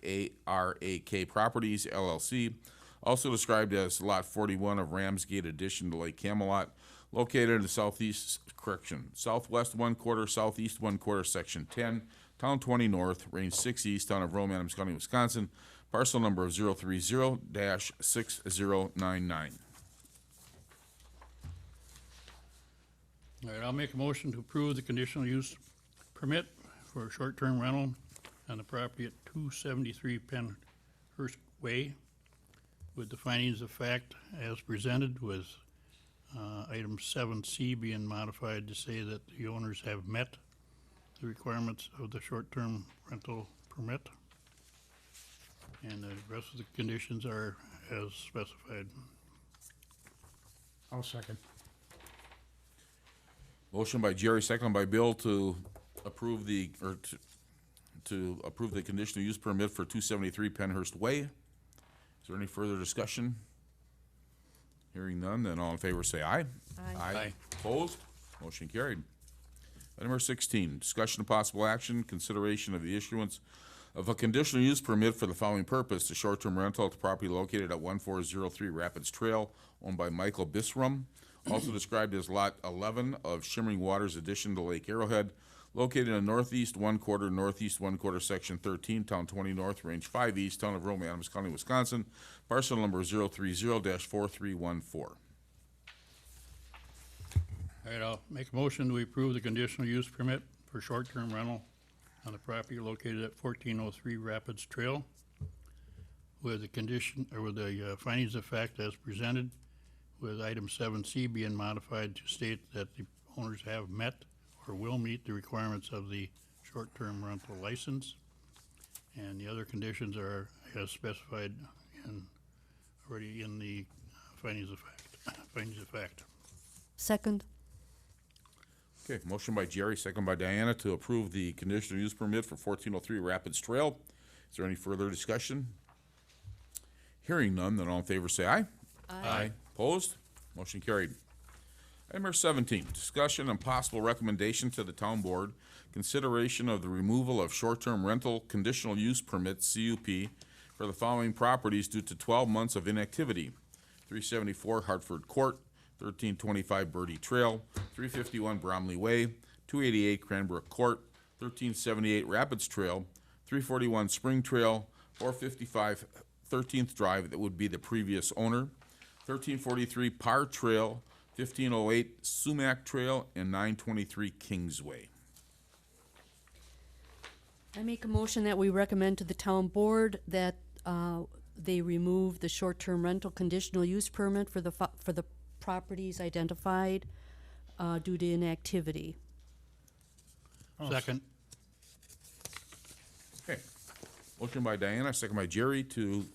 A-R-A-K Properties LLC, also described as Lot 41 of Ramsgate addition to Lake Camelot, located in the southwest 1/4, southeast 1/4, Section 10, Town 20 North, Range 6 East, Town of Rome, Adams County, Wisconsin, parcel number of 030-6099. All right, I'll make a motion to approve the conditional use permit for a short-term rental on the property at 273 Penhurst Way with the findings of fact as presented, with item 7C being modified to say that the owners have met the requirements of the short-term rental permit. And the rest of the conditions are as specified. I'll second. Motion by Jerry, second by Bill to approve the, or to approve the conditional use permit for 273 Penhurst Way. Is there any further discussion? Hearing none, then all in favor say aye. Aye. Opposed? Motion carried. Item number 16, discussion of possible action, consideration of the issuance of a conditional use permit for the following purpose, the short-term rental at the property located at 1403 Rapids Trail, owned by Michael Bisrum, also described as Lot 11 of Shimmering Waters addition to Lake Arrowhead, located in the northeast 1/4, northeast 1/4, Section 13, Town 20 North, Range 5 East, Town of Rome, Adams County, Wisconsin, parcel number 030-4314. All right, I'll make a motion to approve the conditional use permit for short-term rental on the property located at 1403 Rapids Trail with the condition, or with the findings of fact as presented, with item 7C being modified to state that the owners have met or will meet the requirements of the short-term rental license. And the other conditions are as specified already in the findings of fact. Second. Okay, motion by Jerry, second by Diana to approve the conditional use permit for 1403 Rapids Trail. Is there any further discussion? Hearing none, then all in favor say aye. Aye. Opposed? Motion carried. Item number 17, discussion and possible recommendation to the town board, consideration of the removal of short-term rental conditional use permit, CUP, for the following properties due to 12 months of inactivity. 374 Hartford Court, 1325 Birdie Trail, 351 Bromley Way, 288 Cranbrook Court, 1378 Rapids Trail, 341 Spring Trail, 455 13th Drive, that would be the previous owner, 1343 Parr Trail, 1508 Sumac Trail, and 923 Kingsway. I make a motion that we recommend to the town board that they remove the short-term rental conditional use permit for the properties identified due to inactivity. Second. Okay. Motion by Diana, second by Jerry to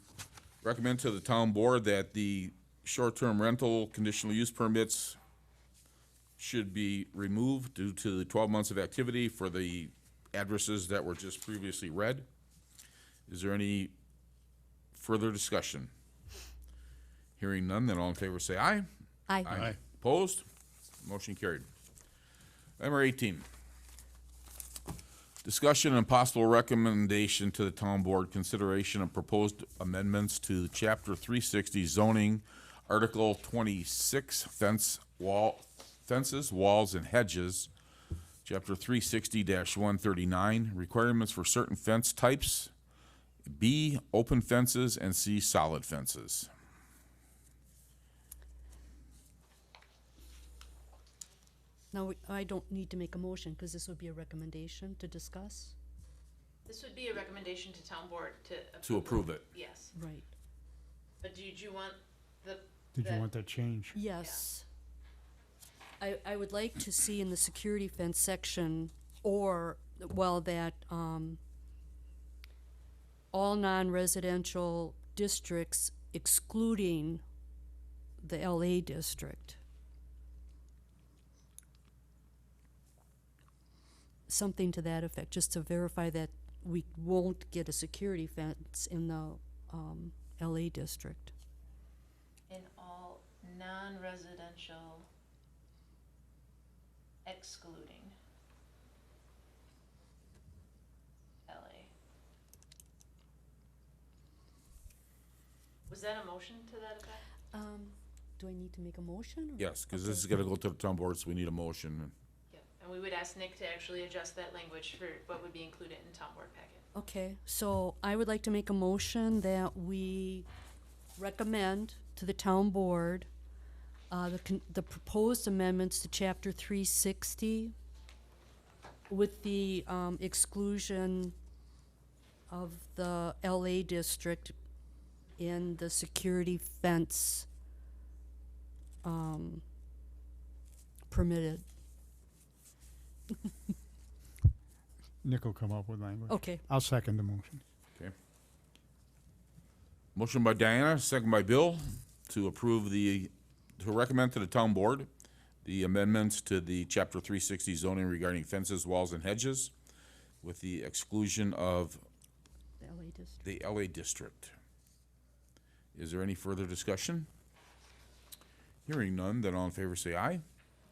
recommend to the town board that the short-term rental conditional use permits should be removed due to the 12 months of activity for the addresses that were just previously read. Is there any further discussion? Hearing none, then all in favor say aye. Aye. Aye. Opposed? Motion carried. Item number 18. Discussion and possible recommendation to the town board, consideration of proposed amendments to Chapter 360 zoning, Article 26, fences, walls, and hedges, Chapter 360-139, requirements for certain fence types, B, open fences, and C, solid fences. Now, I don't need to make a motion, because this would be a recommendation to discuss. This would be a recommendation to town board to. To approve it. Yes, Right. but did you want the? Did you want that change? Yes. I would like to see in the security fence section, or, well, that, all non-residential districts excluding the LA district. Something to that effect, just to verify that we won't get a security fence in the, LA district. In all non-residential excluding LA. Was that a motion to that effect? Do I need to make a motion? or- Yes, because this is gonna go to the town board, so we need a motion. Yeah, and we would ask Nick to actually adjust that language for what would be included in town board packet. Okay, so I would like to make a motion that we recommend to the town board the proposed amendments to Chapter 360 with the exclusion of the LA district in the security fence permitted. Nick will come up with language. Okay. I'll second the motion. Okay. Motion by Diana, second by Bill, to approve to recommend to the town board the amendments to the Chapter 360 zoning regarding fences, walls, and hedges with the exclusion of The LA district. the LA district. Is there any further discussion? Hearing none, then all in favor say aye.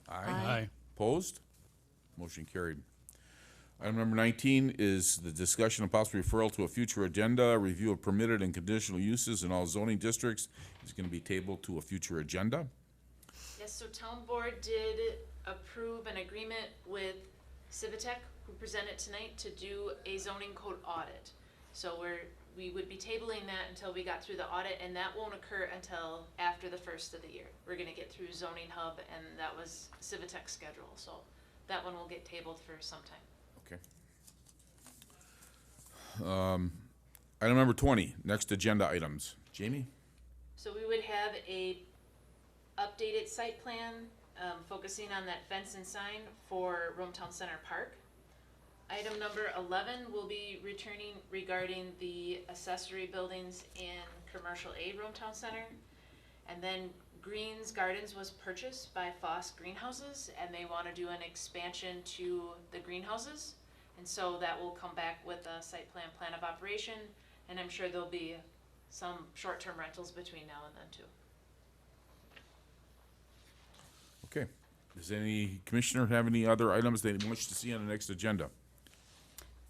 Aye. Opposed? Motion carried. Item number 19 is the discussion of possible referral to a future agenda. Review of permitted and conditional uses in all zoning districts is going to be tabled to a future agenda. Yes, so town board did approve an agreement with Civitech, who presented tonight, to do a zoning code audit. So we would be tabling that until we got through the audit, and that won't occur until after the first of the year. We're gonna get through zoning hub, and that was Civitech's schedule, so that one will get tabled for some time. Okay. Item number 20, next agenda items. Jamie? So we would have a updated site plan, focusing on that fence and sign for Rometown Center Park. Item number 11 will be returning regarding the accessory buildings in Commercial A Rometown Center. And then Greens Gardens was purchased by Foss Greenhouses, and they want to do an expansion to the greenhouses. And so that will come back with a site plan of operation, and I'm sure there'll be some short-term rentals between now and then too. Okay. Does any commissioner have any other items they wish to see on the next agenda?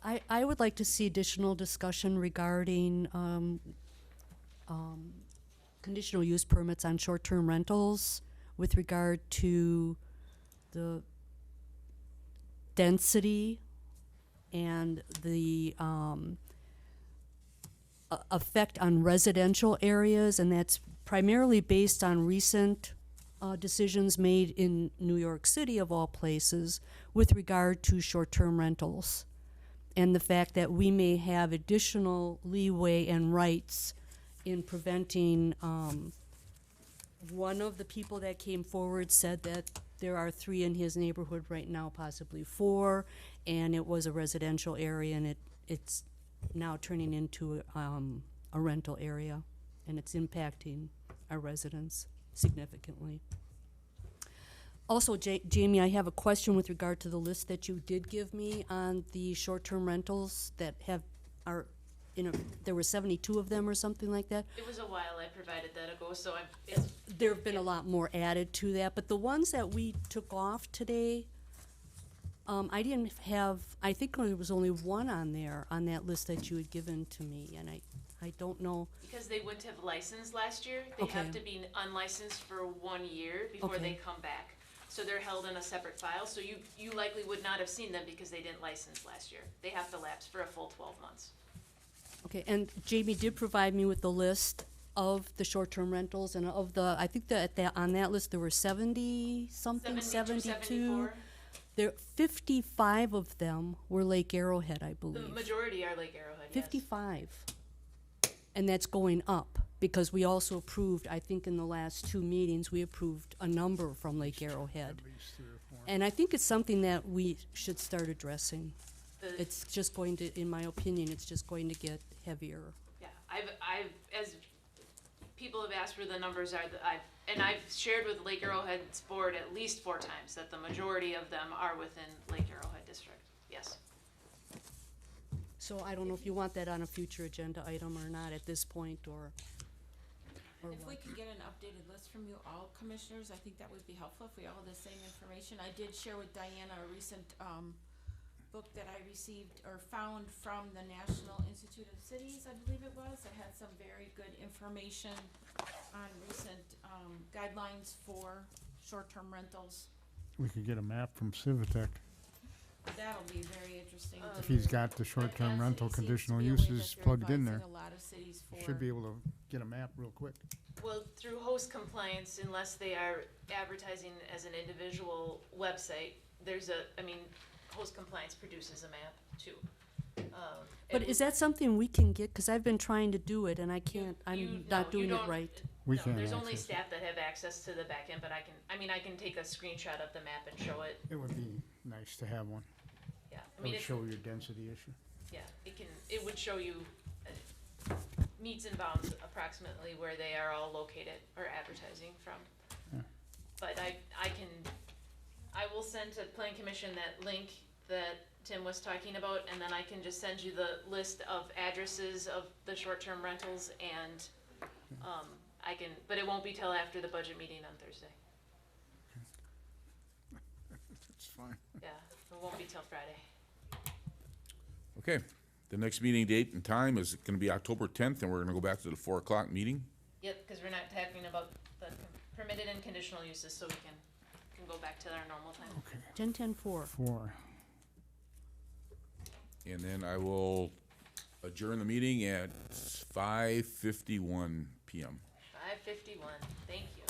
I would like to see additional discussion regarding conditional use permits on short-term rentals with regard to the density and the effect on residential areas, and that's primarily based on recent decisions made in New York City, of all places, with regard to short-term rentals, and the fact that we may have additional leeway and rights in preventing, one of the people that came forward said that there are 3 in his neighborhood right now, possibly 4, and it was a residential area, and it's now turning into a rental area, and it's impacting our residents significantly. Also, Jamie, I have a question with regard to the list that you did give me on the short-term rentals that there were 72 of them or something like that. It was a while I provided that ago, so There have been a lot more added to that, but the ones that we took off today, I didn't have, I think there was only one on there, on that list that you had given to me, and I don't know. because they wouldn't have licensed last year, they have Okay. to be unlicensed for 1 year before they Okay. come back. So they're held in a separate file, so you likely would not have seen them because they didn't license last year. They have to lapse for a full 12 months. Okay, and Jamie did provide me with the list of the short-term rentals, and of the, I think that on that list, there were 70-something, 72. 74. There, 55 of them were Lake Arrowhead, I The believe. majority are Lake Arrowhead, yes. 55. And that's going up, because we also approved, I think in the last 2 meetings, we approved a number from Lake Arrowhead. And I think it's something that we should start addressing. It's just going to, in my opinion, it's just going to get heavier. Yeah, I've, as people have asked where the numbers are, I've shared with Lake Arrowhead's board at least 4 times that the majority of them are within Lake Arrowhead district, yes. So I don't know if you want that on a future agenda item or not at this point, or If we what. could get an updated list from you all commissioners, I think that would be helpful if we all have the same information. I did share with Diana a recent, book that I received or found from the National Institute of Cities, I believe it was. It had some very good information on recent, guidelines for short-term rentals. We could get a map from Civitec. That'll be very interesting. If he's got the short-term rental conditional uses plugged in there. A lot of cities for. Should be able to get a map real quick. Well, through host compliance, unless they are advertising as an individual website, host compliance produces a map too. But is that something we can get? Because I've been trying to do it, and I can't, I'm not doing it right. We No, can't there's only access it. staff that have access to the back end, but I can take a screenshot of the map and show it. It would be nice to have one. Yeah, It I mean, would it's, show your density issue. yeah, it would show you meets and bounds approximately where they are all located or advertising from. Yeah. But I will send to Plan Commission that link that Tim was talking about, and then I can just send you the list of addresses of the short-term rentals, and, but it won't be till after the budget meeting on Thursday. It's fine. Yeah, it won't be till Friday. Okay, the next meeting date and time is gonna be October 10th, and we're gonna go back to the 4 o'clock meeting. Yep, because we're not talking about the permitted and conditional uses, so we can go back to our normal time. Okay. 10-10-4. 4. And then I will adjourn the meeting at 5:51 PM. 5:51, thank you.